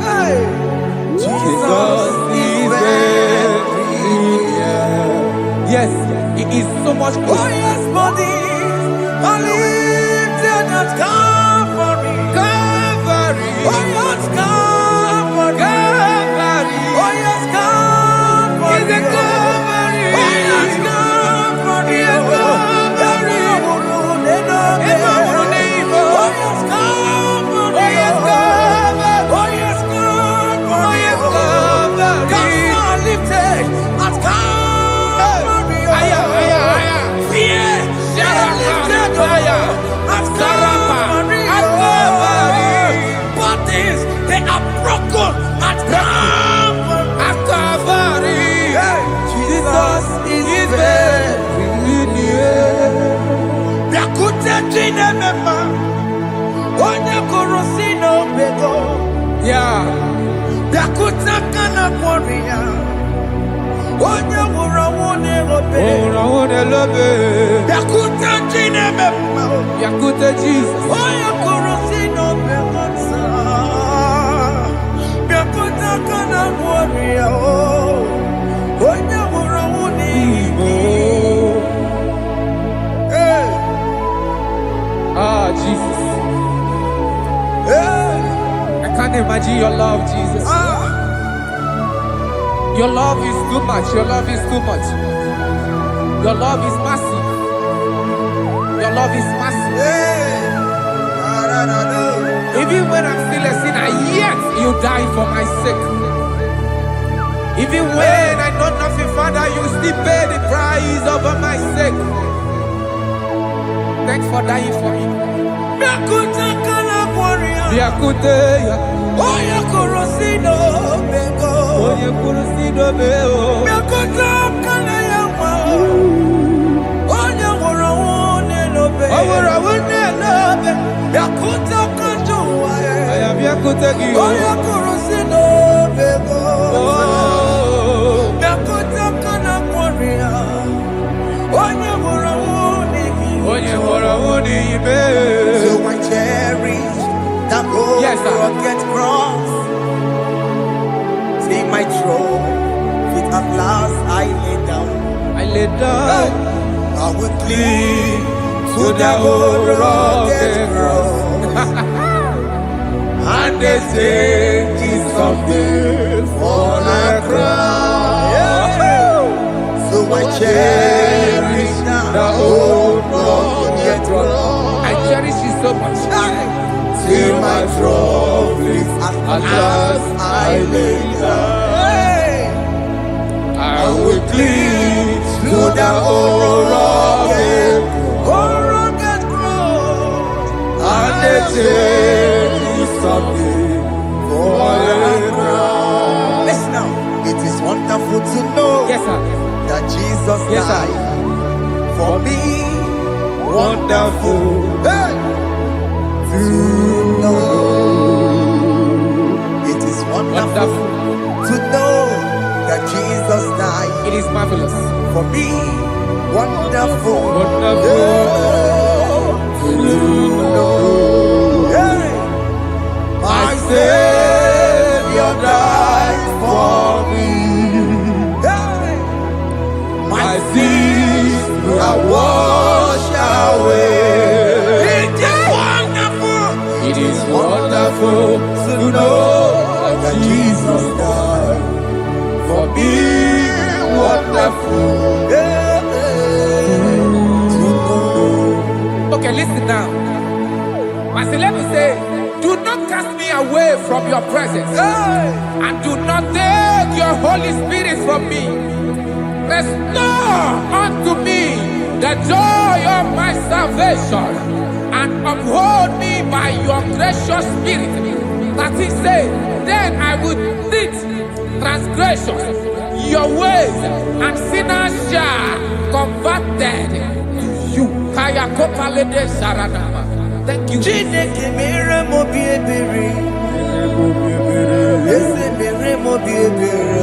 Hey. Jesus is everywhere. Yes, it is so much good. Oh yes, bodies are lifted at Calvary. Calvary. Oh yes, Calvary. Calvary. Oh yes, Calvary. Is it Calvary? Oh yes, Calvary. Yes, Calvary. Oh yes, Calvary. Oh yes, Calvary. Oh yes, Calvary. Oh yes, Calvary. God are lifted at Calvary. Fear shall lifted at Calvary. Bodies they are broken at Calvary. At Calvary. Jesus is very near. Biakute jine mema, onye korosino bego. Yeah. Biakute kana kworiya, onye wurawune obe. Wurawune lobe. Biakute jine mema, Biakute Jesus. onye korosino bego sa. Biakute kana kworiya, onye wurawune ibo. Ah, Jesus. I can't imagine your love, Jesus. Your love is too much. Your love is too much. Your love is massive. Your love is massive. Even when I'm still a sinner, yet you die for my sake. Even when I know nothing, Father, you still pay the price over my sake. Thanks for dying for me. Biakute, Oya korosino bego. Oye kurusino beo. Biakute kana yawa. Oya wurawune lobe. Wurawune lobe. Biakute kanjuwa. Aya biakute giyo. Oya korosino bego. Biakute kana kworiya. Oya wurawune giyo. Oye wurawune ibe. So I cherish that gold rugged cross. See my throne, feet at last I lay down. I lay down. I I will cling to the old rugged cross. And they say it's something for a crown. So I cherish the old rugged cross. I cherish it so much. Till my troubles at last I lay down. I will cling to the old rugged cross. And they say something for a crown. Listen now. It is wonderful to know that Jesus died for me. Wonderful to know. It is wonderful to know that Jesus died. It is marvelous for me. Wonderful to know. My Savior died for me. My sins are washed away. It is wonderful to know that Jesus died for me. Wonderful to know. Okay, listen now. My celebrity say, do not cast me away from your presence, and do not take your Holy Spirit from me. Restore unto me the joy of my salvation, and uphold me by your gracious spirit. That is say, then I would teach transgressions your ways, and sinners shall converted to you. Kaya kopalede saranama. Thank you. Chineke mere mo biebere. Ese mere mo biebere.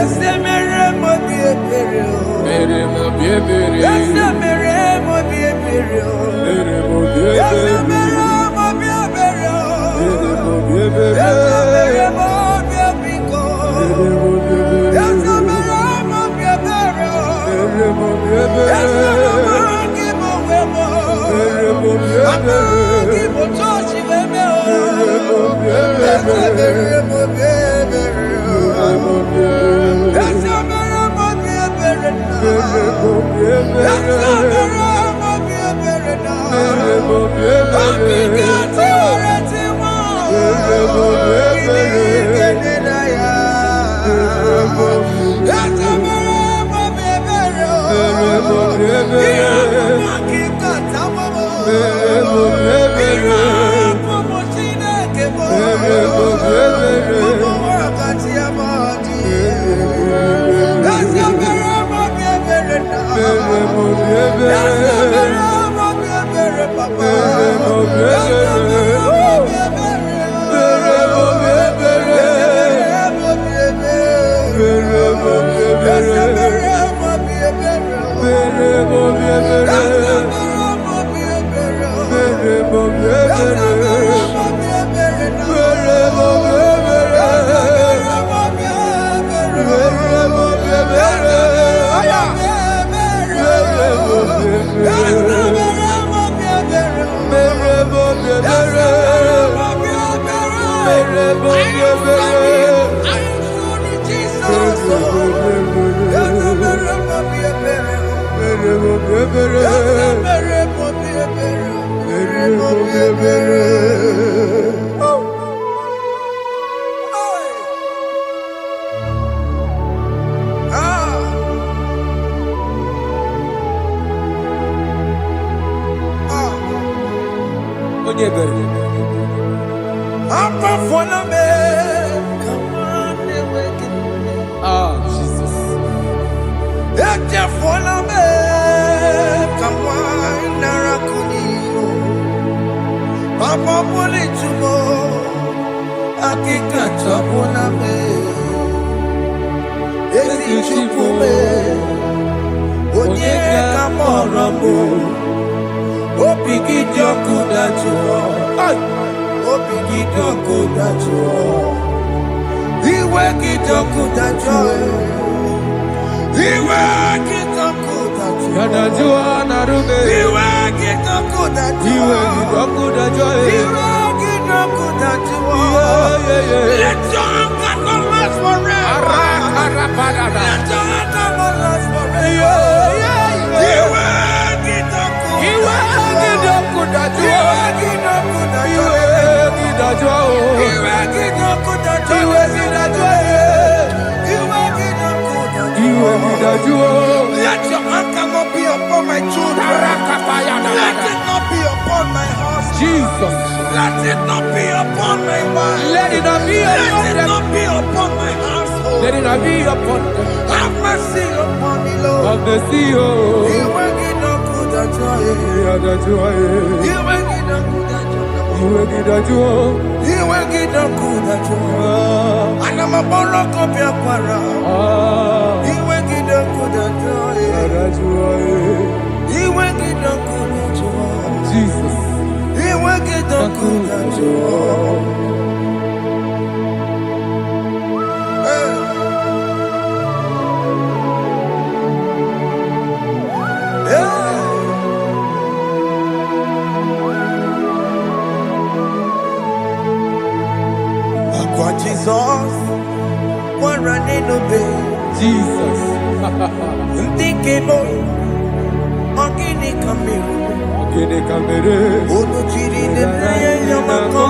Ese mere mo biebere. Mere mo biebere. Ese mere mo biebere. Mere mo biebere. Ese mere mo biebere. Mere mo biebere. Ese mere mo biebiko. Ese mere mo biebere. Mere mo biebere. Ese mere mo wemo. Mere mo Amagi mo tochi weme o. Ese mere mo biebere. Ese mere mo biebere na. Ese mere mo biebere na. Abigati oreti mo. Iligene na ya. Ese mere mo biebere o. Iyamaki kata mo. Irapo mo Chineke mo. Mo wakati ya madi. Ese mere mo biebere na. Ese mere mo biebere papa. Ese mere mo biebere. Ese mere mo biebere. Ese mere mo Jesus. Papa pole chumo, akika chapona me. Ezi chupume, onye kamoramo. Opiki joku dachuo, opiki joku dachuo. Iwe ki joku dachuo, iwe ki joku Yanajua narume. Iwe kidokuda Iwe kidokuda joy. Iwe kidokuda joy. Let your anger not last forever. Let your anger not last forever. Iwe kidokuda joy. Iwe kidokuda joy. Iwe kidokuda joy. Iwe kidokuda joy. Iwe kidokuda joy. Let your anger not be upon my children. Let it not be upon my house. Jesus. Let it not be upon my wife. Let it not be upon Let it them. not be upon my household. Let it not be upon them. Have mercy upon me, Lord. Of the sea. Iwe kidokuda joy. Iwe joy. Iwe kidokuda joy. Iwe kidokuda joy. Iwe kidokuda joy. Anamaboro kopya kwara. Iwe kidokuda joy. Iwe kidokuda joy. Jesus. Iwe kidokuda joy. Kwa Jesus, kwa raneno be. Jesus. Ndike boy, ogini kamiru. Ogini kamere. Ono chiri neye yamako,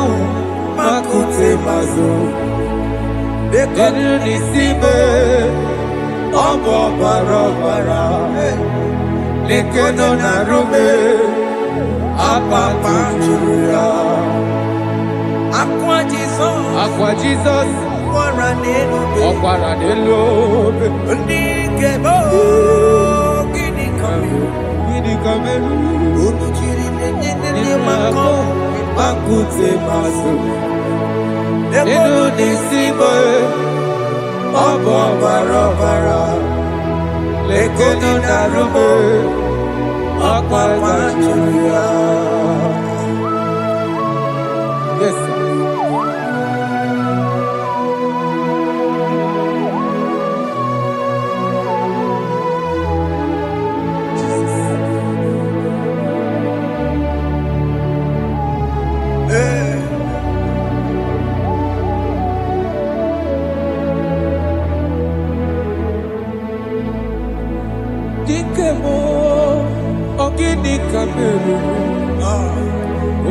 makute mazo. Denu nisibe, obo barabara. Lekeno narume, apa tujuya. Aqua Jesus, kwa raneno be. Okwara nelo. Ndike boy, ogini kamiru. Ogini kamere. Ono chiri neye yamako, Makute maso. Denu nisibe, obo barabara. Lekeno narume, apa tujuya. Yes, sir. Dikemo, ogini kamere.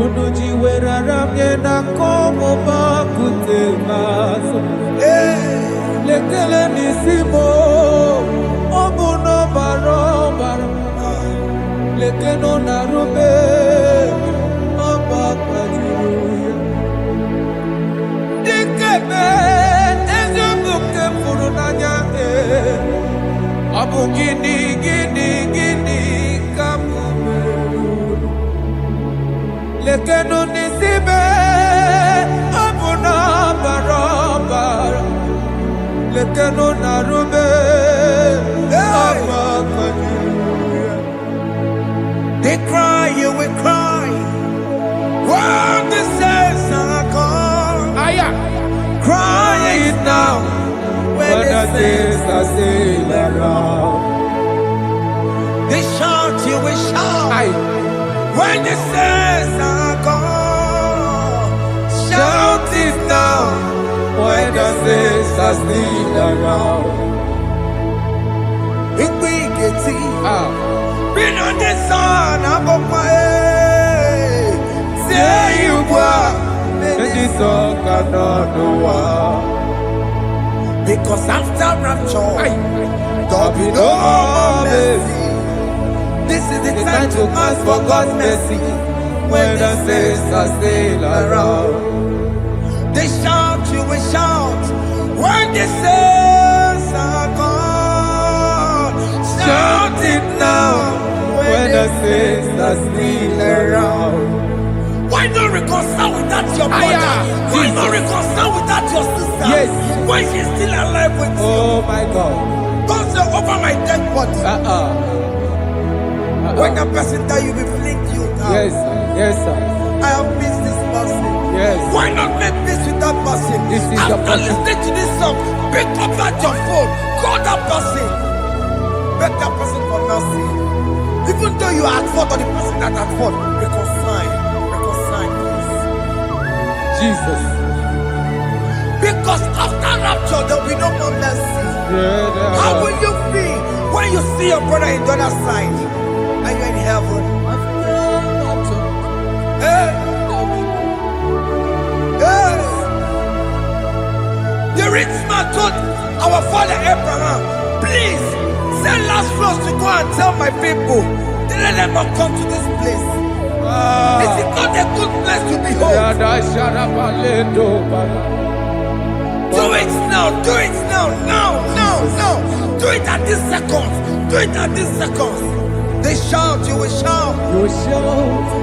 Unuji werara mjena komo bakute maso. Lekele nisimo, obuno barobara. Lekeno narume, abakajuya. Dikeme, ezubuke furunanyake. Abu gini kamumeru. Lekeno nisibe, abu na barabara. Lekeno narume, abakajuya. They cry, you will cry. When the saints are gone, cry it now. When the saints I sail around. they shout, you will shout. When the saints are gone, shout it now. When the saints are still around. It will get Ah. been on the sun, I'm up my head. Say you were, And this song cannot know why. because after rapture, There'll be no more mercy. this is the It's time to ask for God's mercy. When the saints are still around. They shout, you will shout. When the saints are gone, Shout it now. When the saints are still around. Why not reconcile with that your brother? Why not reconcile with that your sister? Yes. When she's still alive with you. Oh my God. Don't say over my dead body. When that person die, you will fling you down. Yes, sir. Yes, sir. I have missed this person. Yes. Why not make peace with that person? This is your After person. listening to this song, pick up that your phone, call that person. beg that person for mercy. Even though you are at fault or the person that at fault, reconcile, please. Jesus. Because after rapture, there will be no more mercy. How will you feel when you see your brother in the other side and you're in heaven? Hey. Hey. The rich man told our father Abraham, please send Lazarus to go and tell my people, let them not come to this place. This is not a good place to behold. Do it now, do it now, now. Do it at this second. Do it at this second. They shout, you will shout.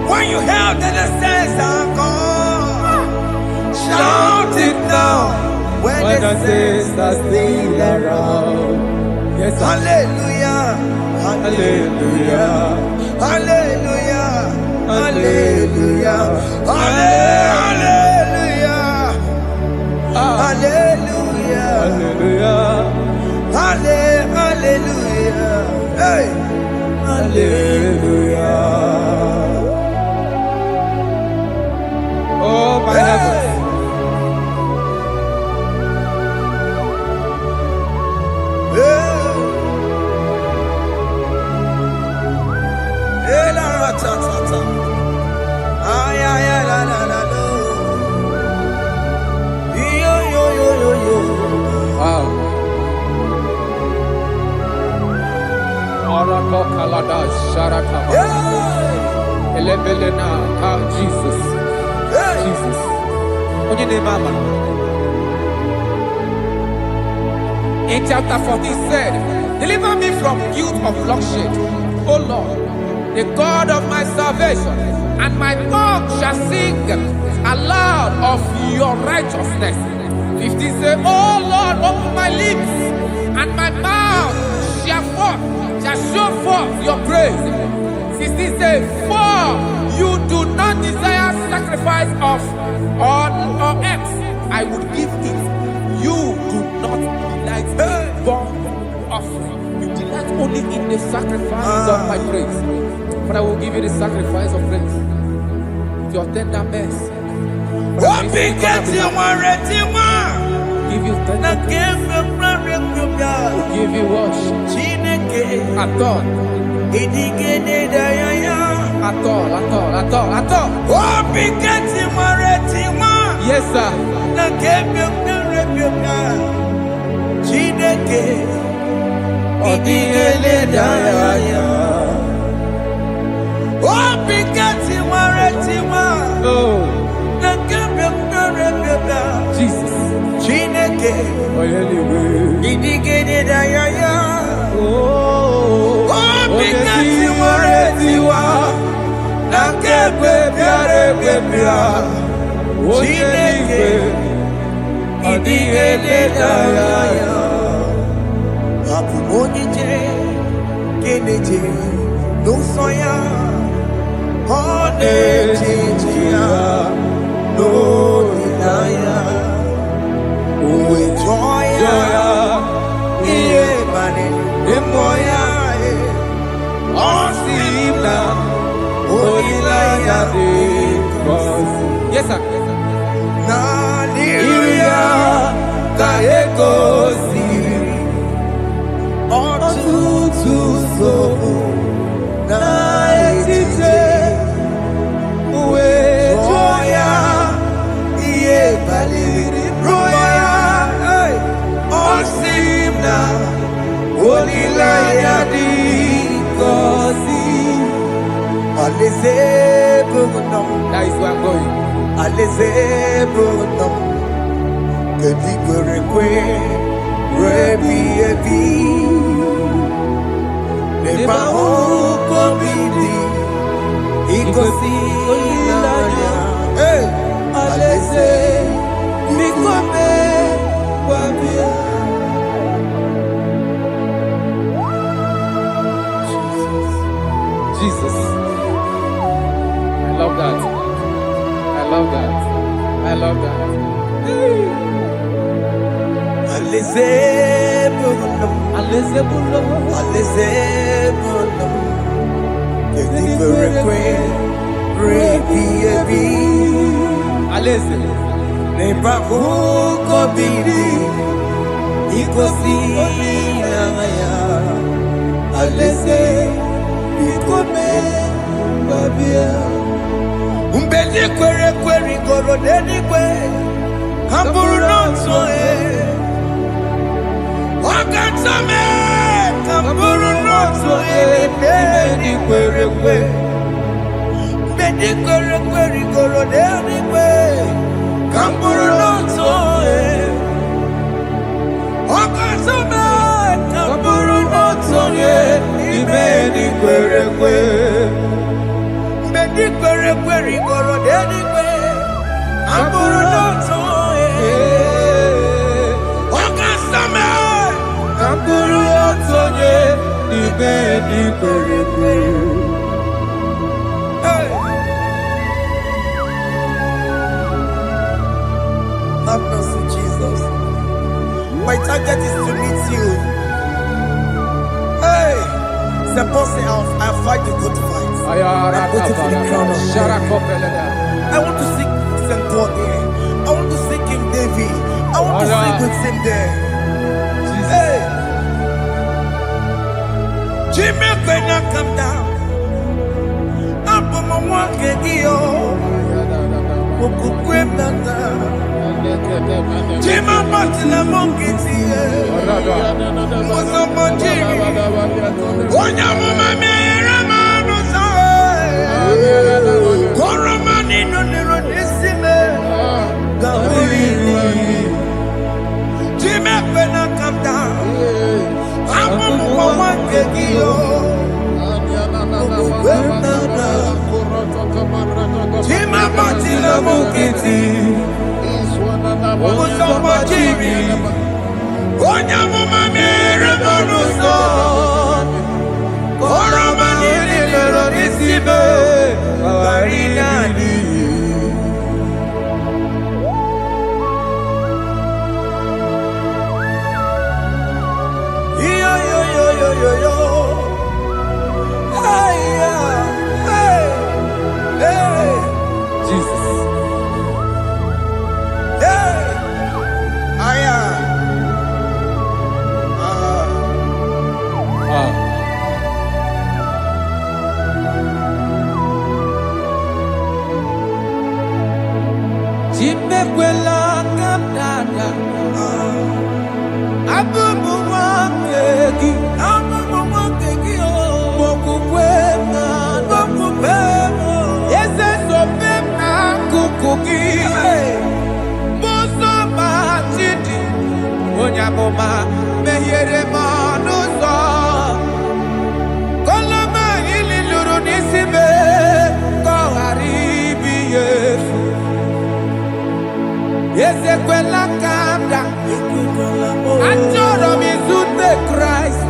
When you hear that the saints are gone, shout it now. When the saints are still around. Yes, hallelujah, hallelujah, hallelujah, hallelujah, hallelujah, hallelujah, hallelujah, hallelujah, hey, hallelujah. Oh my heavens. Jesus. Jesus. In chapter 14 said, deliver me from guilt of bloodshed, O Lord, the God of my salvation, and my tongue shall sing aloud of your righteousness. 15 said, O Lord, open my lips, and my mouth shall show forth your praise. 16 says, for you do not desire sacrifice of or eggs, I would give it. You do not delight in burnt offering. You delight only in the sacrifice of my praise. But I will give you the sacrifice of praise. Your tender mercy. Give you tender give you worship. At all. Yes, sir. Jesus. Yes, sir. That is where I'm going. Jesus. I love that. I love that. I love that. Alizebulum, Wakatame kaburu noto bedi kwere goro deni kwe kaburu noto Wakatame kaburu noto bedi kwere goro deni kwe kaburu noto Wakatame kaburu noto bedi kwere have mercy, Jesus. My target is to meet you. Hey, suppose I fight the good fight. I'm waiting for the crown of God. I want to seek St. Paul there. I want to seek King David. I want to sleep with him there. Hey, Jimmy when I come down, I'm on my walk again. Jima Martina Monkiti, Mosamajiri, Onyama Ramano Koromani no Neronisime, Jimmy when I come down, I'm on my walk again. Jima Martina Monkiti, Mosamajiri, Onyama Ramano Koromani no Neronisime, Barinani. Yo. Hey. Jesus. Hey. Jimekwela kamdada. Abubu wangegi. Mokukwema. Yese sopema kukuki. Muso matidi. Onyamoma mehiere manuso. Koloma ili luru nisibe. Koharibi yesu. Yese kwela kamda. Anjoro mizute Christ.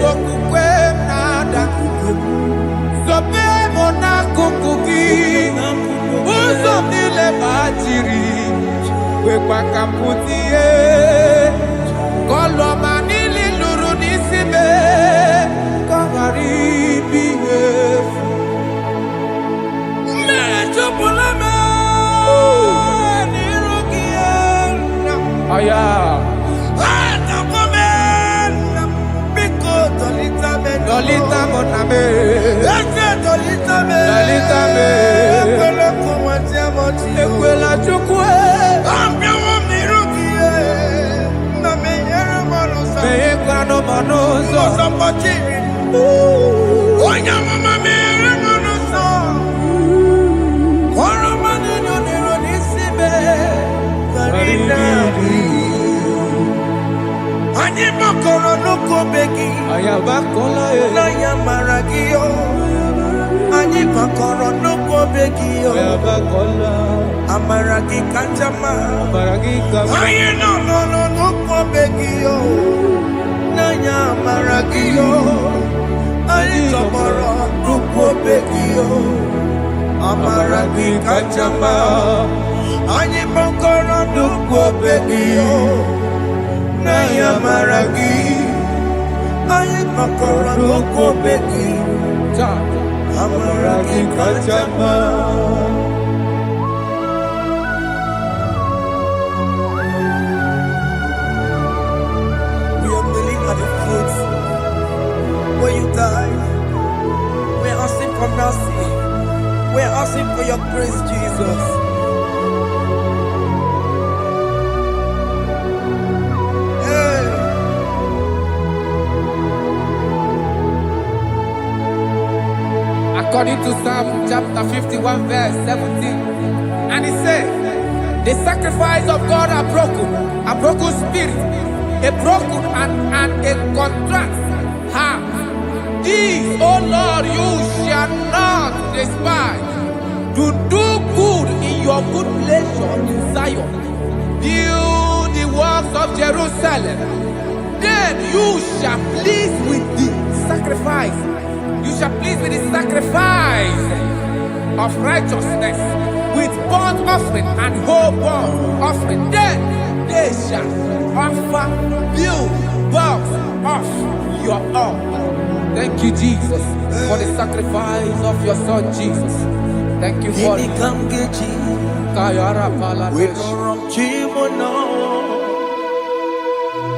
Mokukwemnada. Sope mona kukuki. Uzo nile majiri. Wekwa kamputie. Koloma nili luru nisibe. Koharibi yesu. Mechopulame. Aya. Dolita moname. Dolita me. Ekwela chukwe. Meyekwano manoso. Onyama mamere manoso. Koromani no Neronisime. Ani makoro no kobegi. Ayabakola Na yamaragio. Ani makoro no kobegi. Ayabakola. Amaragi kanjama. Amaragi kama. Aye no kobegi. Na yamaragio. Ani tomoro no kobegi. Amaragi kanjama. Ani makoro no kobegi. Naya maragi, aye makora loko beki, amaragi kachama. We are kneeling at the foot where you died. We are asking for mercy. We are asking for your grace, Jesus. According to Psalm chapter 51 verse 17, and it says, the sacrifice of God are broken spirit, a broken and a contrite heart. These, O Lord, you shall not despise. To do good in your good pleasure in Zion. Build the works of Jerusalem. Then you shall please with the sacrifice. You shall please with the sacrifice of righteousness, with burnt offering and whole burnt offering. Then they shall offer build works of your own. Thank you, Jesus, for the sacrifice of your Son, Jesus. Thank you for it. Kayara Pala. We don't wrong Chimono.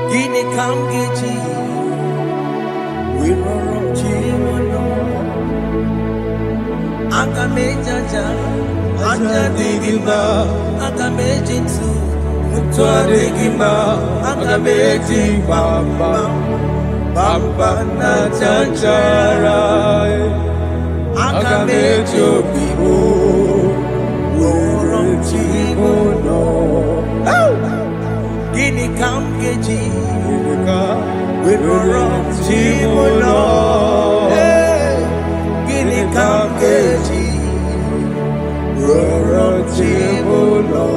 Gini Kamgeji. We don't wrong Chimono. Akamejaja. Anja Digima. Akamejinsu. Mutua Digima. Akameji Bamba. Bamba na Chanchara. Akamejo Bibo. Woron Chimono. Gini Kamgeji. Woron Chimono. Gini Kamgeji. Woron Chimono.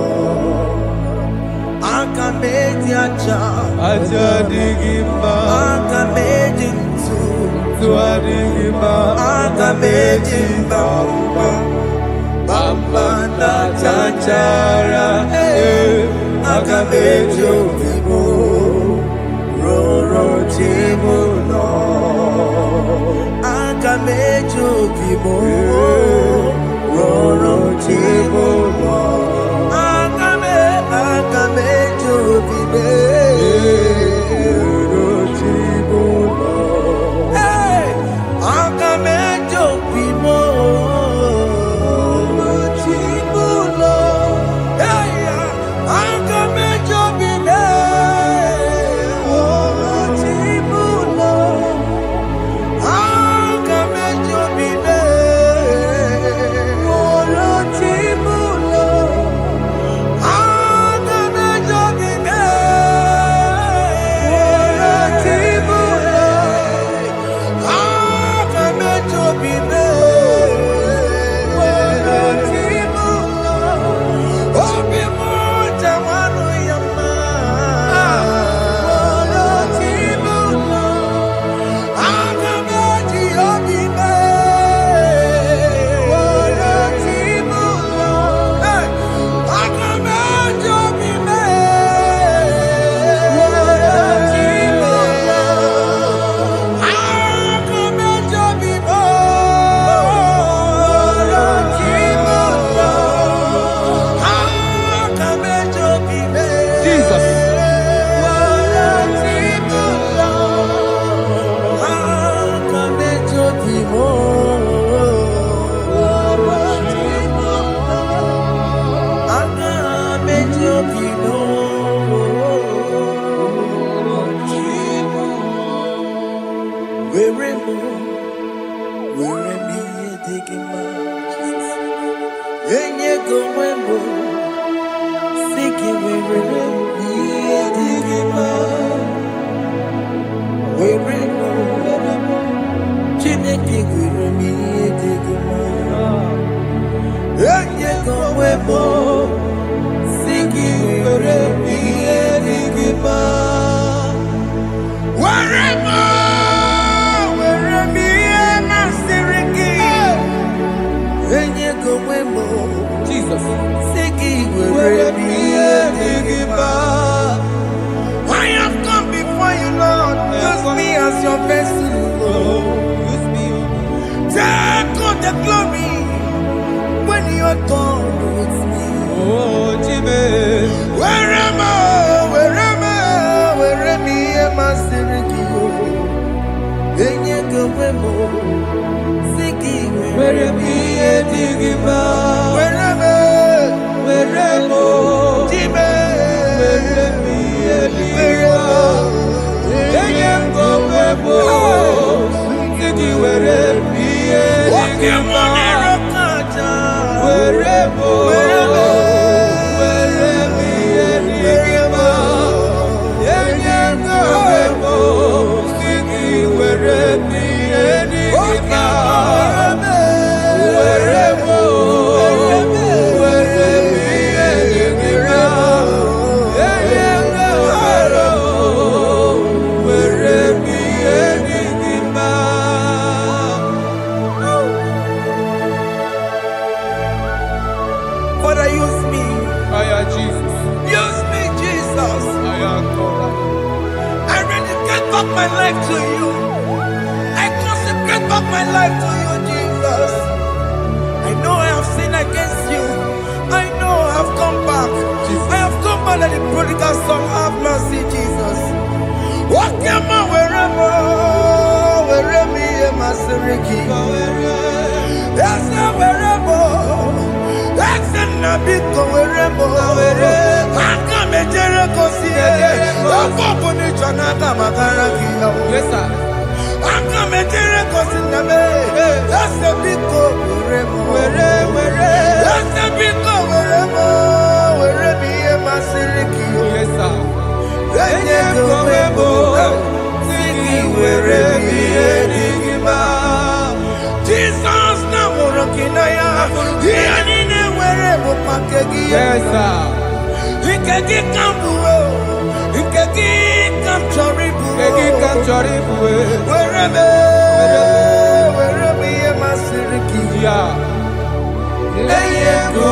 Akameji Acha. Acha Digima. Akameji Tuadigima. Akameji Bamba. Bamba na Chanchara. Akamejo Bibo. Roro Chimono. Akamejo Bibo. Roro Chimono. Akamejo Bibo. Roro Chimono. Akamejo Bibo. I have God with me. Oh, Jimmy. Where am I? Where am I? Masirikio. Enye gowemo. Siki Where am I? Digima. Where am I? Where am I? Jimmy. Where am I? Digima. Enye gowemo. Siki where am I? Digima. Where am I? Father, use me. Jesus. Use me, Jesus. I rededicate back my life to you. I consecrate back my life to you, Jesus. I know I have sinned against you. I know I have come back. I have come back like the prodigal son. Have mercy, Jesus. What am I wherever? Where me and my Siriki? Yes, wherever. That's a nabiko wherever. I come a Jericho see. Yes, sir. I come a Jericho see. That's a big go wherever. That's a big go wherever. Where me and my Siriki? Yes, sir. Jesus na morokina ya yani ne wherever pakegi. Yes, sir. Ikegi kambuo, ikegi kamchoribu, Kegi kamchoribu. wherever ye masiriki. Yeah. Eye go